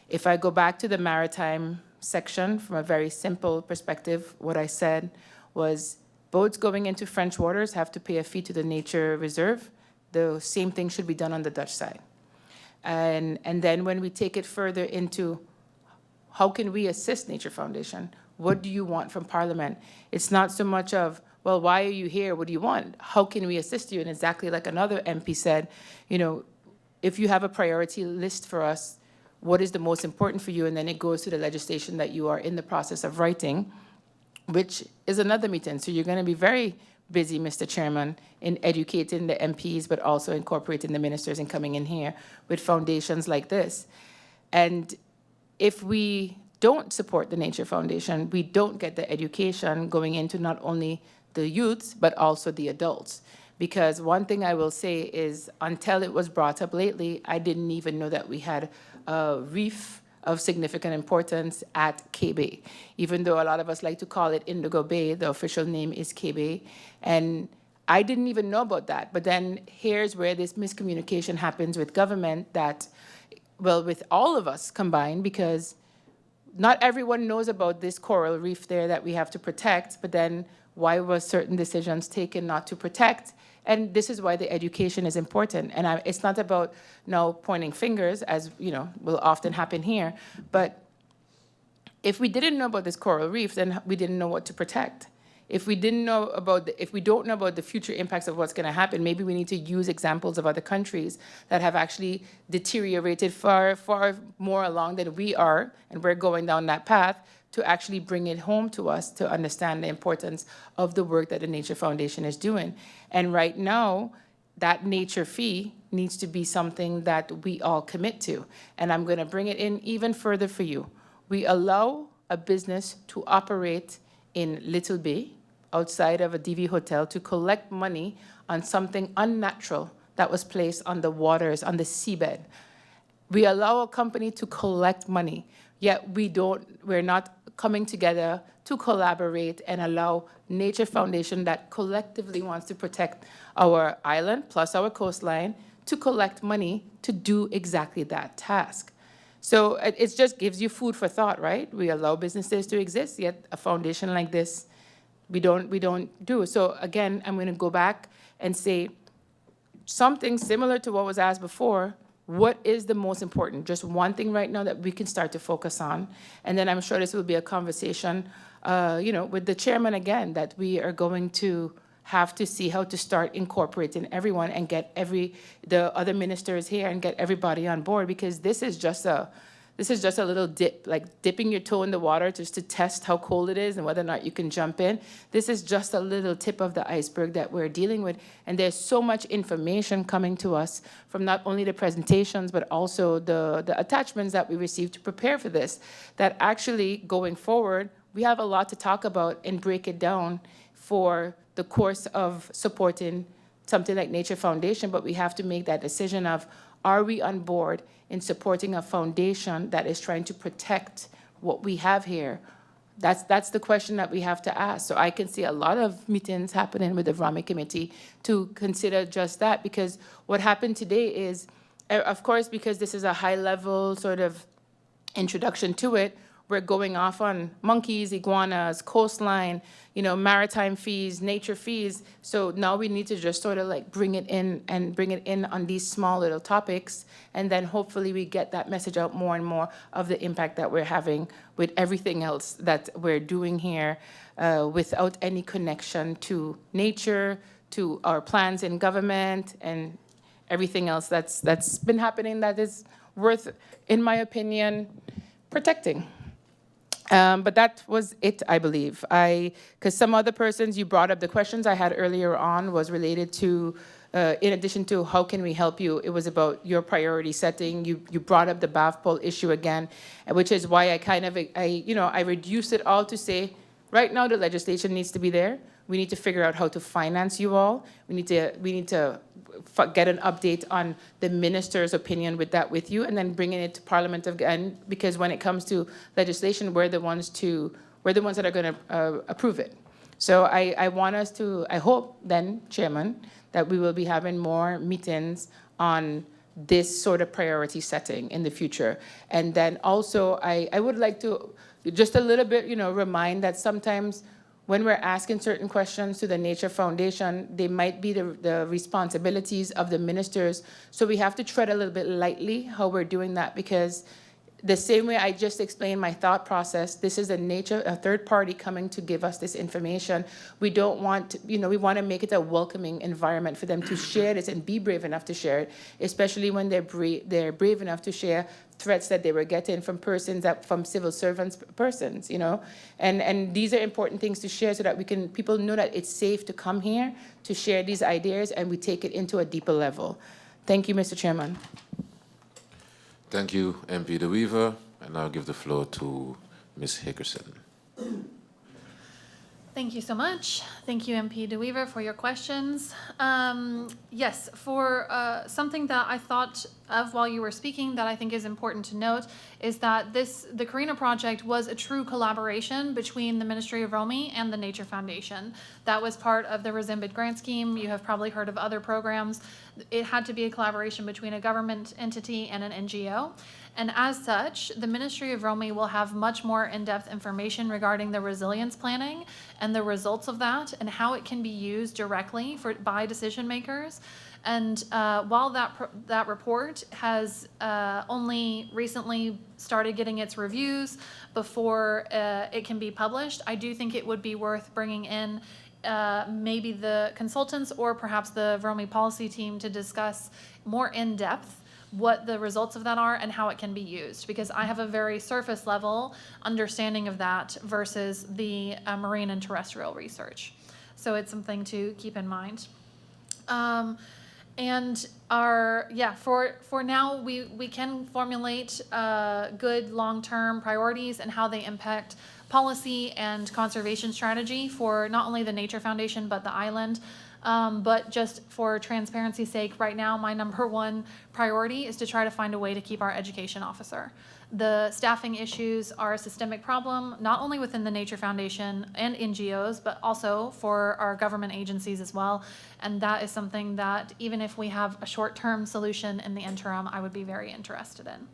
Speaker 10: If I go back to the maritime section from a very simple perspective, what I said was boats going into French waters have to pay a fee to the nature reserve. The same thing should be done on the Dutch side. And then when we take it further into how can we assist Nature Foundation? What do you want from Parliament? It's not so much of, well, why are you here? What do you want? How can we assist you? And exactly like another MP said, if you have a priority list for us, what is the most important for you? And then it goes to the legislation that you are in the process of writing, which is another meeting. So you're going to be very busy, Mr. Chairman, in educating the MPs, but also incorporating the ministers and coming in here with foundations like this. And if we don't support the Nature Foundation, we don't get the education going into not only the youths, but also the adults. Because one thing I will say is, until it was brought up lately, I didn't even know that we had a reef, of significant importance at K-Bay. Even though a lot of us like to call it Indigo Bay, the official name is K-Bay. And I didn't even know about that. But then here's where this miscommunication happens with government that, well, with all of us combined, because not everyone knows about this coral reef there that we have to protect, but then why were certain decisions taken not to protect? And this is why the education is important. And it's not about now pointing fingers, as you know will often happen here, but if we didn't know about this coral reef, then we didn't know what to protect. If we didn't know about, if we don't know about the future impacts of what's going to happen, maybe we need to use examples of other countries that have actually deteriorated far, far more along than we are, and we're going down that path to actually bring it home to us to understand the importance of the work that the Nature Foundation is doing. And right now, that nature fee needs to be something that we all commit to. And I'm going to bring it in even further for you. We allow a business to operate in Little Bay, outside of a DV hotel, to collect money on something unnatural that was placed on the waters, on the seabed. We allow a company to collect money, yet we're not coming together to collaborate and allow Nature Foundation that collectively wants to protect our island plus our coastline to collect money to do exactly that task. So it just gives you food for thought, right? We allow businesses to exist, yet a foundation like this, we don't do. So again, I'm going to go back and say something similar to what was asked before. What is the most important? Just one thing right now that we can start to focus on. And then I'm sure this will be a conversation, with the chairman again, that we are going to have to see how to start incorporating everyone and get the other ministers here and get everybody on board, because this is just a little dip, like dipping your toe in the water just to test how cold it is and whether or not you can jump in. This is just a little tip of the iceberg that we're dealing with. And there's so much information coming to us from not only the presentations, but also the attachments that we received to prepare for this, that actually going forward, we have a lot to talk about and break it down for the course of supporting something like Nature Foundation. But we have to make that decision of, are we on board in supporting a foundation that is trying to protect what we have here? That's the question that we have to ask. So I can see a lot of meetings happening with the CVROMI committee to consider just that, because what happened today is, of course, because this is a high-level sort of introduction to it, we're going off on monkeys, iguanas, coastline, maritime fees, nature fees. So now we need to just sort of like bring it in on these small little topics. And then hopefully we get that message out more and more of the impact that we're having with everything else that we're doing here, without any connection to nature, to our plans in government, and everything else that's been happening that is worth, in my opinion, protecting. But that was it, I believe. Because some other persons, you brought up the questions I had earlier on was related to, in addition to how can we help you, it was about your priority setting. You brought up the BAF poll issue again, which is why I reduced it all to say, right now the legislation needs to be there. We need to figure out how to finance you all. We need to get an update on the minister's opinion with you, and then bringing it to Parliament again, because when it comes to legislation, we're the ones that are going to approve it. So I hope then, Chairman, that we will be having more meetings on this sort of priority setting in the future. And then also, I would like to just a little bit, remind that sometimes when we're asking certain questions to the Nature Foundation, they might be the responsibilities of the ministers. So we have to tread a little bit lightly how we're doing that, because the same way I just explained my thought process, this is a third party coming to give us this information. We don't want, we want to make it a welcoming environment for them to share this and be brave enough to share it, especially when they're brave enough to share threats that they were getting from from civil servants persons, and these are important things to share so that people know that it's safe to come here to share these ideas, and we take it into a deeper level. Thank you, Mr. Chairman.
Speaker 1: Thank you, MP De Wever, and I'll give the floor to Ms. Hickerson.
Speaker 2: Thank you so much. Thank you, MP DeWeaver, for your questions. Yes, for something that I thought of while you were speaking that I think is important to note is that the Karina project was a true collaboration between the Ministry of ROMI and the Nature Foundation. That was part of the Rezimbid grant scheme. You have probably heard of other programs. It had to be a collaboration between a government entity and an NGO. And as such, the Ministry of ROMI will have much more in-depth information regarding the resilience planning and the results of that and how it can be used directly by decision makers. And while that report has only recently started getting its reviews before it can be published, I do think it would be worth bringing in maybe the consultants or perhaps the ROMI policy team to discuss more in depth what the results of that are and how it can be used, because I have a very surface level understanding of that versus the marine and terrestrial research. So it's something to keep in mind. And for now, we can formulate good long-term priorities and how they impact policy and conservation strategy for not only the Nature Foundation, but the island. But just for transparency's sake, right now, my number one priority is to try to find a way to keep our education officer. The staffing issues are a systemic problem, not only within the Nature Foundation and NGOs, but also for our government agencies as well. And that is something that even if we have a short-term solution in the interim, I would be very interested in.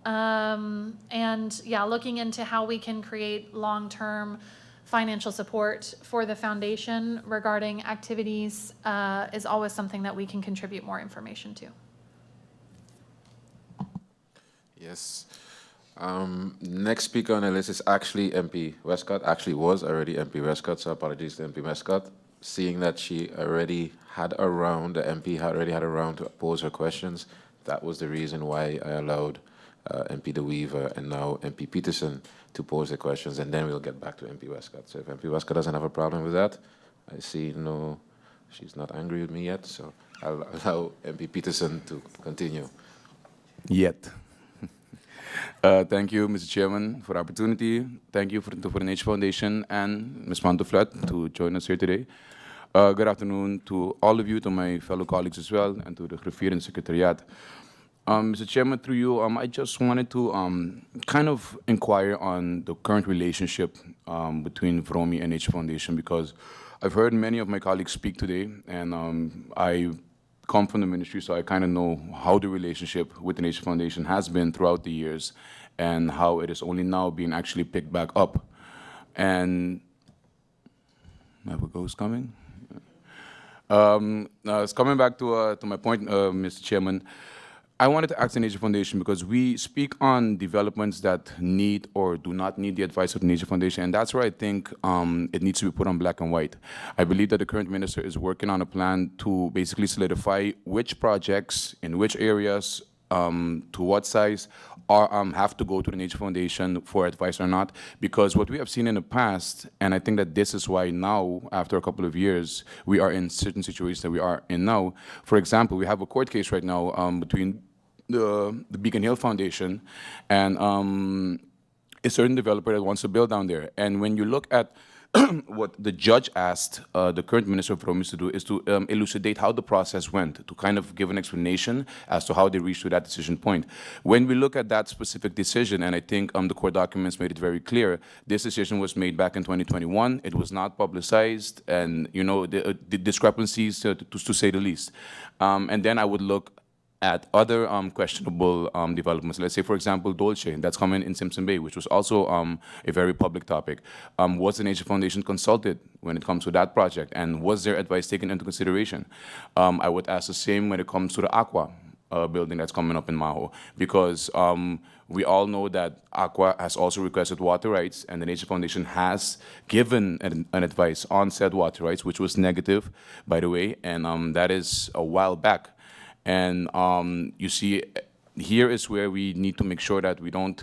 Speaker 2: And yeah, looking into how we can create long-term financial support for the foundation regarding activities is always something that we can contribute more information to.
Speaker 1: Yes. Next speaker on the list is actually MP Westcott. Actually was already MP Westcott, so apologies to MP Westcott. Seeing that she already had a round, the MP had already had a round to pose her questions, that was the reason why I allowed MP DeWeaver and now MP Peterson to pose the questions, and then we'll get back to MP Westcott. So if MP Westcott doesn't have a problem with that, I see no, she's not angry with me yet, so I'll allow MP Peterson to continue.
Speaker 11: Yet. Thank you, Mr. Chairman, for the opportunity. Thank you for the Nature Foundation and Ms. Pantoflet to join us here today. Good afternoon to all of you, to my fellow colleagues as well, and to the Griffier and Secretariat. Mr. Chairman, through you, I just wanted to kind of inquire on the current relationship between VROMI and Nature Foundation, because I've heard many of my colleagues speak today, and I come from the ministry, so I kind of know how the relationship with the Nature Foundation has been throughout the years and how it is only now being actually picked back up. And never goes coming. It's coming back to my point, Mr. Chairman. I wanted to ask the Nature Foundation, because we speak on developments that need or do not need the advice of the Nature Foundation, and that's where I think it needs to be put on black and white. I believe that the current minister is working on a plan to basically solidify which projects in which areas, to what size, have to go to the Nature Foundation for advice or not. Because what we have seen in the past, and I think that this is why now, after a couple of years, we are in certain situations that we are in now. For example, we have a court case right now between the Beacon Hill Foundation and a certain developer that wants to build down there. And when you look at what the judge asked the current Minister of ROMI to do is to elucidate how the process went, to kind of give an explanation as to how they reached to that decision point. When we look at that specific decision, and I think the court documents made it very clear, this decision was made back in 2021. It was not publicized, and you know the discrepancies, to say the least. And then I would look at other questionable developments. Let's say, for example, Dolce, that's coming in Simpson Bay, which was also a very public topic. Was the Nature Foundation consulted when it comes to that project, and was their advice taken into consideration? I would ask the same when it comes to the Aqua building that's coming up in Maho, because we all know that Aqua has also requested water rights, and the Nature Foundation has given an advice on said water rights, which was negative, by the way, and that is a while back. And you see, here is where we need to make sure that we don't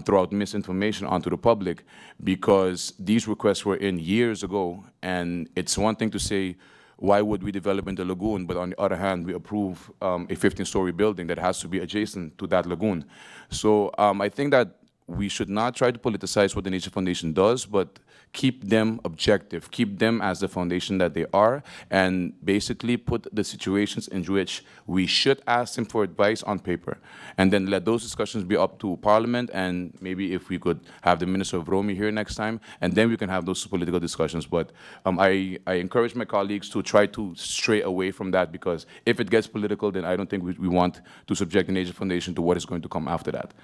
Speaker 11: throw out misinformation onto the public, because these requests were in years ago, and it's one thing to say, why would we develop in the lagoon, but on the other hand, we approve a 15-story building that has to be adjacent to that lagoon. So I think that we should not try to politicize what the Nature Foundation does, but keep them objective, keep them as the foundation that they are, and basically put the situations in which we should ask them for advice on paper. And then let those discussions be up to Parliament, and maybe if we could have the Minister of ROMI here next time, and then we can have those political discussions. But I encourage my colleagues to try to stray away from that, because if it gets political, then I don't think we want to subject the Nature Foundation to what is going to come after that.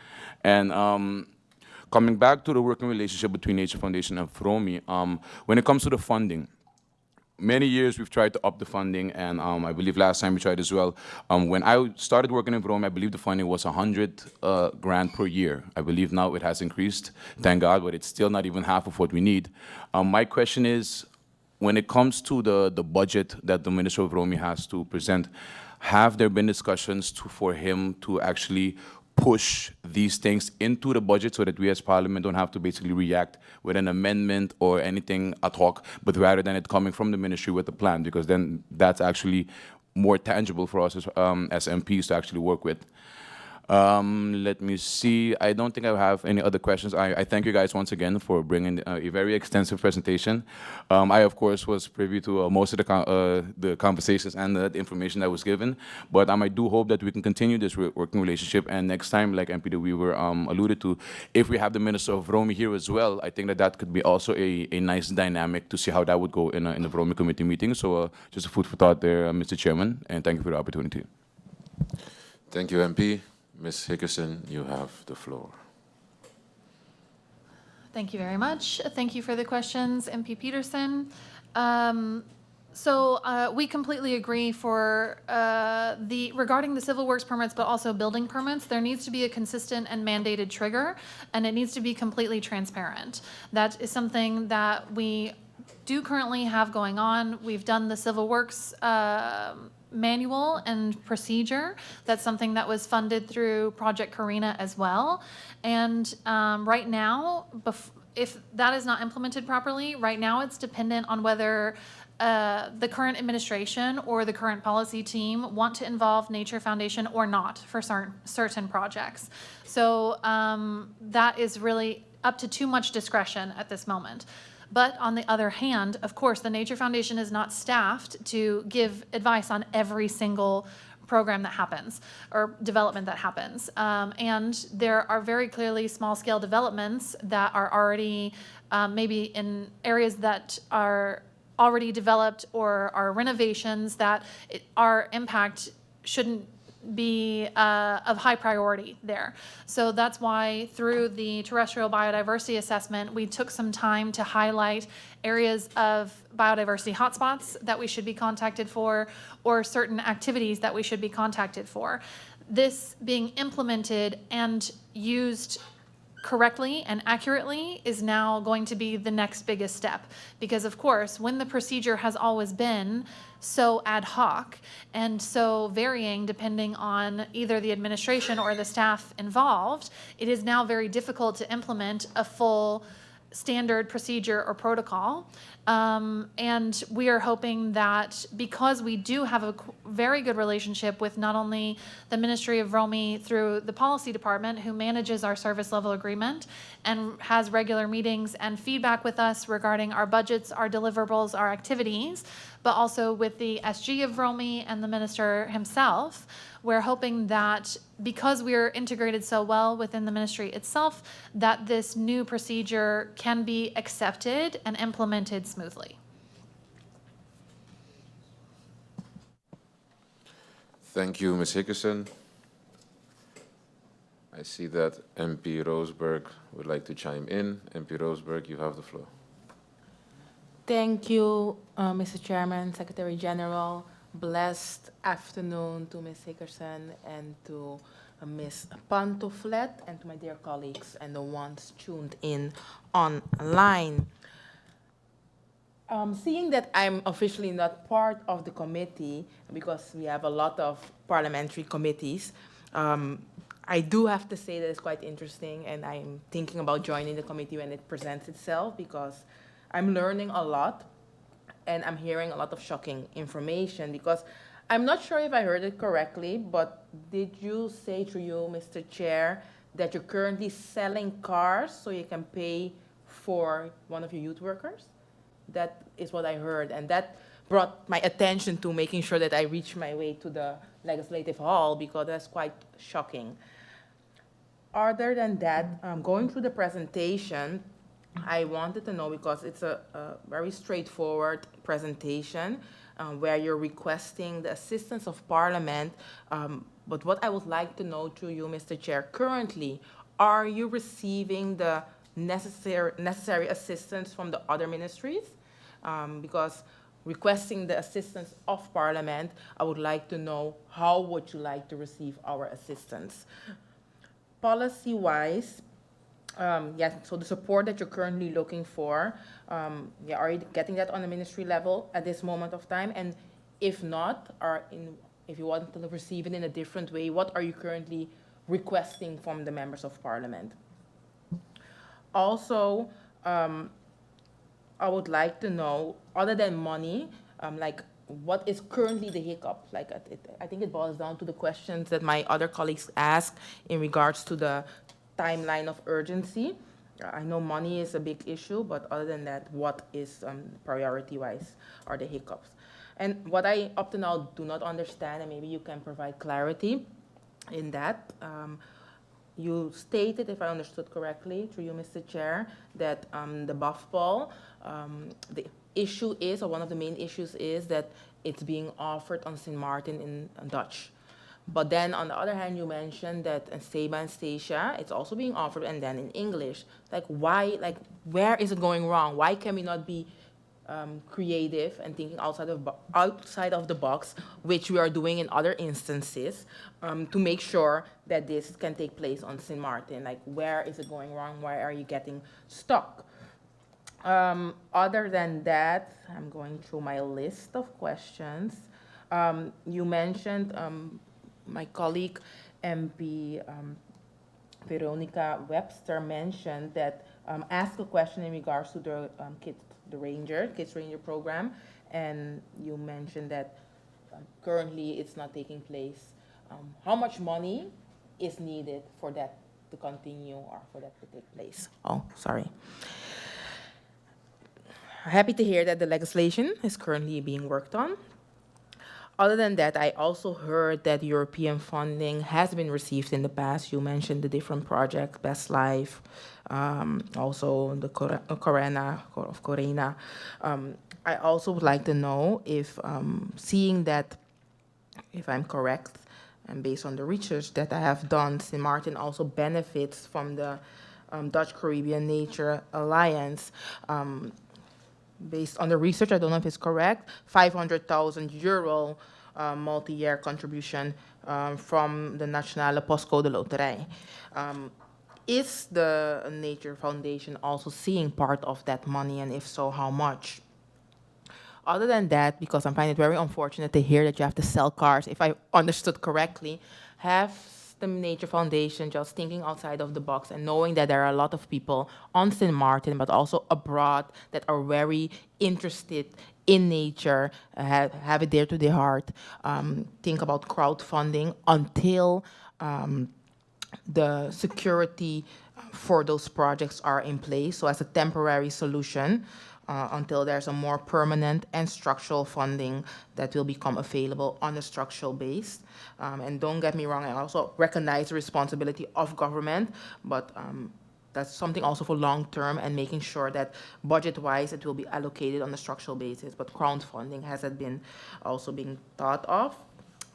Speaker 11: And coming back to the working relationship between Nature Foundation and FROMI, when it comes to the funding, many years we've tried to up the funding, and I believe last time we tried as well. When I started working in FROMI, I believe the funding was 100 grand per year. I believe now it has increased, thank God, but it's still not even half of what we need. My question is, when it comes to the budget that the Minister of ROMI has to present, have there been discussions for him to actually push these things into the budget so that we as Parliament don't have to basically react with an amendment or anything ad hoc, but rather than it coming from the ministry with a plan, because then that's actually more tangible for us as MPs to actually work with. Let me see. I don't think I have any other questions. I thank you guys once again for bringing a very extensive presentation. I, of course, was privy to most of the conversations and the information that was given, but I do hope that we can continue this working relationship, and next time, like MP De Weaver alluded to, if we have the Minister of ROMI here as well, I think that that could be also a nice dynamic to see how that would go in the ROMI committee meeting. So just a food for thought there, Mr. Chairman, and thank you for the opportunity.
Speaker 1: Thank you, MP. Ms. Hickerson, you have the floor.
Speaker 2: Thank you very much. Thank you for the questions, MP Peterson. We completely agree for regarding the civil works permits, but also building permits, there needs to be a consistent and mandated trigger, and it needs to be completely transparent. That is something that we do currently have going on. We've done the civil works manual and procedure. That's something that was funded through Project Karina as well. And right now, if that is not implemented properly, right now it's dependent on whether the current administration or the current policy team want to involve Nature Foundation or not for certain projects. So that is really up to too much discretion at this moment. But on the other hand, of course, the Nature Foundation is not staffed to give advice on every single program that happens or development that happens. And there are very clearly small-scale developments that are already maybe in areas that are already developed or are renovations that our impact shouldn't be of high priority there. So that's why through the terrestrial biodiversity assessment, we took some time to highlight areas of biodiversity hotspots that we should be contacted for, or certain activities that we should be contacted for. This being implemented and used correctly and accurately is now going to be the next biggest step. Because of course, when the procedure has always been so ad hoc and so varying depending on either the administration or the staff involved, it is now very difficult to implement a full standard procedure or protocol. And we are hoping that because we do have a very good relationship with not only the Ministry of ROMI through the policy department, who manages our service level agreement and has regular meetings and feedback with us regarding our budgets, our deliverables, our activities, but also with the SG of ROMI and the minister himself, we're hoping that because we're integrated so well within the ministry itself, that this new procedure can be accepted and implemented smoothly.
Speaker 1: Thank you, Ms. Hickerson. I see that MP Roseberg would like to chime in. MP Roseberg, you have the floor.
Speaker 10: Thank you, Mr. Chairman, Secretary General. Blessed afternoon to Ms. Hickerson and to Ms. Pantoflet and to my dear colleagues and the ones tuned in online. Seeing that I'm officially not part of the committee, because we have a lot of parliamentary committees, I do have to say that it's quite interesting, and I'm thinking about joining the committee when it presents itself, because I'm learning a lot and I'm hearing a lot of shocking information, because I'm not sure if I heard it correctly, but did you say through you, Mr. Chair,
Speaker 12: that you're currently selling cars so you can pay for one of your youth workers. That is what I heard, and that brought my attention to making sure that I reach my way to the Legislative Hall, because that's quite shocking. Other than that, going through the presentation, I wanted to know, because it's a very straightforward presentation where you're requesting the assistance of Parliament, but what I would like to know through you, Mr. Chair, currently, are you receiving the necessary assistance from the other ministries? Because requesting the assistance of Parliament, I would like to know how would you like to receive our assistance. Policy-wise, so the support that you're currently looking for, are you getting that on the ministry level at this moment of time? And if not, if you want to receive it in a different way, what are you currently requesting from the members of Parliament? Also, I would like to know, other than money, like what is currently the hiccup? Like I think it boils down to the questions that my other colleagues asked in regards to the timeline of urgency. I know money is a big issue, but other than that, what is priority-wise are the hiccups? And what I up to now do not understand, and maybe you can provide clarity in that, you stated, if I understood correctly, through you, Mr. Chair, that the buff ball, the issue is, or one of the main issues is that it's being offered on St. Martin in Dutch. But then on the other hand, you mentioned that in Seba and Stacia, it's also being offered and then in English. Like why, like where is it going wrong? Why can we not be creative and thinking outside of the box, which we are doing in other instances, to make sure that this can take place on St. Martin? Like where is it going wrong? Why are you getting stuck? Other than that, I'm going through my list of questions. You mentioned, my colleague MP Veronica Webster mentioned that asked a question in regards to the Kids Ranger program, and you mentioned that currently it's not taking place. How much money is needed for that to continue or for that to take place? Oh, sorry. Happy to hear that the legislation is currently being worked on. Other than that, I also heard that European funding has been received in the past. You mentioned the different projects, Best Life, also the Karina. I also would like to know if, seeing that, if I'm correct, and based on the research that I have done, St. Martin also benefits from the Dutch-Caribbean Nature Alliance. Based on the research, I don't know if it's correct, 500,000 euro multi-year contribution from the Nationale Postcode Loterij. Is the Nature Foundation also seeing part of that money, and if so, how much? Other than that, because I find it very unfortunate to hear that you have to sell cars, if I understood correctly, have the Nature Foundation just thinking outside of the box and knowing that there are a lot of people on St. Martin, but also abroad, that are very interested in nature, have it dear to their heart, think about crowdfunding until the security for those projects are in place. So as a temporary solution, until there's a more permanent and structural funding that will become available on a structural base. And don't get me wrong, I also recognize the responsibility of government, but that's something also for long term, and making sure that budget-wise it will be allocated on a structural basis. But crowdfunding hasn't been also being thought of.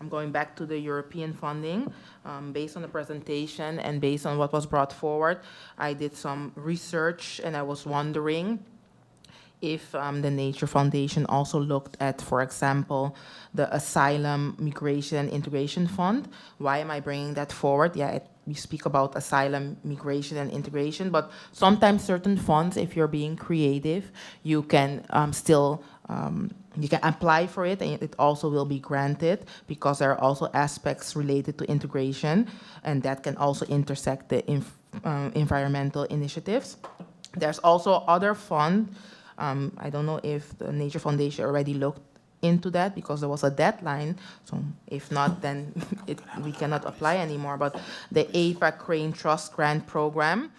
Speaker 12: I'm going back to the European funding. Based on the presentation and based on what was brought forward, I did some research, and I was wondering if the Nature Foundation also looked at, for example, the Asylum, Migration, and Integration Fund. Why am I bringing that forward? Yeah, we speak about asylum, migration, and integration, but sometimes certain funds, if you're being creative, you can still you can apply for it, and it also will be granted, because there are also aspects related to integration, and that can also intersect the environmental initiatives. There's also other fund. I don't know if the Nature Foundation already looked into that because there was a deadline. So if not, then we cannot apply anymore. But the APAC Crane Trust Grant Program,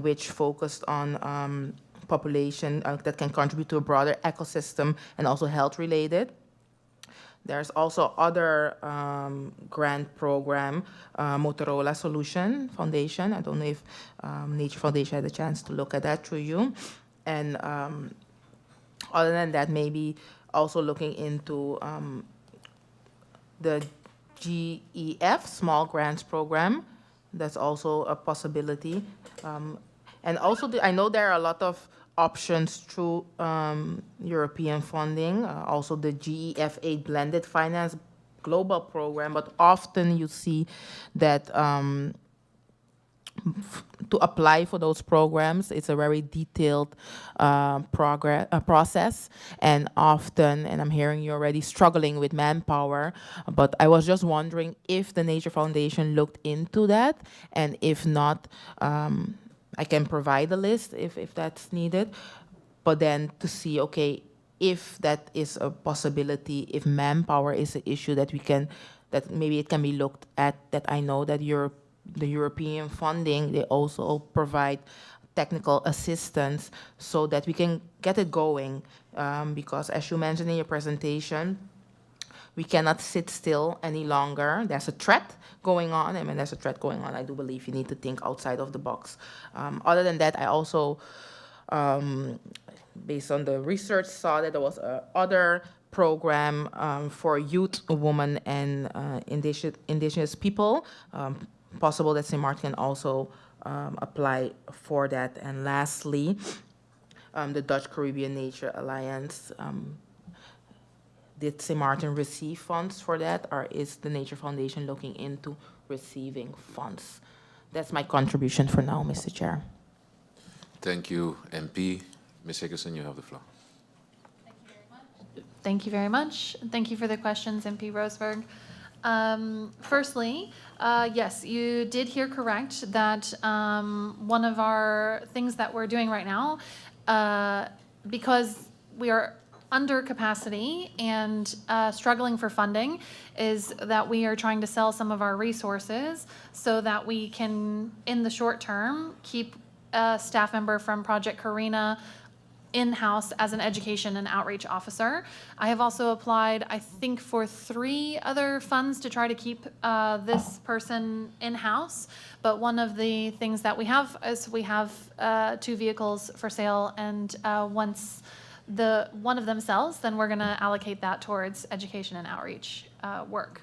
Speaker 12: which focused on population that can contribute to a broader ecosystem and also health related. There's also other grant program, Motorola Solution Foundation. I don't know if Nature Foundation had a chance to look at that through you. And other than that, maybe also looking into the GEF, Small Grants Program. That's also a possibility. And also, I know there are a lot of options through European funding, also the GEF8 Blended Finance Global Program, but often you see that to apply for those programs, it's a very detailed process, and often, and I'm hearing you're already struggling with manpower, but I was just wondering if the Nature Foundation looked into that, and if not, I can provide a list if that's needed, but then to see, okay, if that is a possibility, if manpower is an issue that we can, that maybe it can be looked at, that I know that the European funding, they also provide technical assistance so that we can get it going, because as you mentioned in your presentation, we cannot sit still any longer. There's a threat going on. I mean, there's a threat going on. I do believe you need to think outside of the box. Other than that, I also, based on the research, saw that there was other program for youth, women, and indigenous people. Possible that St. Martin can also apply for that. And lastly, the Dutch Caribbean Nature Alliance. Did St. Martin receive funds for that, or is the Nature Foundation looking into receiving funds? That's my contribution for now, Mr. Chair.
Speaker 1: Thank you, MP. Ms. Higginson, you have the floor.
Speaker 2: Thank you very much. Thank you for the questions, MP Roseberg. Firstly, yes, you did hear correct that one of our things that we're doing right now, because we are under capacity and struggling for funding, is that we are trying to sell some of our resources so that we can, in the short term, keep a staff member from Project Karina in-house as an education and outreach officer. I have also applied, I think, for 3 other funds to try to keep this person in-house. But one of the things that we have is we have 2 vehicles for sale, and once one of them sells, then we're going to allocate that towards education and outreach work.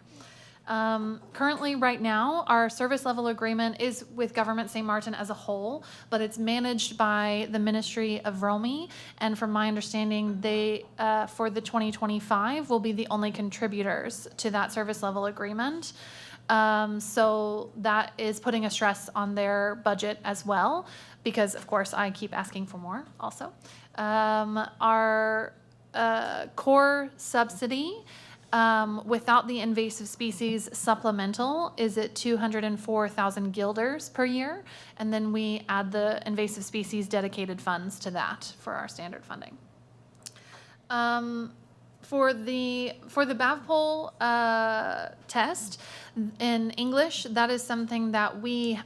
Speaker 2: Currently, right now, our service level agreement is with Government St. Martin as a whole, but it's managed by the Ministry of ROMI, and from my understanding, they, for the 2025, will be the only contributors to that service level agreement. So that is putting a stress on their budget as well, because, of course, I keep asking for more also. Our core subsidy, without the invasive species supplemental, is at 204,000 guilders per year, and then we add the invasive species dedicated funds to that for our standard funding. For the BAVPOL test in English, that is something that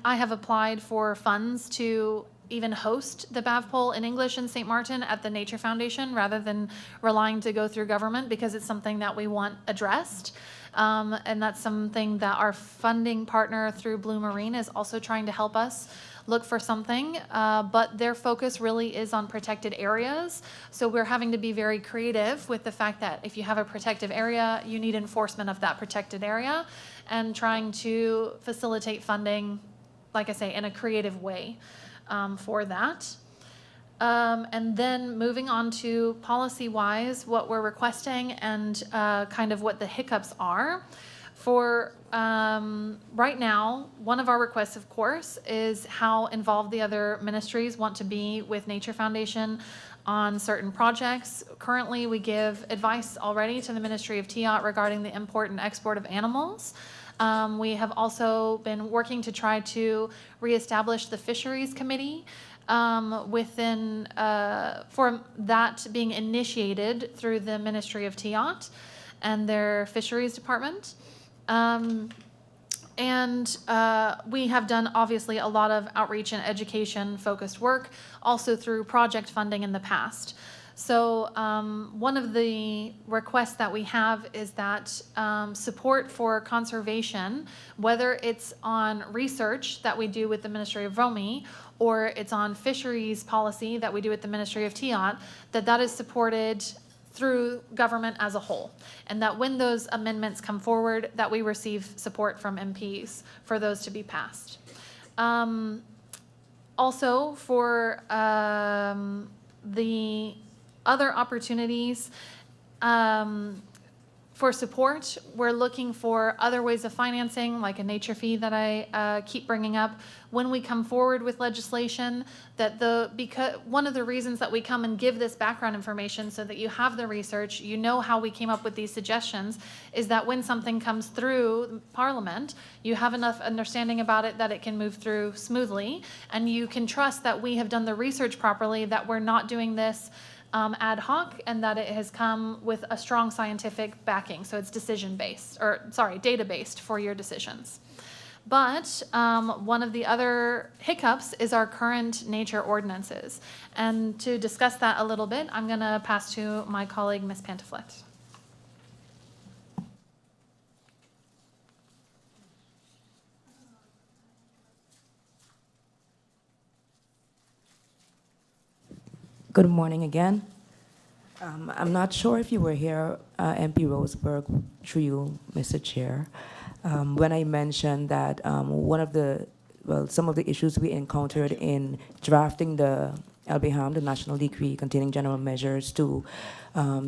Speaker 2: I have applied for funds to even host the BAVPOL in English in St. Martin at the Nature Foundation rather than relying to go through government, because it's something that we want addressed. And that's something that our funding partner through Blue Marine is also trying to help us look for something, but their focus really is on protected areas. So we're having to be very creative with the fact that if you have a protective area, you need enforcement of that protected area, and trying to facilitate funding, like I say, in a creative way. For that. And then moving on to policy-wise, what we're requesting and kind of what the hiccups are. For right now, one of our requests, of course, is how involved the other ministries want to be with Nature Foundation on certain projects. Currently, we give advice already to the Ministry of TIOT regarding the import and export of animals. We have also been working to try to reestablish the Fisheries Committee for that being initiated through the Ministry of TIOT and their Fisheries Department. We have done, obviously, a lot of outreach and education-focused work, also through project funding in the past. So one of the requests that we have is that support for conservation, whether it's on research that we do with the Ministry of ROMI, or it's on fisheries policy that we do with the Ministry of TIOT, that is supported through government as a whole, and that when those amendments come forward, that we receive support from MPs for those to be passed. Also, for the other opportunities for support, we're looking for other ways of financing, like a nature fee that I keep bringing up when we come forward with legislation. Because one of the reasons that we come and give this background information so that you have the research, you know how we came up with these suggestions, is that when something comes through Parliament, you have enough understanding about it that it can move through smoothly, and you can trust that we have done the research properly, that we're not doing this ad hoc, and that it has come with a strong scientific backing. So it's data-based for your decisions. But one of the other hiccups is our current nature ordinances. And to discuss that a little bit, I'm going to pass to my colleague, Ms. Pantaflet.
Speaker 6: Good morning again. I'm not sure if you were here, MP Roseberg, through you, Mr. Chair, when I mentioned that some of the issues we encountered in drafting the LBHAM, the National Decree containing general measures to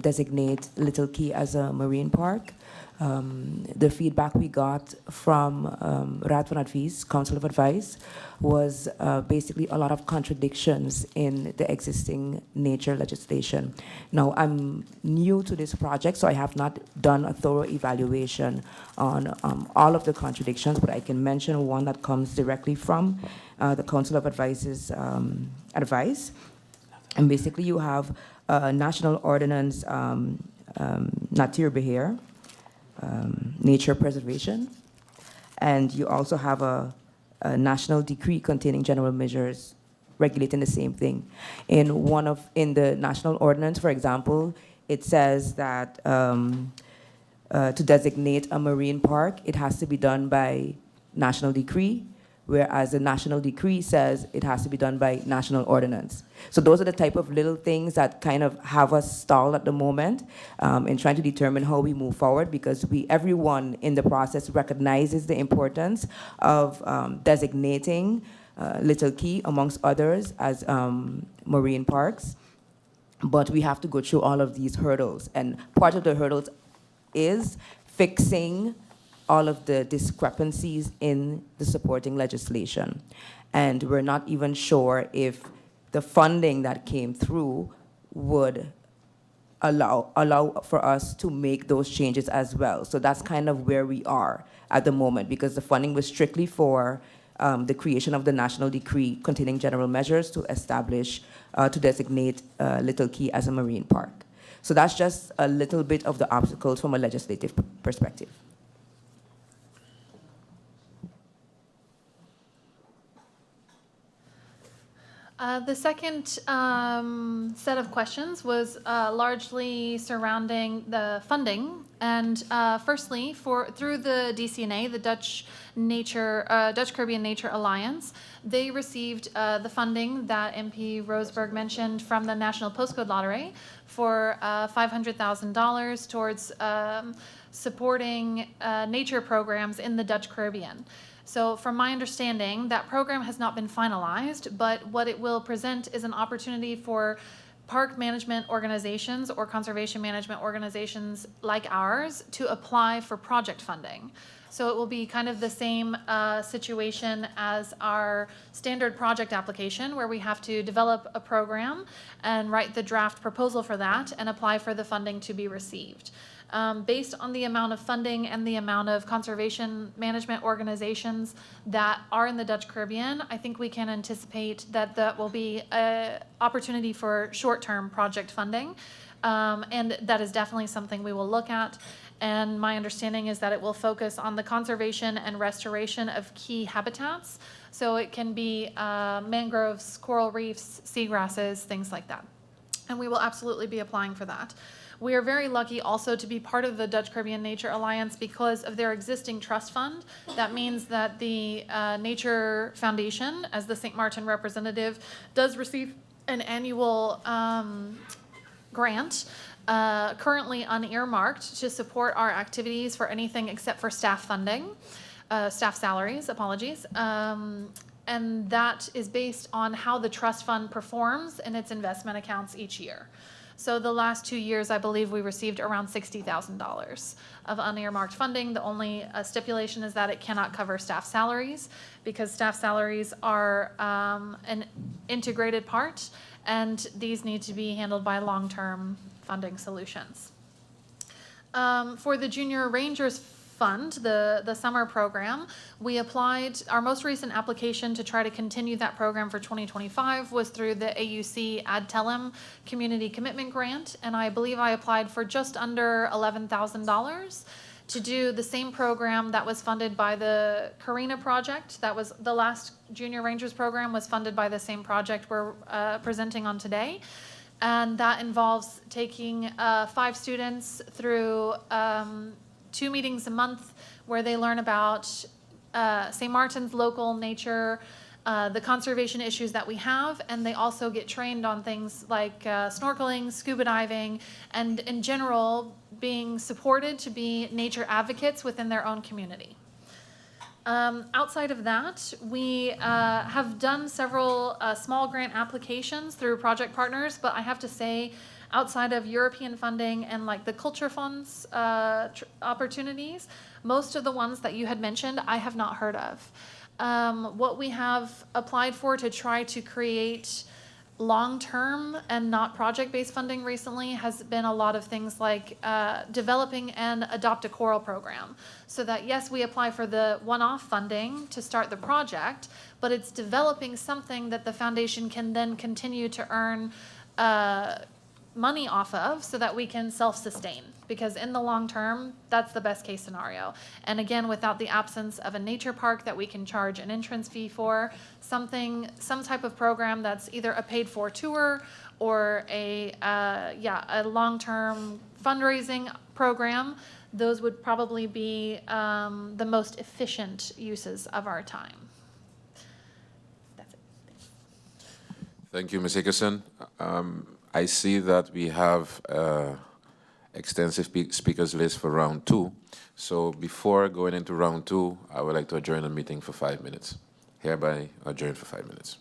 Speaker 6: designate Little Key as a marine park. The feedback we got from Raad van Advies, Council of Advice, was basically a lot of contradictions in the existing nature legislation. Now, I'm new to this project, so I have not done a thorough evaluation on all of the contradictions, but I can mention one that comes directly from the Council of Advice's advice. And basically, you have National Ordinance Nature Beheer, nature preservation, and you also have a national decree containing general measures regulating the same thing. In the national ordinance, for example, it says that to designate a marine park, it has to be done by national decree, whereas the national decree says it has to be done by national ordinance. So those are the type of little things that kind of have us stalled at the moment in trying to determine how we move forward, because everyone in the process recognizes the importance of designating Little Key, amongst others, as marine parks. But we have to go through all of these hurdles. And part of the hurdles is fixing all of the discrepancies in the supporting legislation. And we're not even sure if the funding that came through would allow for us to make those changes as well. So that's kind of where we are at the moment, because the funding was strictly for the creation of the national decree containing general measures to establish, to designate Little Key as a marine park. So that's just a little bit of the obstacles from a legislative perspective.
Speaker 2: The second set of questions was largely surrounding the funding, and firstly, through the DCNA, the Dutch Caribbean Nature Alliance, they received the funding that MP Roseberg mentioned from the National Postcode Lottery for $500,000 towards supporting nature programs in the Dutch Caribbean. So from my understanding, that program has not been finalized, but what it will present is an opportunity for park management organizations or conservation management organizations like ours to apply for project funding. So it will be kind of the same situation as our standard project application, where we have to develop a program and write the draft proposal for that and apply for the funding to be received. Based on the amount of funding and the amount of conservation management organizations that are in the Dutch Caribbean, I think we can anticipate that that will be an opportunity for short-term project funding. And that is definitely something we will look at. And my understanding is that it will focus on the conservation and restoration of key habitats. So it can be mangroves, coral reefs, seagrasses, things like that. And we will absolutely be applying for that. We are very lucky also to be part of the Dutch Caribbean Nature Alliance because of their existing trust fund. That means that the Nature Foundation, as the St. Martin representative, does receive an annual grant, currently unearmarked, to support our activities for anything except for staff funding, staff salaries, apologies. And that is based on how the trust fund performs in its investment accounts each year. So the last 2 years, I believe we received around $60,000 of unearmarked funding. The only stipulation is that it cannot cover staff salaries because staff salaries are an integrated part, and these need to be handled by long-term funding solutions. For the Junior Rangers Fund, the summer program, we applied, our most recent application to try to continue that program for 2025 was through the AUC Ad Telem Community Commitment Grant, and I believe I applied for just under $11,000 to do the same program that was funded by the Karina project. That was the last Junior Rangers program, was funded by the same project we're presenting on today. And that involves taking 5 students through 2 meetings a month where they learn about St. Martin's local nature, the conservation issues that we have, and they also get trained on things like snorkeling, scuba diving, and in general being supported to be nature advocates within their own community. Outside of that, we have done several small grant applications through project partners, but I have to say, outside of European funding and like the culture funds opportunities, most of the ones that you had mentioned, I have not heard of. What we have applied for to try to create long-term and not project-based funding recently has been a lot of things like developing and adopt a coral program. So that yes, we apply for the one-off funding to start the project, but it's developing something that the foundation can then continue to earn money off of so that we can self-sustain, because in the long term, that's the best case scenario. And again, without the absence of a nature park that we can charge an entrance fee for, some type of program that's either a paid for tour or a long-term fundraising program, those would probably be the most efficient uses of our time. That's it.
Speaker 1: Thank you, Ms. Hickerson. I see that we have extensive speakers list for round 2. So before going into round 2, I would like to adjourn the meeting for 5 minutes. Hereby adjourn for 5 minutes.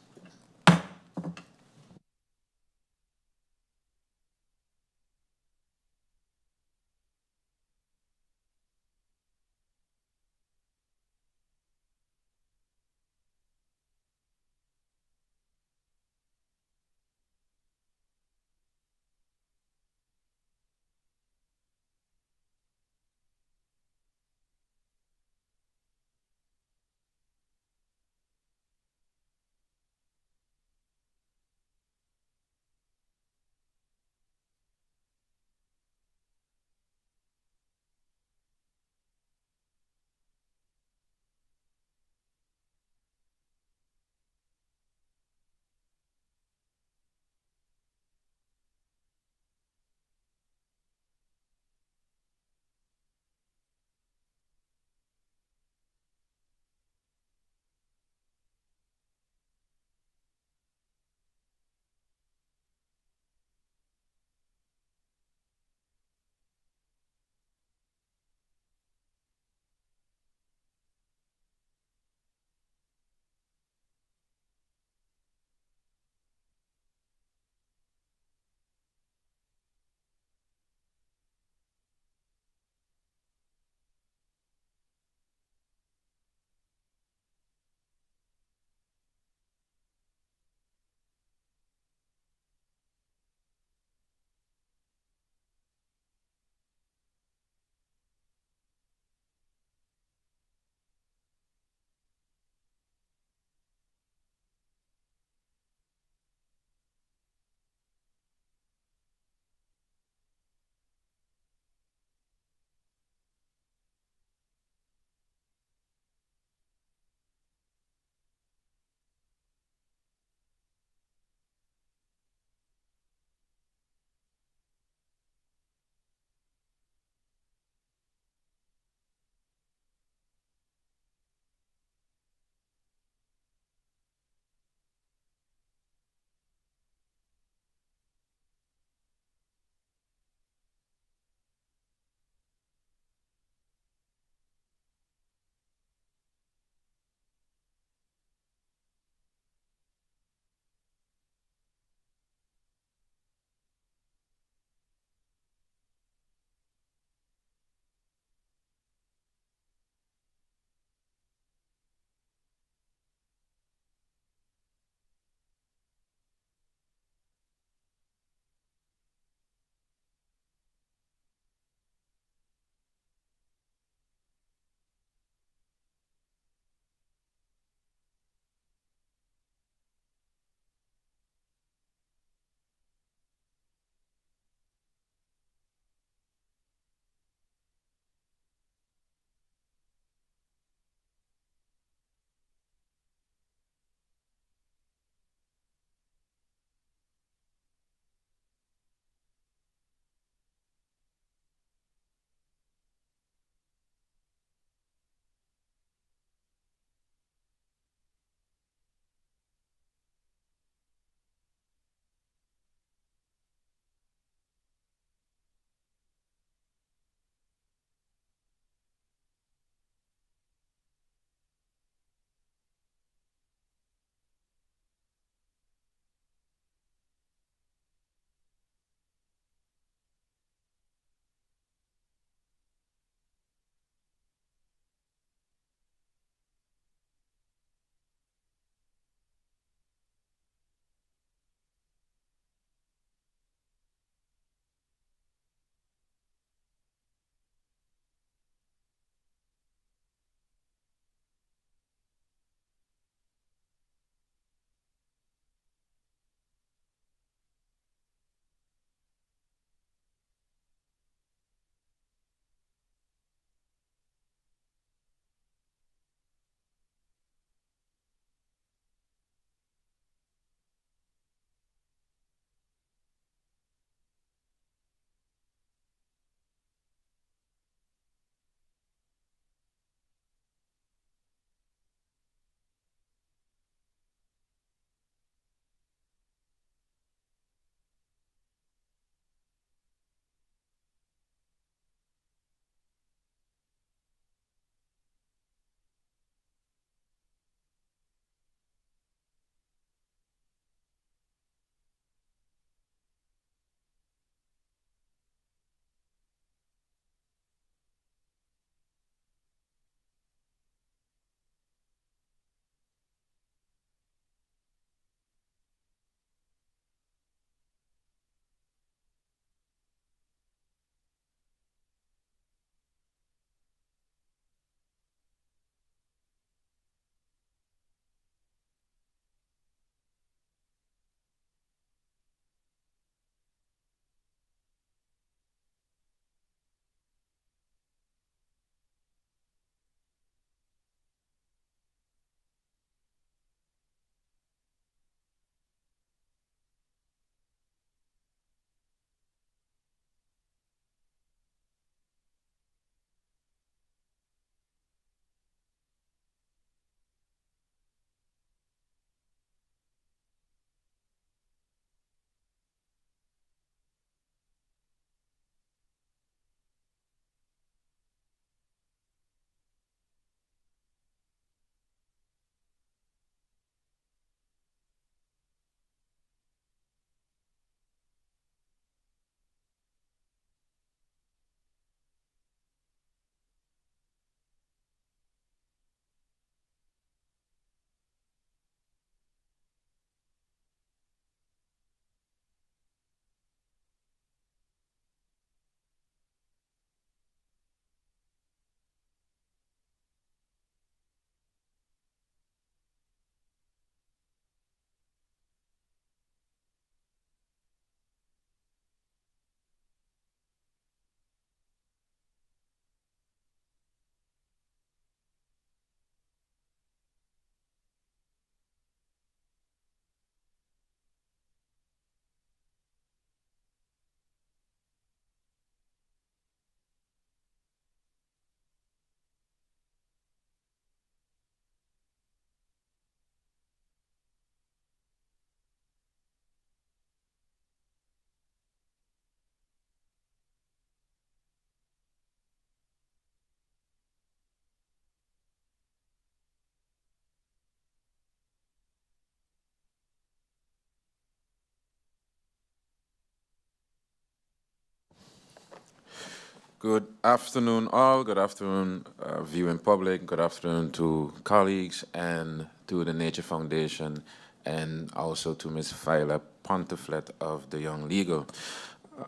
Speaker 1: Good afternoon, all. Good afternoon, viewing public. Good afternoon to colleagues and to the Nature Foundation, and also to Ms. Phyla Ponteflet of the Young Legal.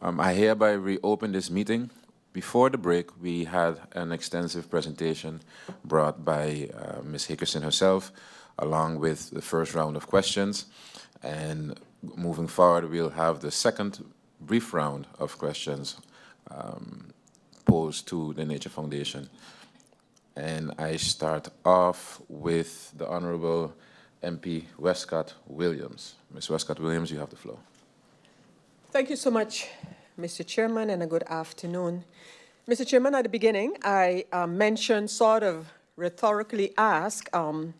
Speaker 1: I hereby reopen this meeting. Before the break, we had an extensive presentation brought by Ms. Hickerson herself, along with the first round of questions. And moving forward, we'll have the second brief round of questions posed to the Nature Foundation. And I start off with the Honorable MP Westcott Williams. Ms. Westcott Williams, you have the floor.
Speaker 5: Thank you so much, Mr. Chairman, and a good afternoon. Mr. Chairman, at the beginning, I mentioned, sort of rhetorically asked, or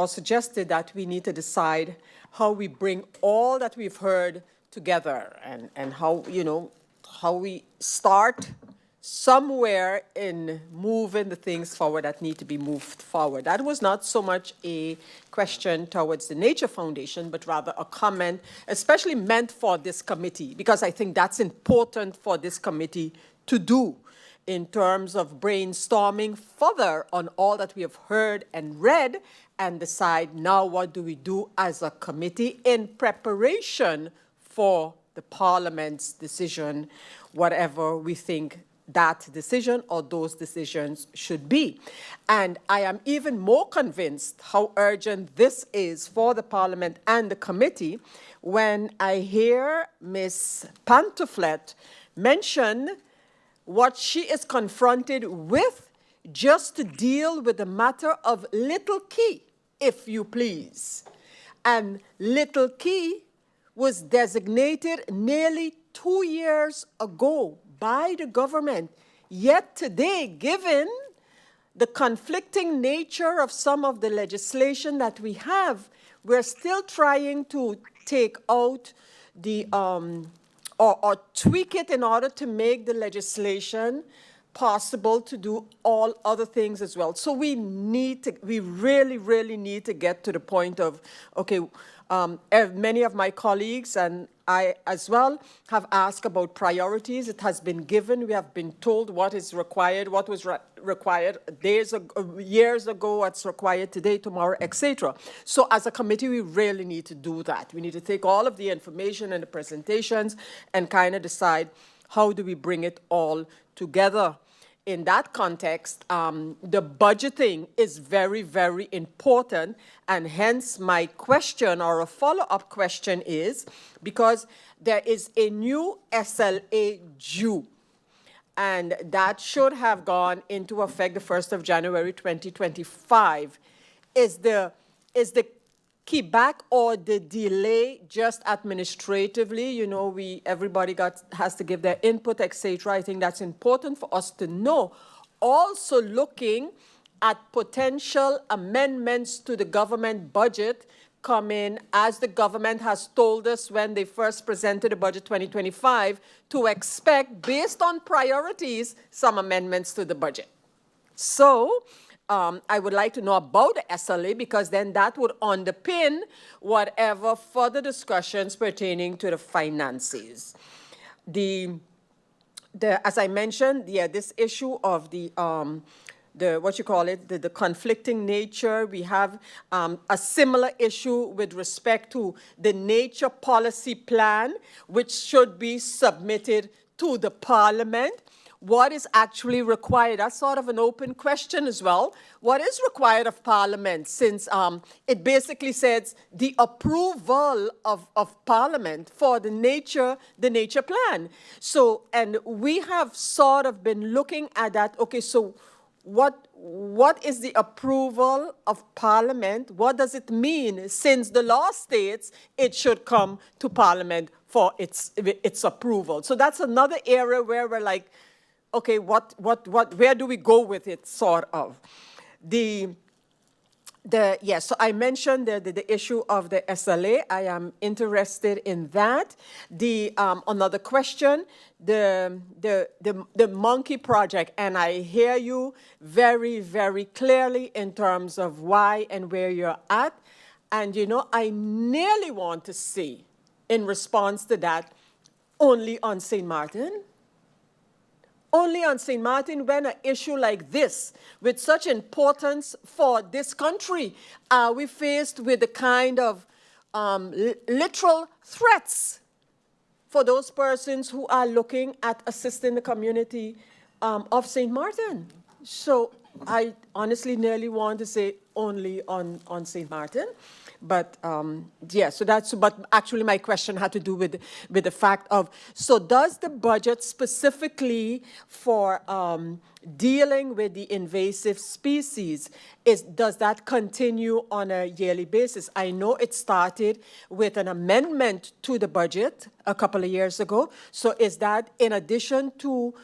Speaker 5: suggested that we need to decide how we bring all that we've heard together and how, you know, how we start somewhere in moving the things forward that need to be moved forward. That was not so much a question towards the Nature Foundation, but rather a comment, especially meant for this committee, because I think that's important for this committee to do in terms of brainstorming further on all that we have heard and read and decide now what do we do as a committee in preparation for the Parliament's decision, whatever we think that decision or those decisions should be. And I am even more convinced how urgent this is for the Parliament and the committee when I hear Ms. Ponteflet mention what she is confronted with just to deal with the matter of Little Key, if you please. And Little Key was designated nearly 2 years ago by the government. Yet today, given the conflicting nature of some of the legislation that we have, we're still trying to take out the, or tweak it in order to make the legislation possible to do all other things as well. So we really, really need to get to the point of, okay, many of my colleagues and I as well have asked about priorities. It has been given. We have been told what is required, what was required years ago, what's required today, tomorrow, etc. So as a committee, we really need to do that. We need to take all of the information and the presentations and kind of decide how do we bring it all together. In that context, the budgeting is very, very important, and hence my question or a follow-up question is, because there is a new SLA due, and that should have gone into effect the 1st of January 2025. Is the kickback or the delay just administratively? You know, everybody has to give their input, etc. I think that's important for us to know. Also looking at potential amendments to the government budget coming, as the government has told us when they first presented the budget 2025, to expect, based on priorities, some amendments to the budget. So I would like to know about the SLA, because then that would underpin whatever further discussions pertaining to the finances. As I mentioned, this issue of the conflicting nature. We have a similar issue with respect to the nature policy plan, which should be submitted to the Parliament. What is actually required? That's sort of an open question as well. What is required of Parliament, since it basically says the approval of Parliament for the nature plan. So, and we have sort of been looking at that. Okay, so what is the approval of Parliament? What does it mean, since the law states it should come to Parliament for its approval? So that's another area where we're like, okay, where do we go with it, sort of? So I mentioned the issue of the SLA. I am interested in that. Another question, the monkey project, and I hear you very, very clearly in terms of why and where you're at. And, you know, I nearly want to see, in response to that, only on St. Martin, only on St. Martin when an issue like this, with such importance for this country, are we faced with the kind of literal threats for those persons who are looking at assisting the community of St. Martin. So I honestly nearly want to say only on St. Martin. But yeah, so that's, but actually my question had to do with the fact of, so does the budget specifically for dealing with the invasive species, does that continue on a yearly basis? I know it started with an amendment to the budget a couple of years ago. So is that in addition to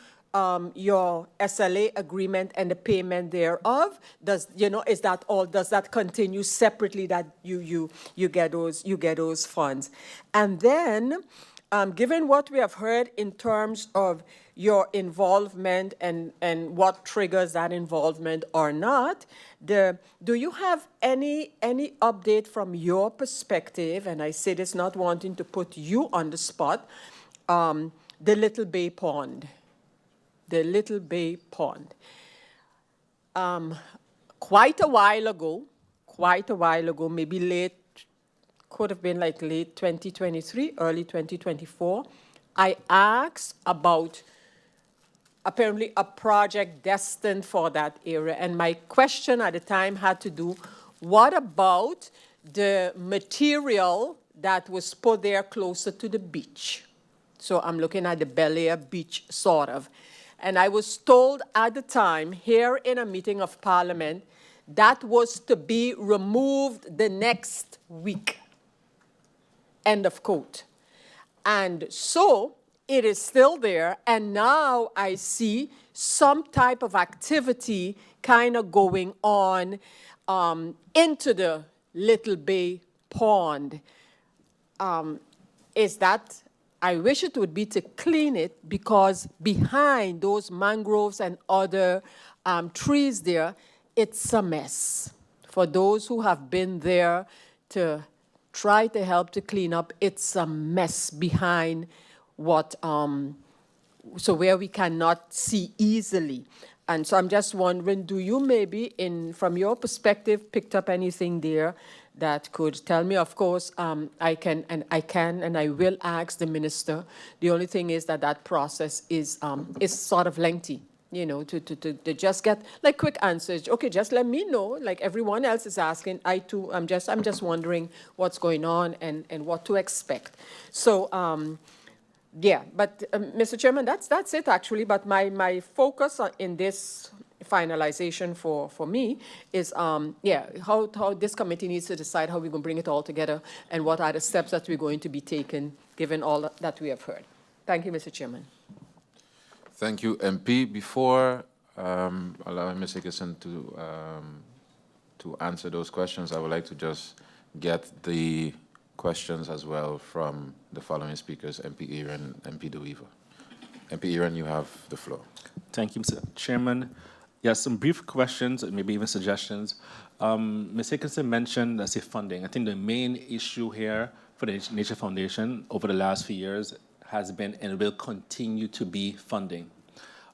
Speaker 5: your SLA agreement and the payment thereof? Does, you know, is that all, does that continue separately that you get those funds? And then, given what we have heard in terms of your involvement and what triggers that involvement or not, do you have any update from your perspective, and I say this not wanting to put you on the spot, the Little Bay Pond? The Little Bay Pond. Quite a while ago, maybe late, could have been like late 2023, early 2024, I asked about apparently a project destined for that area. And my question at the time had to do, what about the material that was put there closer to the beach? So I'm looking at the Bel Air beach, sort of. And I was told at the time, here in a meeting of Parliament, that was to be removed the next week. End of quote. And so it is still there, and now I see some type of activity kind of going on into the Little Bay Pond. Is that, I wish it would be to clean it, because behind those mangroves and other trees there, it's a mess. For those who have been there to try to help to clean up, it's a mess behind what, so where we cannot see easily. And so I'm just wondering, do you maybe, from your perspective, picked up anything there that could tell me? Of course, I can and I will ask the minister. The only thing is that process is sort of lengthy, you know, to just get like quick answers. Okay, just let me know, like everyone else is asking. I'm just wondering what's going on and what to expect. So, yeah, but Mr. Chairman, that's it actually. But my focus in this finalization for me is, yeah, how this committee needs to decide how we're going to bring it all together and what are the steps that we're going to be taking given all that we have heard. Thank you, Mr. Chairman.
Speaker 1: Thank you, MP. Before allowing Ms. Hickerson to answer those questions, I would like to just get the questions as well from the following speakers, MP Eran and MP DeWeaver. MP Eran, you have the floor.
Speaker 9: Thank you, Mr. Chairman. Yes, some brief questions, maybe even suggestions. Ms. Hickerson mentioned, let's say, funding. I think the main issue here for the Nature Foundation over the last few years has been and will continue to be funding.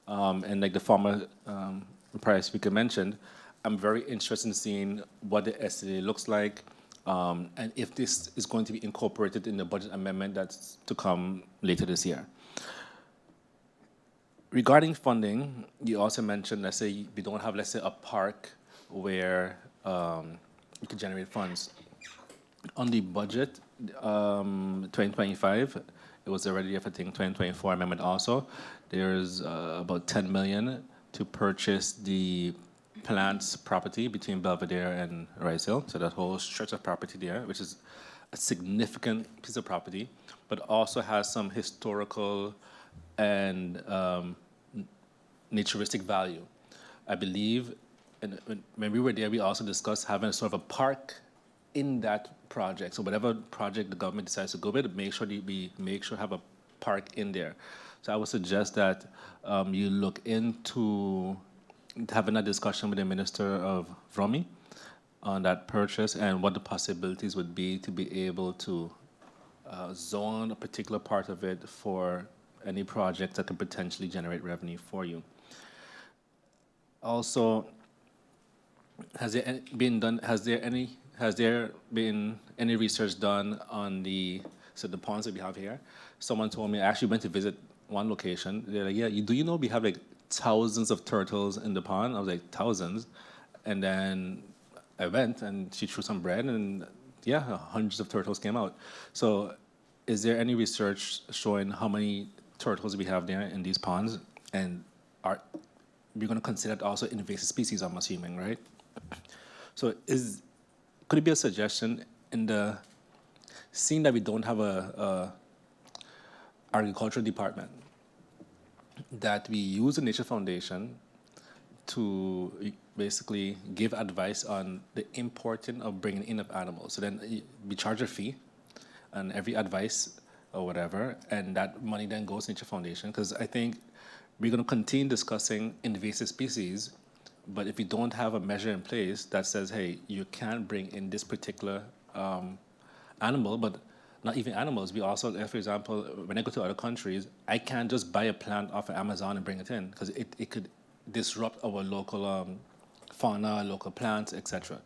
Speaker 9: And like the former prior speaker mentioned, I'm very interested in seeing what the SLA looks like, and if this is going to be incorporated in the budget amendment that's to come later this year. Regarding funding, you also mentioned, let's say, we don't have, let's say, a park where you could generate funds. On the budget, 2025, it was already, I think, 2024 amendment also. There's about 10 million to purchase the plants property between Belvedere and Rice Hill. So that whole stretch of property there, which is a significant piece of property, but also has some historical and naturistic value. I believe, and when we were there, we also discussed having a sort of a park in that project. So whatever project the government decides to go with, make sure we have a park in there. So I would suggest that you look into having a discussion with the Minister of CVROMI on that purchase and what the possibilities would be to be able to zone a particular part of it for any projects that could potentially generate revenue for you. Also, has there been any research done on the ponds that we have here? Someone told me, I actually went to visit one location. They're like, yeah, do you know we have like thousands of turtles in the pond? I was like, thousands? And then I went and she threw some bread and yeah, hundreds of turtles came out. So is there any research showing how many turtles we have there in these ponds? And we're going to consider it also invasive species, I'm assuming, right? So could it be a suggestion in the, seeing that we don't have a agricultural department, that we use the Nature Foundation to basically give advice on the importance of bringing in of animals. So then we charge a fee on every advice or whatever, and that money then goes to Nature Foundation, because I think we're going to continue discussing invasive species, but if we don't have a measure in place that says, hey, you can't bring in this particular animal, but not even animals. We also, for example, when I go to other countries, I can't just buy a plant off of Amazon and bring it in, because it could disrupt our local fauna, local plants, etc.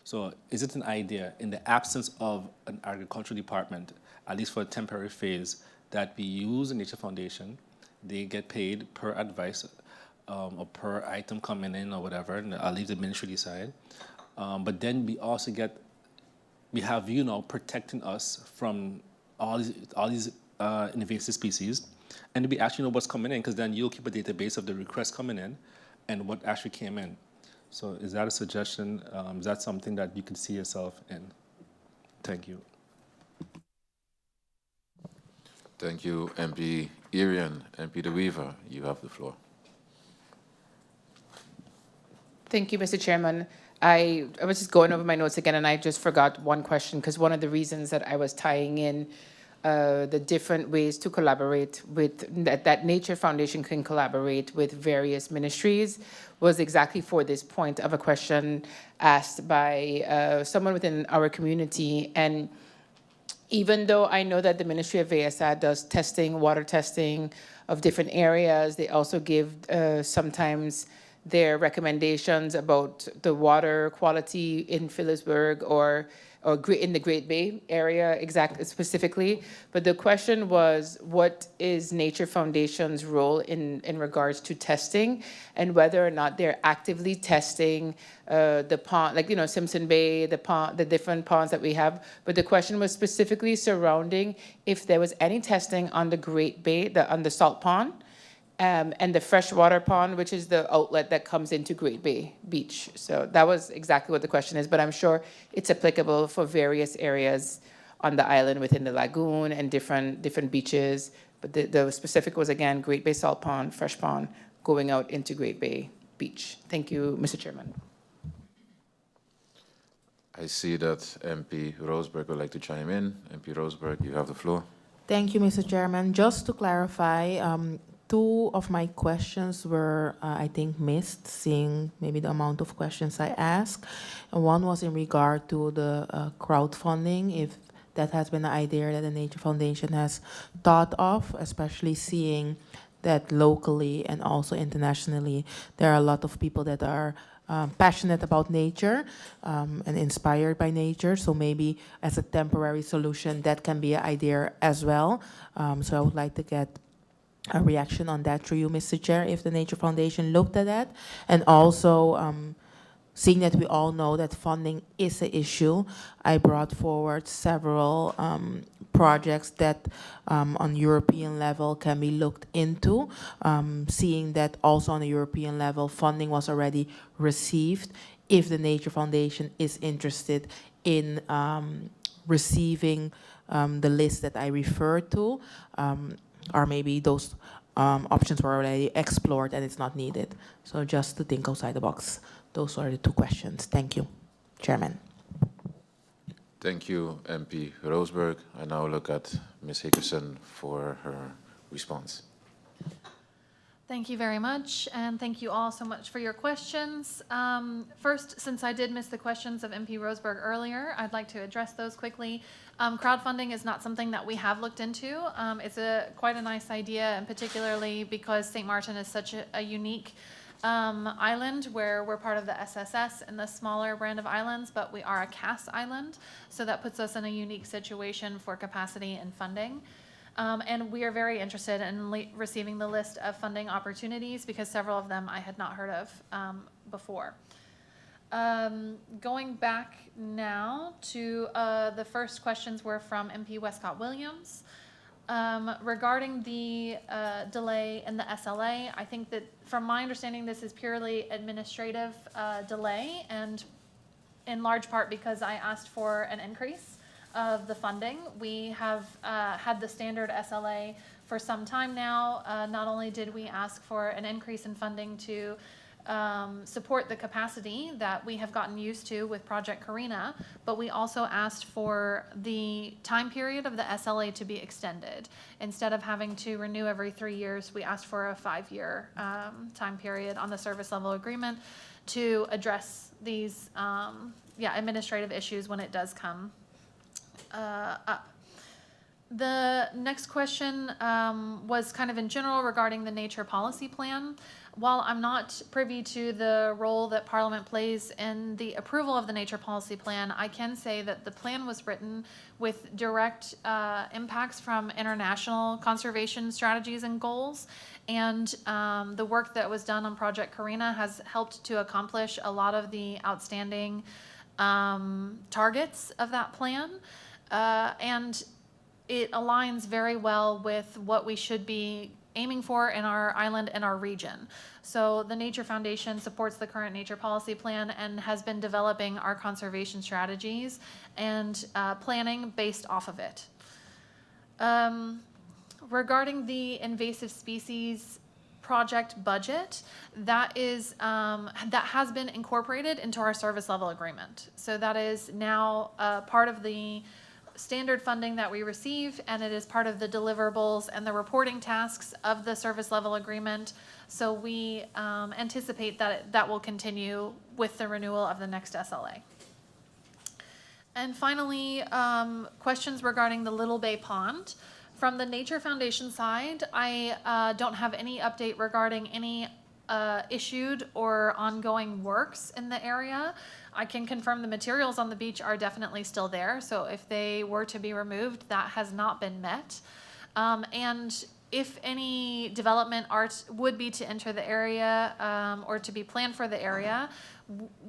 Speaker 9: So is it an idea, in the absence of an agricultural department, at least for a temporary phase, that we use the Nature Foundation? They get paid per advice or per item coming in or whatever, and I'll leave the ministry decide. But then we also we have you now protecting us from all these invasive species, and we actually know what's coming in, because then you'll keep a database of the requests coming in and what actually came in. So is that a suggestion? Is that something that you could see yourself in? Thank you.
Speaker 1: Thank you, MP Irian. MP De Wever, you have the floor.
Speaker 10: Thank you, Mr. Chairman. I was just going over my notes again, and I just forgot one question, because one of the reasons that I was tying in the different ways to collaborate with, that Nature Foundation can collaborate with various ministries, was exactly for this point of a question asked by someone within our community. And even though I know that the Ministry of VSA does testing, water testing of different areas, they also give sometimes their recommendations about the water quality in Phillipsburg or in the Great Bay area specifically. But the question was, what is Nature Foundation's role in regards to testing, and whether or not they're actively testing the pond, like, Simpson Bay, the different ponds that we have. But the question was specifically surrounding if there was any testing on the Great Bay, on the salt pond, and the freshwater pond, which is the outlet that comes into Great Bay Beach. So that was exactly what the question is, but I'm sure it's applicable for various areas on the island within the lagoon and different beaches. But the specific was, again, Great Bay Salt Pond, fresh pond, going out into Great Bay Beach. Thank you, Mr. Chairman.
Speaker 1: I see that MP Roseberg would like to chime in. MP Roseberg, you have the floor.
Speaker 12: Thank you, Mr. Chairman. Just to clarify, two of my questions were, I think, missed, seeing maybe the amount of questions I asked. And one was in regard to the crowdfunding, if that has been an idea that the Nature Foundation has thought of, especially seeing that locally and also internationally, there are a lot of people that are passionate about nature and inspired by nature. So maybe as a temporary solution, that can be an idea as well. So I would like to get a reaction on that through you, Mr. Chair, if the Nature Foundation looked at that. And also, seeing that we all know that funding is an issue, I brought forward several projects that on European level can be looked into, seeing that also on the European level funding was already received. If the Nature Foundation is interested in receiving the list that I referred to, or maybe those options were already explored and it's not needed. So just to think outside the box. Those are the two questions. Thank you, Chairman.
Speaker 1: Thank you, MP Roseberg. I now look at Ms. Hickerson for her response.
Speaker 2: Thank you very much, and thank you all so much for your questions. First, since I did miss the questions of MP Roseberg earlier, I'd like to address those quickly. Crowdfunding is not something that we have looked into. It's quite a nice idea, and particularly because St. Martin is such a unique island where we're part of the SSS and the smaller brand of islands, but we are a CAS island, so that puts us in a unique situation for capacity and funding. And we are very interested in receiving the list of funding opportunities because several of them I had not heard of before. Going back now to the first questions were from MP Westcott Williams. Regarding the delay in the SLA, I think that from my understanding, this is purely administrative delay, and in large part because I asked for an increase of the funding. We have had the standard SLA for some time now. Not only did we ask for an increase in funding to support the capacity that we have gotten used to with Project Karina, but we also asked for the time period of the SLA to be extended. Instead of having to renew every 3 years, we asked for a 5-year time period on the service level agreement to address these administrative issues when it does come up. The next question was kind of in general regarding the nature policy plan. While I'm not privy to the role that Parliament plays in the approval of the nature policy plan, I can say that the plan was written with direct impacts from international conservation strategies and goals. And the work that was done on Project Karina has helped to accomplish a lot of the outstanding targets of that plan. And it aligns very well with what we should be aiming for in our island and our region. So the Nature Foundation supports the current nature policy plan and has been developing our conservation strategies and planning based off of it. Regarding the invasive species project budget, that has been incorporated into our service level agreement. So that is now part of the standard funding that we receive, and it is part of the deliverables and the reporting tasks of the service level agreement. So we anticipate that that will continue with the renewal of the next SLA. And finally, questions regarding the Little Bay Pond. From the Nature Foundation side, I don't have any update regarding any issued or ongoing works in the area. I can confirm the materials on the beach are definitely still there, so if they were to be removed, that has not been met. And if any development would be to enter the area or to be planned for the area,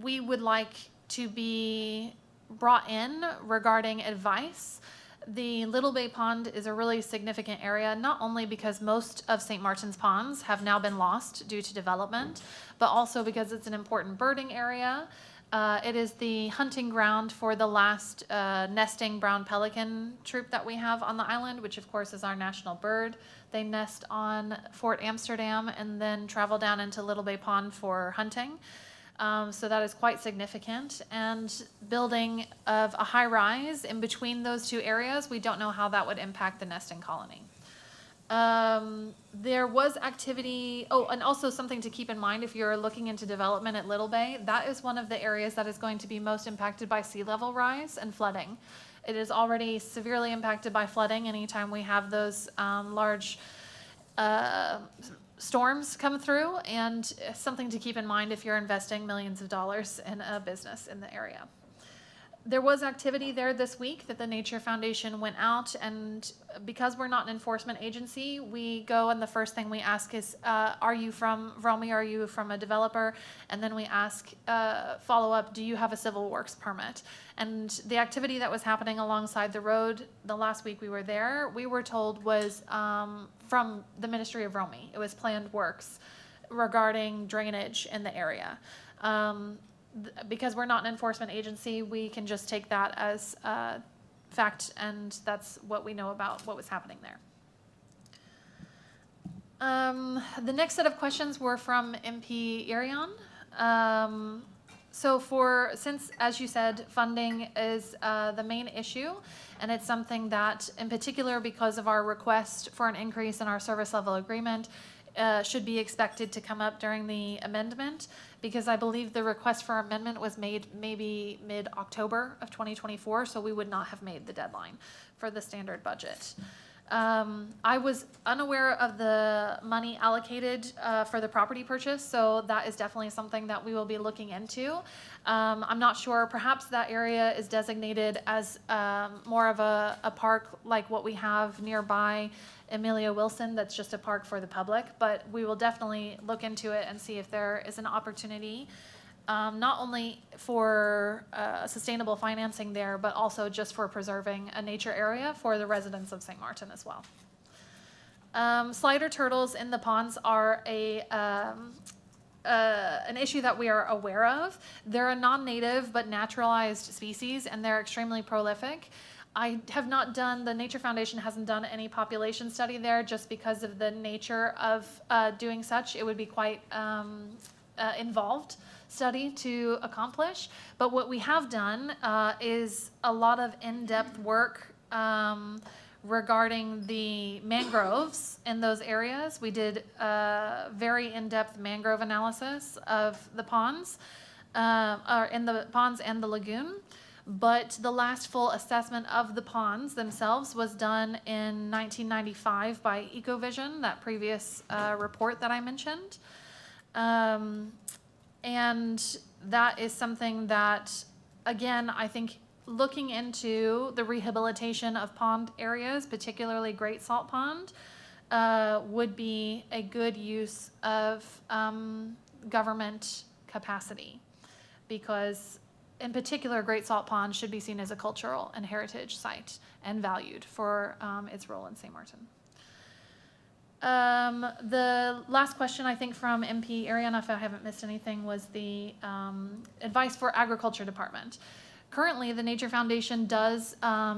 Speaker 2: we would like to be brought in regarding advice. The Little Bay Pond is a really significant area, not only because most of St. Martin's ponds have now been lost due to development, but also because it's an important birding area. It is the hunting ground for the last nesting brown pelican troop that we have on the island, which of course is our national bird. They nest on Fort Amsterdam and then travel down into Little Bay Pond for hunting. So that is quite significant. And building of a high rise in between those two areas, we don't know how that would impact the nesting colony. There was activity, and also something to keep in mind if you're looking into development at Little Bay, that is one of the areas that is going to be most impacted by sea level rise and flooding. It is already severely impacted by flooding anytime we have those large storms come through, and something to keep in mind if you're investing millions of dollars in a business in the area. There was activity there this week that the Nature Foundation went out, and because we're not an enforcement agency, we go and the first thing we ask is, are you from CVROMI? Are you from a developer? And then we ask, follow up, do you have a civil works permit? And the activity that was happening alongside the road the last week we were there, we were told was from the Ministry of CVROMI. It was planned works regarding drainage in the area. Because we're not an enforcement agency, we can just take that as fact, and that's what we know about what was happening there. The next set of questions were from MP Irion. Since, as you said, funding is the main issue, and it's something that, in particular, because of our request for an increase in our service level agreement, should be expected to come up during the amendment, because I believe the request for amendment was made maybe mid-October of 2024, so we would not have made the deadline for the standard budget. I was unaware of the money allocated for the property purchase, so that is definitely something that we will be looking into. I'm not sure, perhaps that area is designated as more of a park like what we have nearby Amelia Wilson, that's just a park for the public, but we will definitely look into it and see if there is an opportunity, not only for sustainable financing there, but also just for preserving a nature area for the residents of St. Martin as well. Slider turtles in the ponds are an issue that we are aware of. They're a non-native but naturalized species, and they're extremely prolific. I have not done, the Nature Foundation hasn't done any population study there just because of the nature of doing such. It would be quite involved study to accomplish. But what we have done is a lot of in-depth work regarding the mangroves in those areas. We did a very in-depth mangrove analysis of the ponds, or in the ponds and the lagoon. But the last full assessment of the ponds themselves was done in 1995 by Ecovision, that previous report that I mentioned. And that is something that, again, I think looking into the rehabilitation of pond areas, particularly Great Salt Pond, would be a good use of government capacity, because in particular, Great Salt Pond should be seen as a cultural and heritage site and valued for its role in St. Martin. The last question, I think, from MP Ariana, if I haven't missed anything, was the advice for Agriculture Department. Currently, the Nature Foundation does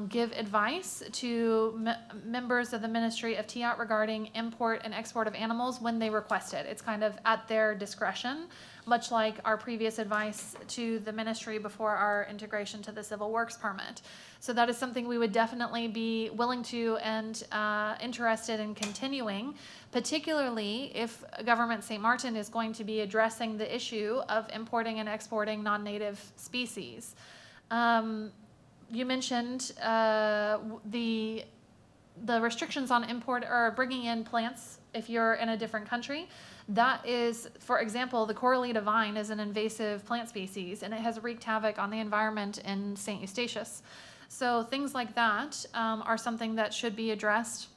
Speaker 2: give advice to members of the Ministry of TIAT regarding import and export of animals when they request it. It's kind of at their discretion, much like our previous advice to the ministry before our integration to the Civil Works permit. So that is something we would definitely be willing to and interested in continuing, particularly if Government St. Martin is going to be addressing the issue of importing and exporting non-native species. You mentioned the restrictions on import or bringing in plants if you're in a different country. That is, for example, the Corralita vine is an invasive plant species, and it has wreaked havoc on the environment in St. Eustatius. So things like that are something that should be addressed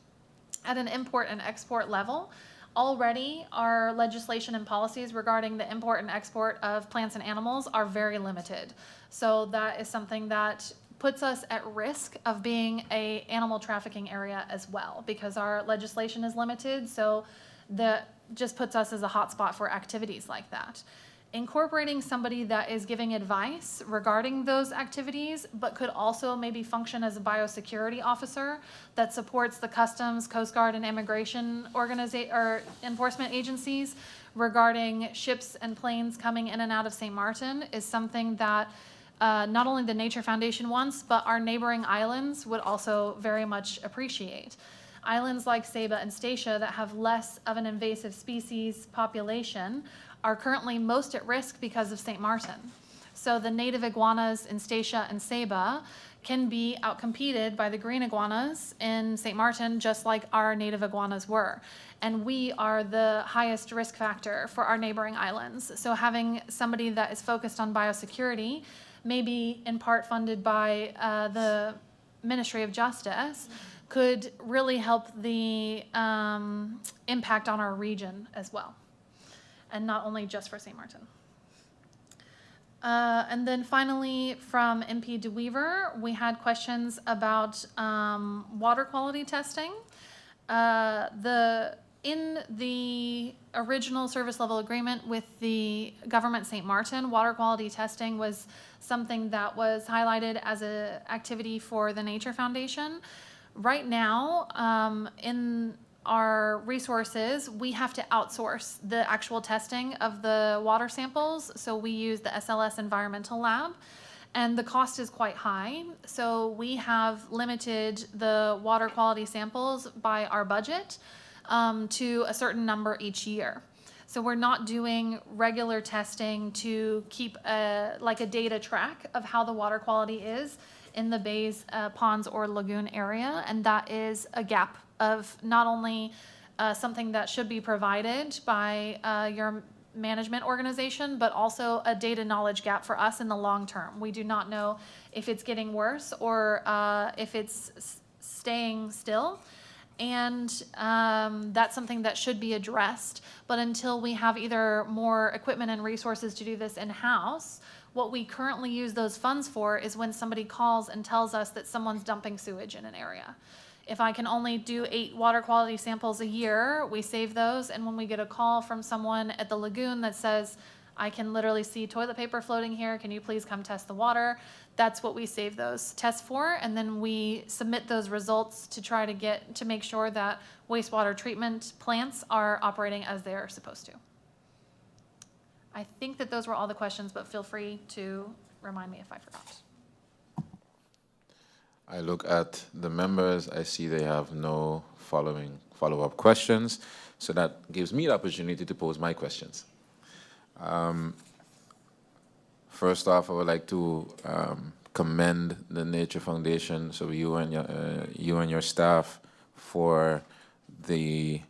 Speaker 2: at an import and export level. Already, our legislation and policies regarding the import and export of plants and animals are very limited. So that is something that puts us at risk of being an animal trafficking area as well, because our legislation is limited. So that just puts us as a hotspot for activities like that. Incorporating somebody that is giving advice regarding those activities, but could also maybe function as a biosecurity officer that supports the Customs, Coast Guard, and Immigration or enforcement agencies regarding ships and planes coming in and out of St. Martin is something that not only the Nature Foundation wants, but our neighboring islands would also very much appreciate. Islands like Saba and Statia that have less of an invasive species population are currently most at risk because of St. Martin. So the native iguanas in Statia and Saba can be outcompeted by the green iguanas in St. Martin, just like our native iguanas were. And we are the highest risk factor for our neighboring islands. So having somebody that is focused on biosecurity, maybe in part funded by the Ministry of Justice, could really help the impact on our region as well, and not only just for St. Martin. And then finally, from MP DeWeaver, we had questions about water quality testing. In the original service level agreement with the Government St. Martin, water quality testing was something that was highlighted as an activity for the Nature Foundation. Right now, in our resources, we have to outsource the actual testing of the water samples. So we use the SLS Environmental Lab, and the cost is quite high. So we have limited the water quality samples by our budget. to a certain number each year. So we're not doing regular testing to keep like a data track of how the water quality is in the bays, ponds, or lagoon area. And that is a gap of not only something that should be provided by your management organization, but also a data knowledge gap for us in the long term. We do not know if it's getting worse or if it's staying still. And that's something that should be addressed. But until we have either more equipment and resources to do this in-house, what we currently use those funds for is when somebody calls and tells us that someone's dumping sewage in an area. If I can only do 8 water quality samples a year, we save those. And when we get a call from someone at the lagoon that says, I can literally see toilet paper floating here, can you please come test the water? That's what we save those tests for, and then we submit those results to try to make sure that wastewater treatment plants are operating as they're supposed to. I think that those were all the questions, but feel free to remind me if I forgot.
Speaker 1: I look at the members, I see they have no follow-up questions, so that gives me the opportunity to pose my questions. First off, I would like to commend the Nature Foundation, so you and your staff, for the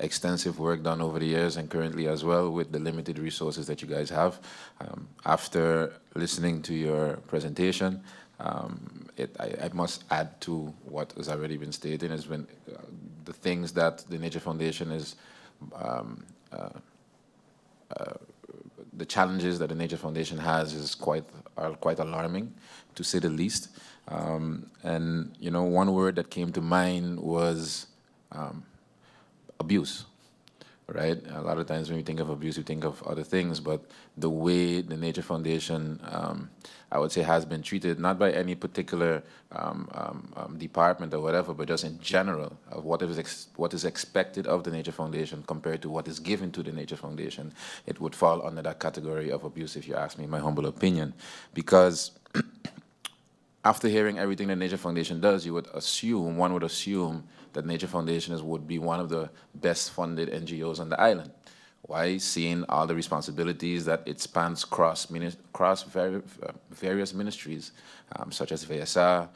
Speaker 1: extensive work done over the years and currently as well with the limited resources that you guys have. After listening to your presentation, I must add to what has already been stated, has been the things that the Nature Foundation is the challenges that the Nature Foundation has are quite alarming, to say the least. And you know, one word that came to mind was abuse, right? A lot of times when you think of abuse, you think of other things, but the way the Nature Foundation, I would say, has been treated, not by any particular department or whatever, but just in general, of what is expected of the Nature Foundation compared to what is given to the Nature Foundation, it would fall under that category of abuse, if you ask me, my humble opinion. Because after hearing everything the Nature Foundation does, one would assume that Nature Foundation would be one of the best funded NGOs on the island. Why? Seeing all the responsibilities that it spans across various ministries, such as VSA,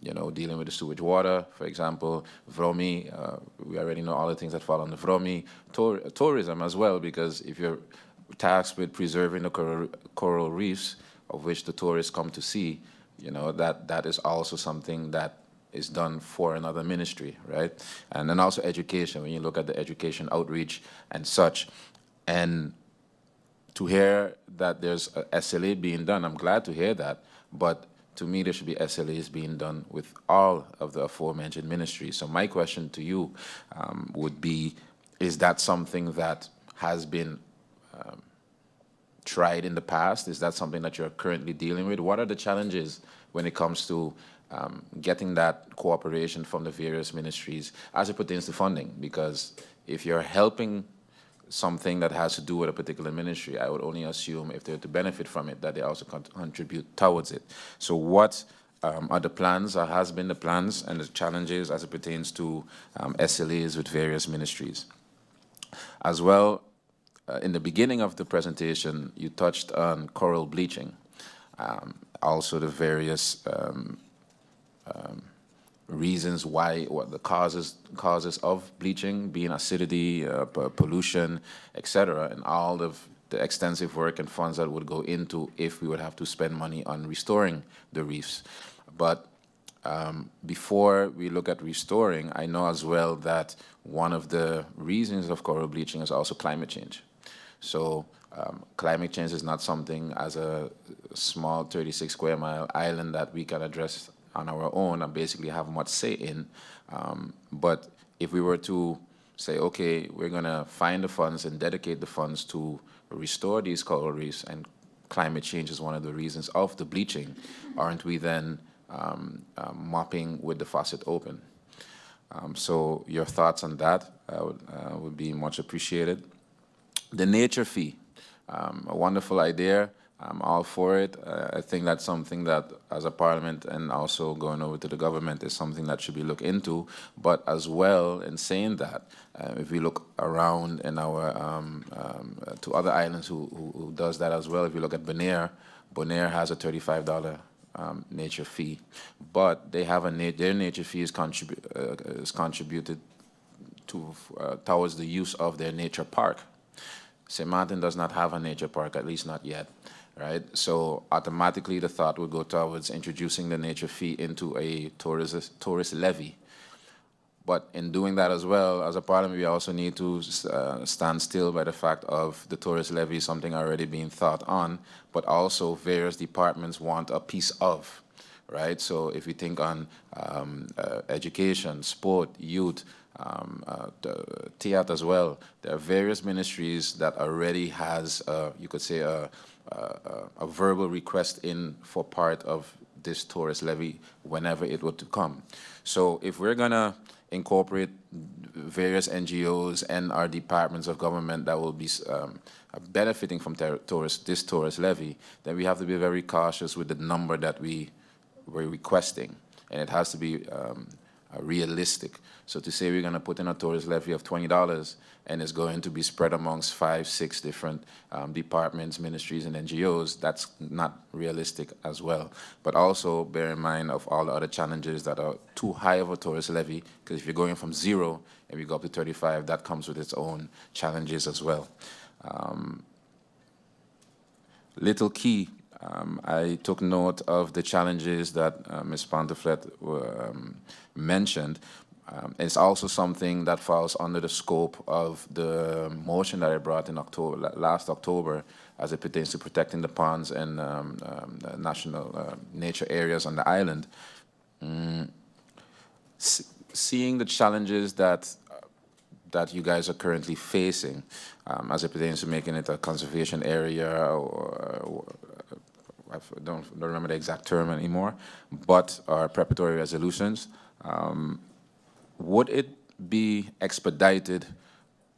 Speaker 1: you know, dealing with the sewage water, for example, CVROMI, we already know all the things that fall under CVROMI, tourism as well, because if you're tasked with preserving the coral reefs, of which the tourists come to see, you know, that is also something that is done for another ministry, right? And then also education, when you look at the education outreach and such. And to hear that there's a SLA being done, I'm glad to hear that, but to me there should be SLAs being done with all of the aforementioned ministries. So my question to you would be, is that something that has been tried in the past? Is that something that you're currently dealing with? What are the challenges when it comes to getting that cooperation from the various ministries as it pertains to funding? Because if you're helping something that has to do with a particular ministry, I would only assume if they're to benefit from it, that they also contribute towards it. So what are the plans, or has been the plans and the challenges as it pertains to SLAs with various ministries? As well, in the beginning of the presentation, you touched on coral bleaching, also the various reasons why, what the causes of bleaching, being acidity, pollution, etc., and all of the extensive work and funds that would go into if we would have to spend money on restoring the reefs. But before we look at restoring, I know as well that one of the reasons of coral bleaching is also climate change. So climate change is not something as a small 36 square mile island that we can address on our own and basically have much say in. But if we were to say, okay, we're gonna find the funds and dedicate the funds to restore these coral reefs, and climate change is one of the reasons of the bleaching, aren't we then mopping with the faucet open? So your thoughts on that would be much appreciated. The nature fee, a wonderful idea, I'm all for it. I think that's something that, as a parliament and also going over to the government, is something that should be looked into. But as well, in saying that, if we look around in our to other islands who does that as well, if you look at Bonaire, Bonaire has a $35 nature fee, but they have their nature fee is contributed to towards the use of their nature park. St. Martin does not have a nature park, at least not yet, right? So automatically the thought would go towards introducing the nature fee into a tourist levy. But in doing that as well, as a parliament, we also need to stand still by the fact of the tourist levy, something already being thought on, but also various departments want a piece of, right? So if we think on education, sport, youth, theater as well, there are various ministries that already has, you could say, a verbal request in for part of this tourist levy whenever it were to come. So if we're gonna incorporate various NGOs and our departments of government that will be benefiting from this tourist levy, then we have to be very cautious with the number that we're requesting, and it has to be realistic. So to say we're going to put in a tourist levy of $20 and it's going to be spread amongst 5, 6 different departments, ministries, and NGOs, that's not realistic as well. But also bear in mind of all the other challenges that are too high of a tourist levy, because if you're going from 0 and we go up to 35, that comes with its own challenges as well. Little Key, I took note of the challenges that Ms. Ponteflet mentioned. It's also something that falls under the scope of the motion that I brought in last October, as it pertains to protecting the ponds and national nature areas on the island. Seeing the challenges that you guys are currently facing, as it pertains to making it a conservation area, or I don't remember the exact term anymore, but our preparatory resolutions. Would it be expedited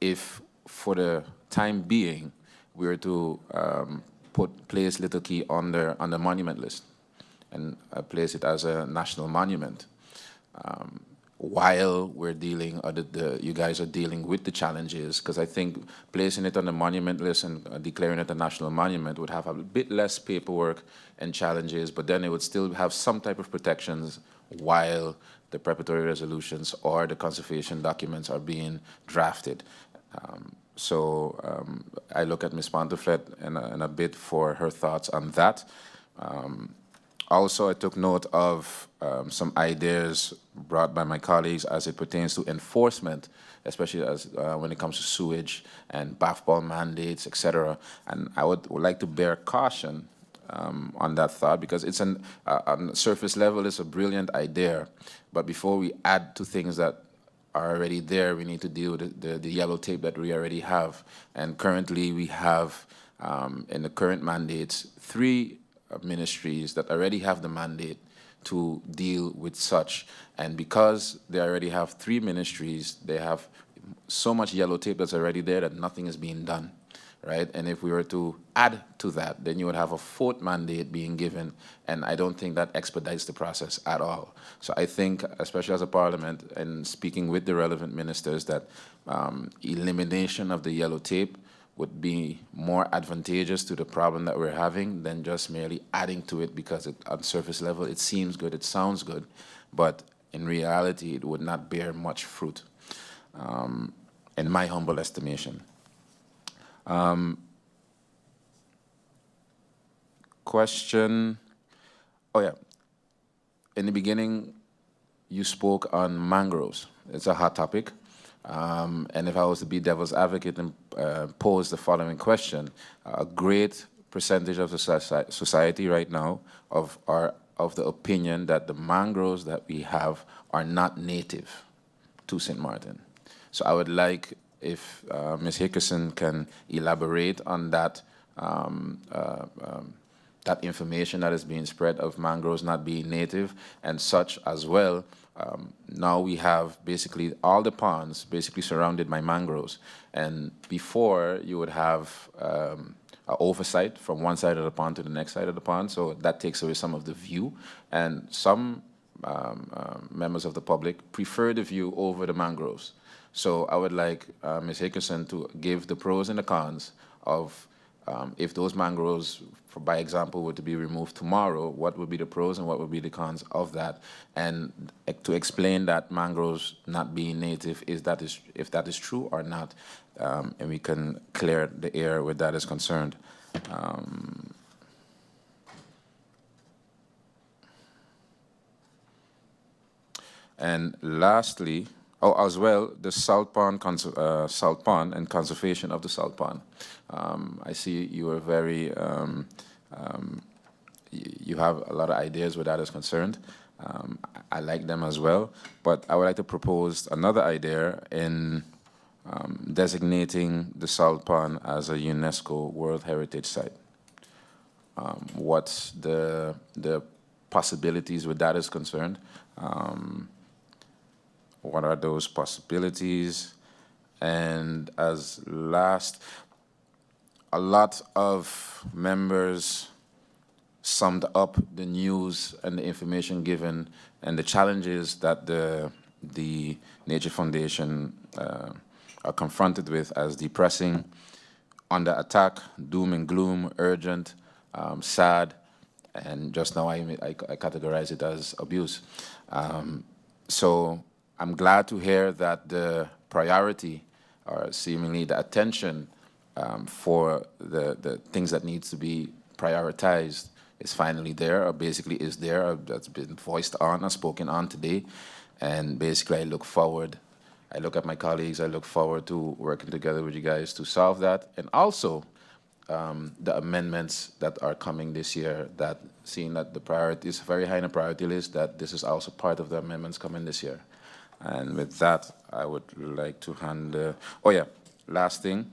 Speaker 1: if, for the time being, we were to place Little Key on the monument list and place it as a national monument, while we're dealing, you guys are dealing with the challenges? Because I think placing it on the monument list and declaring it a national monument would have a bit less paperwork and challenges, but then it would still have some type of protections while the preparatory resolutions or the conservation documents are being drafted. I look at Ms. Ponteflet in a bit for her thoughts on that. Also, I took note of some ideas brought by my colleagues as it pertains to enforcement, especially when it comes to sewage and bathball mandates, etc. And I would like to bear caution on that thought, because it's on surface level, it's a brilliant idea, but before we add to things that are already there, we need to deal with the yellow tape that we already have. And currently we have, in the current mandates, 3 ministries that already have the mandate to deal with such. And because they already have 3 ministries, they have so much yellow tape that's already there that nothing is being done, right? And if we were to add to that, then you would have a 4th mandate being given, and I don't think that expedites the process at all. So I think, especially as a parliament, and speaking with the relevant ministers, that elimination of the yellow tape would be more advantageous to the problem that we're having than just merely adding to it, because on surface level it seems good, it sounds good, but in reality it would not bear much fruit, in my humble estimation. Question, oh yeah, in the beginning you spoke on mangroves. It's a hot topic. And if I was to be devil's advocate and pose the following question, a great percentage of the society right now are of the opinion that the mangroves that we have are not native to St. Martin. So I would like if Ms. Hickerson can elaborate on that, that information that is being spread of mangroves not being native and such as well. Now we have basically all the ponds basically surrounded by mangroves. And before you would have oversight from one side of the pond to the next side of the pond, so that takes away some of the view. And some members of the public prefer the view over the mangroves. So I would like Ms. Hickerson to give the pros and the cons of if those mangroves, by example, were to be removed tomorrow, what would be the pros and what would be the cons of that? And to explain that mangroves not being native, if that is true or not, and we can clear the air where that is concerned. And lastly, as well, the salt pond and conservation of the salt pond. I see you are very, you have a lot of ideas where that is concerned. I like them as well, but I would like to propose another idea in designating the salt pond as a UNESCO World Heritage Site. What's the possibilities where that is concerned? What are those possibilities? And as last, a lot of members summed up the news and the information given and the challenges that the Nature Foundation are confronted with as depressing, under attack, doom and gloom, urgent, sad, and just now I categorize it as abuse. So I'm glad to hear that the priority, or seemingly the attention for the things that needs to be prioritized is finally there, or basically is there, or that's been voiced on or spoken on today. And basically I look forward, I look at my colleagues, I look forward to working together with you guys to solve that. And also the amendments that are coming this year, that seeing that the priority is very high in the priority list, that this is also part of the amendments coming this year. And with that, I would like to hand, last thing.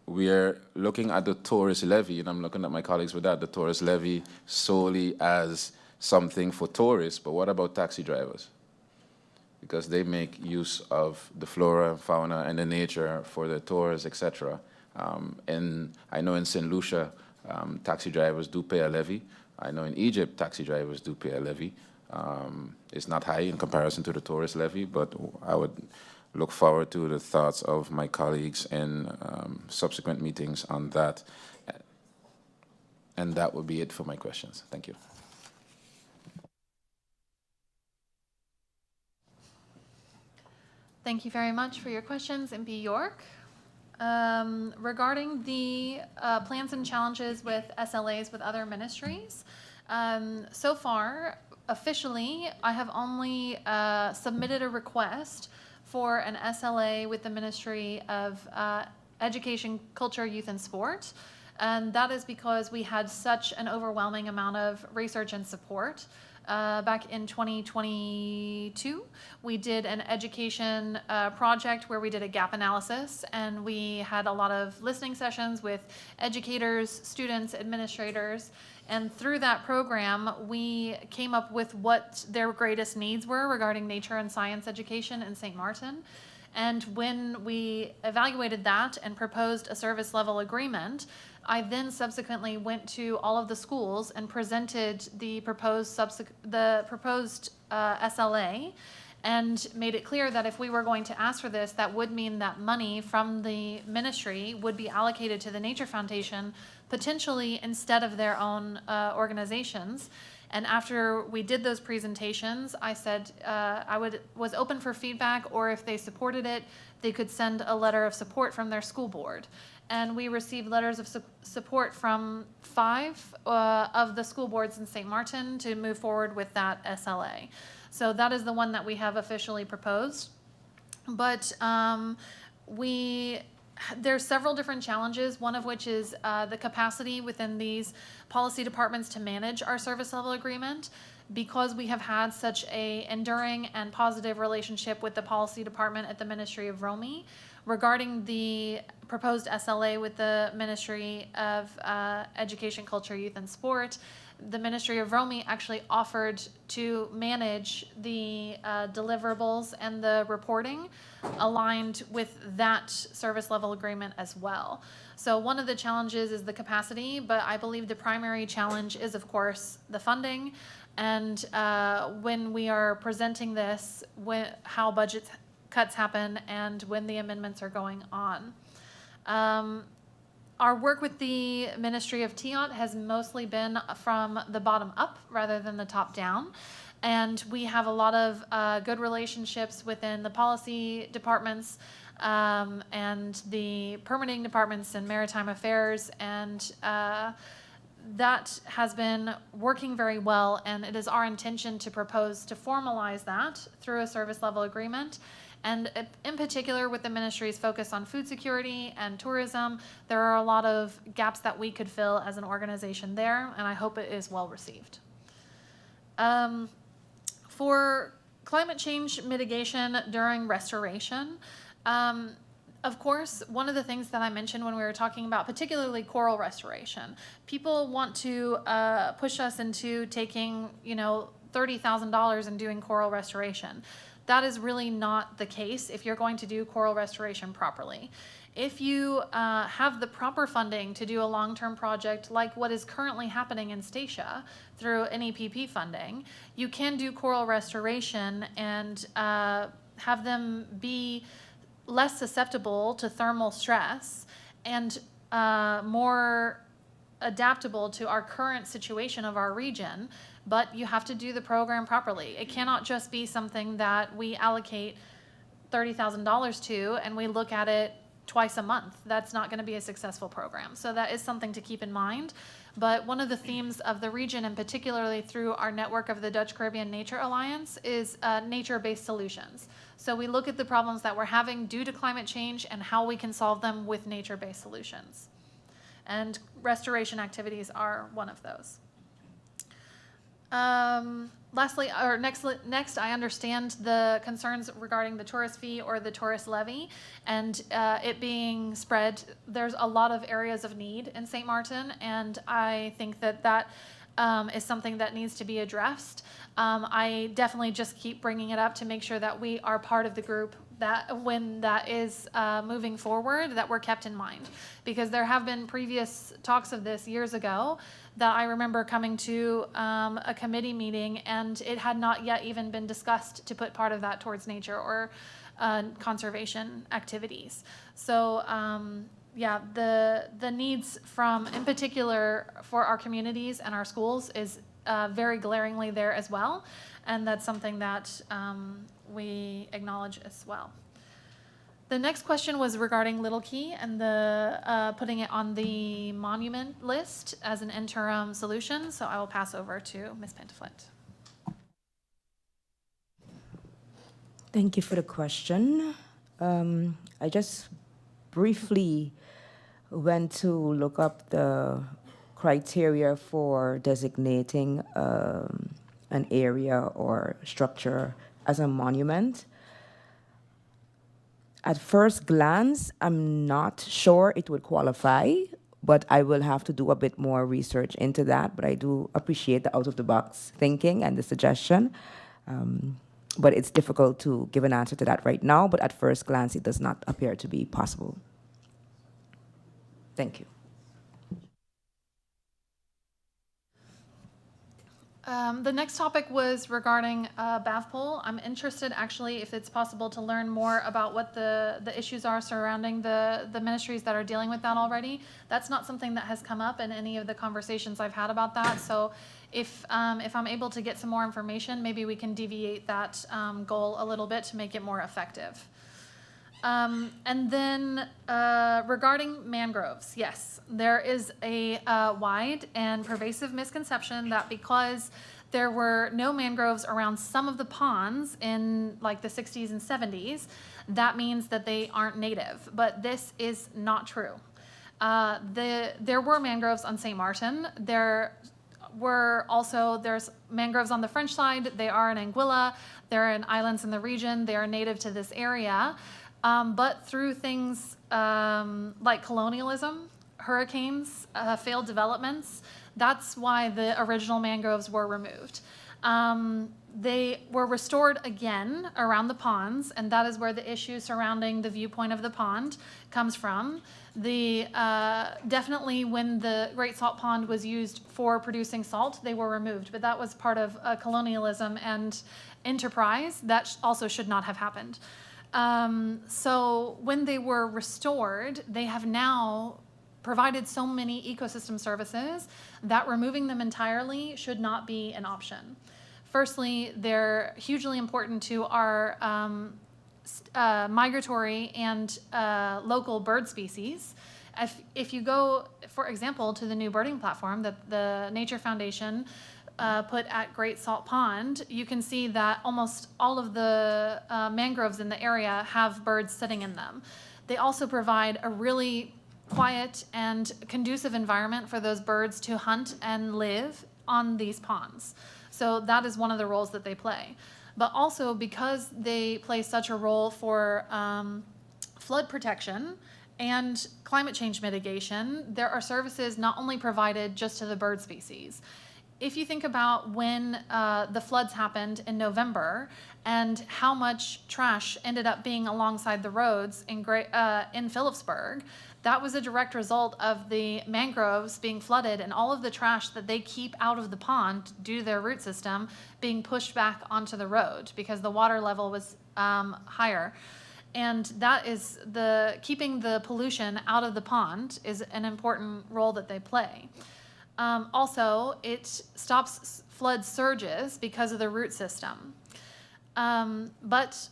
Speaker 1: We are looking at the tourist levy, and I'm looking at my colleagues with that, the tourist levy solely as something for tourists, but what about taxi drivers? Because they make use of the flora, fauna, and the nature for the tours, etc. And I know in St. Lucia, taxi drivers do pay a levy. I know in Egypt, taxi drivers do pay a levy. It's not high in comparison to the tourist levy, but I would look forward to the thoughts of my colleagues in subsequent meetings on that. And that would be it for my questions. Thank you.
Speaker 2: Thank you very much for your questions, MP York. Regarding the plans and challenges with SLAs with other ministries, so far, officially, I have only submitted a request for an SLA with the Ministry of Education, Culture, Youth, and Sport. And that is because we had such an overwhelming amount of research and support. Back in 2022, we did an education project where we did a gap analysis, and we had a lot of listening sessions with educators, students, administrators. And through that program, we came up with what their greatest needs were regarding nature and science education in St. Martin. And when we evaluated that and proposed a service level agreement, I then subsequently went to all of the schools and presented the proposed SLA, and made it clear that if we were going to ask for this, that would mean that money from the ministry would be allocated to the Nature Foundation, potentially instead of their own organizations. And after we did those presentations, I said was open for feedback, or if they supported it, they could send a letter of support from their school board. And we received letters of support from 5 of the school boards in St. Martin to move forward with that SLA. So that is the one that we have officially proposed. But there's several different challenges, one of which is the capacity within these policy departments to manage our service level agreement. Because we have had such a enduring and positive relationship with the policy department at the Ministry of ROMI, regarding the proposed SLA with the Ministry of Education, Culture, Youth, and Sport, the Ministry of ROMI actually offered to manage the deliverables and the reporting aligned with that service level agreement as well. So one of the challenges is the capacity, but I believe the primary challenge is, of course, the funding. And when we are presenting this, how budget cuts happen and when the amendments are going on. Our work with the Ministry of TIOT has mostly been from the bottom up rather than the top down. And we have a lot of good relationships within the policy departments and the permitting departments and maritime affairs. And that has been working very well. And it is our intention to propose to formalize that through a service level agreement. And in particular, with the ministry's focus on food security and tourism, there are a lot of gaps that we could fill as an organization there, and I hope it is well received. For climate change mitigation during restoration, of course, one of the things that I mentioned when we were talking about particularly coral restoration, people want to push us into taking, $30,000 and doing coral restoration. That is really not the case if you're going to do coral restoration properly. If you have the proper funding to do a long-term project like what is currently happening in Statia through NEPP funding, you can do coral restoration and have them be less susceptible to thermal stress and more adaptable to our current situation of our region, but you have to do the program properly. It cannot just be something that we allocate $30,000 to and we look at it twice a month. That's not going to be a successful program. So that is something to keep in mind. But one of the themes of the region, and particularly through our network of the Dutch Caribbean Nature Alliance, is nature-based solutions. So we look at the problems that we're having due to climate change and how we can solve them with nature-based solutions. And restoration activities are one of those. Next, I understand the concerns regarding the tourist fee or the tourist levy and it being spread. There's a lot of areas of need in St. Martin, and I think that is something that needs to be addressed. I definitely just keep bringing it up to make sure that we are part of the group that when that is moving forward, that we're kept in mind. Because there have been previous talks of this years ago that I remember coming to a committee meeting, and it had not yet even been discussed to put part of that towards nature or conservation activities. So yeah, the needs from, in particular for our communities and our schools is very glaringly there as well. And that's something that we acknowledge as well. The next question was regarding Little Key and the putting it on the monument list as an interim solution. So I will pass over to Ms. Pantaflette.
Speaker 6: Thank you for the question. I just briefly went to look up the criteria for designating an area or structure as a monument. At first glance, I'm not sure it would qualify, but I will have to do a bit more research into that. But I do appreciate the out-of-the-box thinking and the suggestion. But it's difficult to give an answer to that right now, but at first glance, it does not appear to be possible. Thank you.
Speaker 2: The next topic was regarding BAVPOL. I'm interested, actually, if it's possible to learn more about what the issues are surrounding the ministries that are dealing with that already. That's not something that has come up in any of the conversations I've had about that. So if I'm able to get some more information, maybe we can deviate that goal a little bit to make it more effective. And then regarding mangroves, yes, there is a wide and pervasive misconception that because there were no mangroves around some of the ponds in like the 60s and 70s, that means that they aren't native. But this is not true. There were mangroves on St. Martin. There's mangroves on the French side. They are in Anguilla. They're in islands in the region. They are native to this area. But through things like colonialism, hurricanes, failed developments, that's why the original mangroves were removed. They were restored again around the ponds, and that is where the issue surrounding the viewpoint of the pond comes from. Definitely when the Great Salt Pond was used for producing salt, they were removed, but that was part of colonialism and enterprise. That also should not have happened. So when they were restored, they have now provided so many ecosystem services that removing them entirely should not be an option. Firstly, they're hugely important to our migratory and local bird species. If you go, for example, to the new birding platform that the Nature Foundation put at Great Salt Pond, you can see that almost all of the mangroves in the area have birds sitting in them. They also provide a really quiet and conducive environment for those birds to hunt and live on these ponds. So that is one of the roles that they play. But also because they play such a role for flood protection and climate change mitigation, there are services not only provided just to the bird species. If you think about when the floods happened in November and how much trash ended up being alongside the roads in Phillipsburg, that was a direct result of the mangroves being flooded and all of the trash that they keep out of the pond due to their root system being pushed back onto the road because the water level was higher. And that is keeping the pollution out of the pond is an important role that they play. Also, it stops flood surges because of the root system. But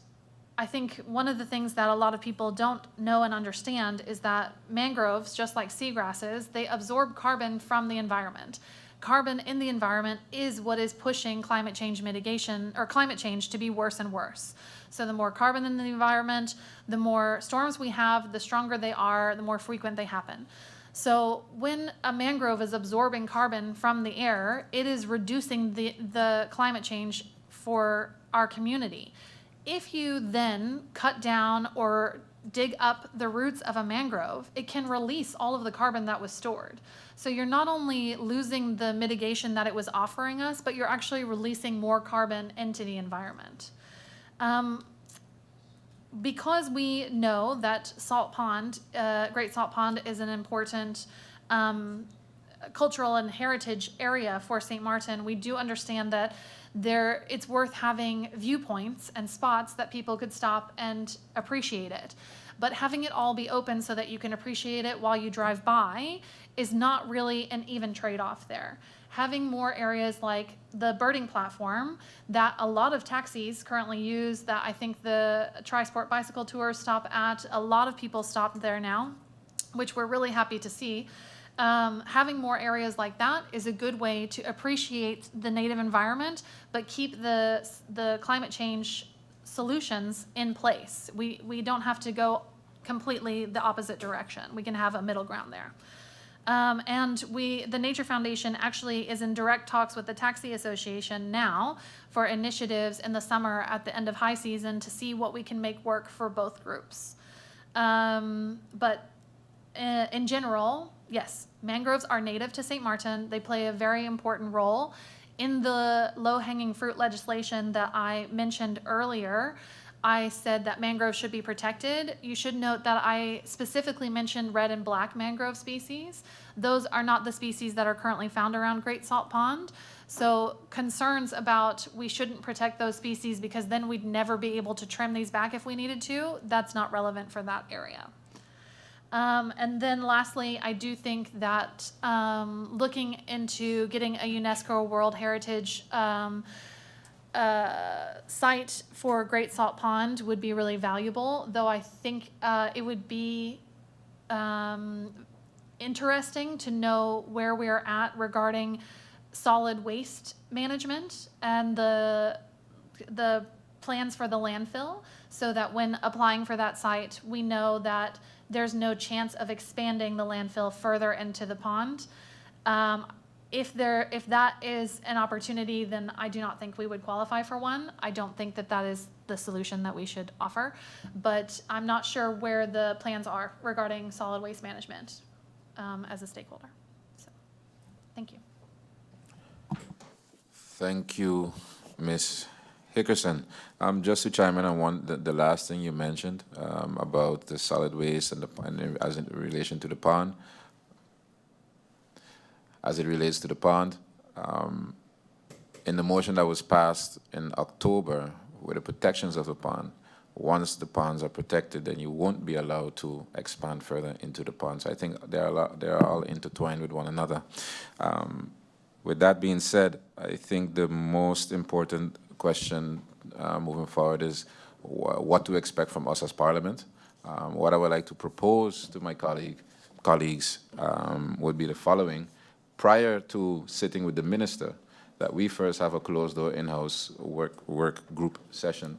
Speaker 2: I think one of the things that a lot of people don't know and understand is that mangroves, just like seagrasses, they absorb carbon from the environment. Carbon in the environment is what is pushing climate change mitigation or climate change to be worse and worse. So the more carbon in the environment, the more storms we have, the stronger they are, the more frequent they happen. So when a mangrove is absorbing carbon from the air, it is reducing the climate change for our community. If you then cut down or dig up the roots of a mangrove, it can release all of the carbon that was stored. So you're not only losing the mitigation that it was offering us, but you're actually releasing more carbon into the environment. Because we know that Great Salt Pond is an important cultural and heritage area for St. Martin, we do understand that it's worth having viewpoints and spots that people could stop and appreciate it. But having it all be open so that you can appreciate it while you drive by is not really an even trade-off there. Having more areas like the birding platform that a lot of taxis currently use, that I think the Tri-Sport bicycle tours stop at, a lot of people stop there now, which we're really happy to see. Having more areas like that is a good way to appreciate the native environment, but keep the climate change solutions in place. We don't have to go completely the opposite direction. We can have a middle ground there. And the Nature Foundation actually is in direct talks with the Taxi Association now for initiatives in the summer at the end of high season to see what we can make work for both groups. But in general, yes, mangroves are native to St. Martin. They play a very important role. In the low-hanging fruit legislation that I mentioned earlier, I said that mangroves should be protected. You should note that I specifically mentioned red and black mangrove species. Those are not the species that are currently found around Great Salt Pond. So concerns about we shouldn't protect those species because then we'd never be able to trim these back if we needed to, that's not relevant for that area. And then lastly, I do think that looking into getting a UNESCO World Heritage site for Great Salt Pond would be really valuable, though I think it would be interesting to know where we are at regarding solid waste management and the plans for the landfill, so that when applying for that site, we know that there's no chance of expanding the landfill further into the pond. if that is an opportunity, then I do not think we would qualify for one. I don't think that that is the solution that we should offer, but I'm not sure where the plans are regarding solid waste management as a stakeholder. So, thank you.
Speaker 1: Thank you, Ms. Hickerson. Just to chime in on the last thing you mentioned about the solid waste and as in relation to the pond. As it relates to the pond, in the motion that was passed in October with the protections of the pond, once the ponds are protected, then you won't be allowed to expand further into the ponds. I think they are all intertwined with one another. With that being said, I think the most important question moving forward is what to expect from us as Parliament. What I would like to propose to my colleagues would be the following. Prior to sitting with the minister, that we first have a closed-door in-house work group session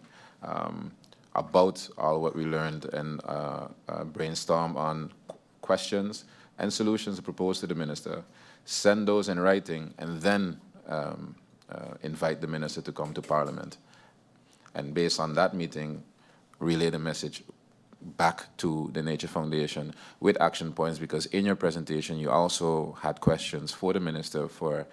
Speaker 1: about all what we learned and brainstorm on questions and solutions proposed to the minister, send those in writing, and then invite the minister to come to Parliament. And based on that meeting, relay the message back to the Nature Foundation with action points, because in your presentation you also had questions for the minister for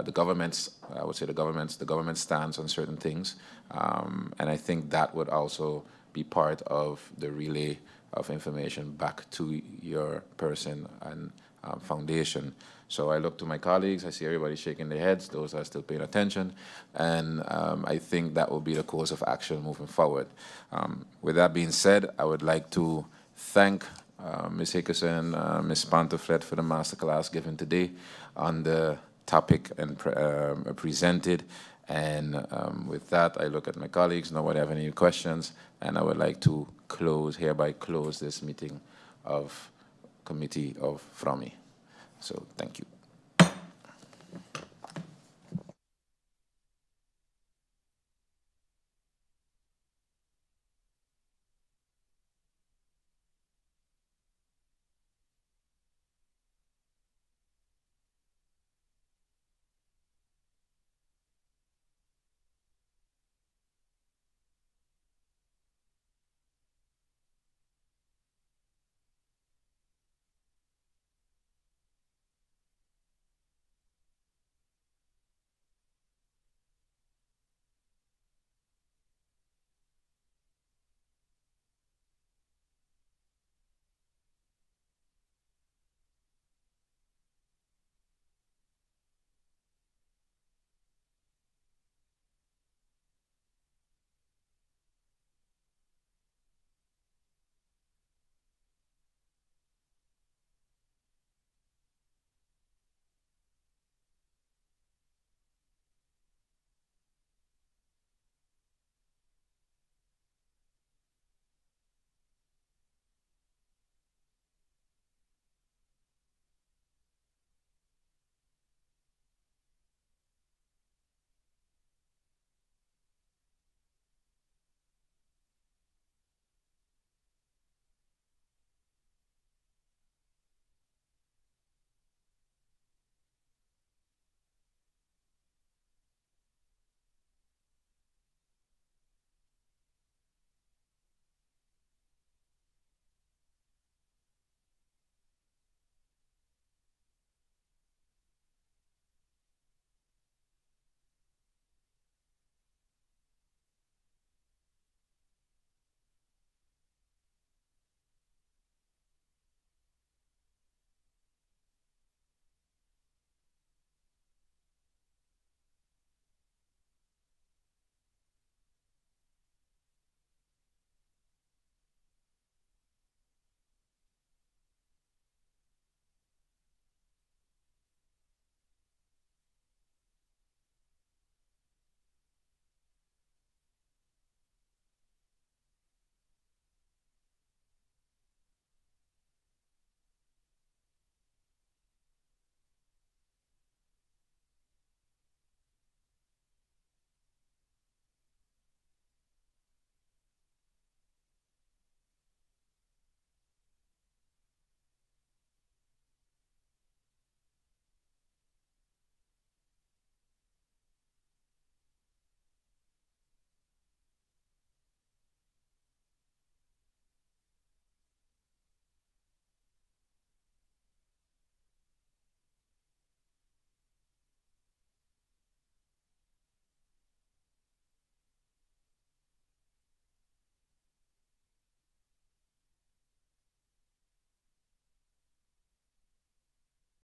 Speaker 1: the government's, I would say the government's stance on certain things, and I think that would also be part of the relay of information back to your person and foundation. So I look to my colleagues, I see everybody shaking their heads, those are still paying attention, and I think that will be the course of action moving forward. With that being said, I would like to thank Ms. Hickerson and Ms. Pantoflet for the masterclass given today on the topic and presented. And with that, I look at my colleagues, nobody have any questions, and I would like to hereby close this meeting of Committee of FROMI. So thank you.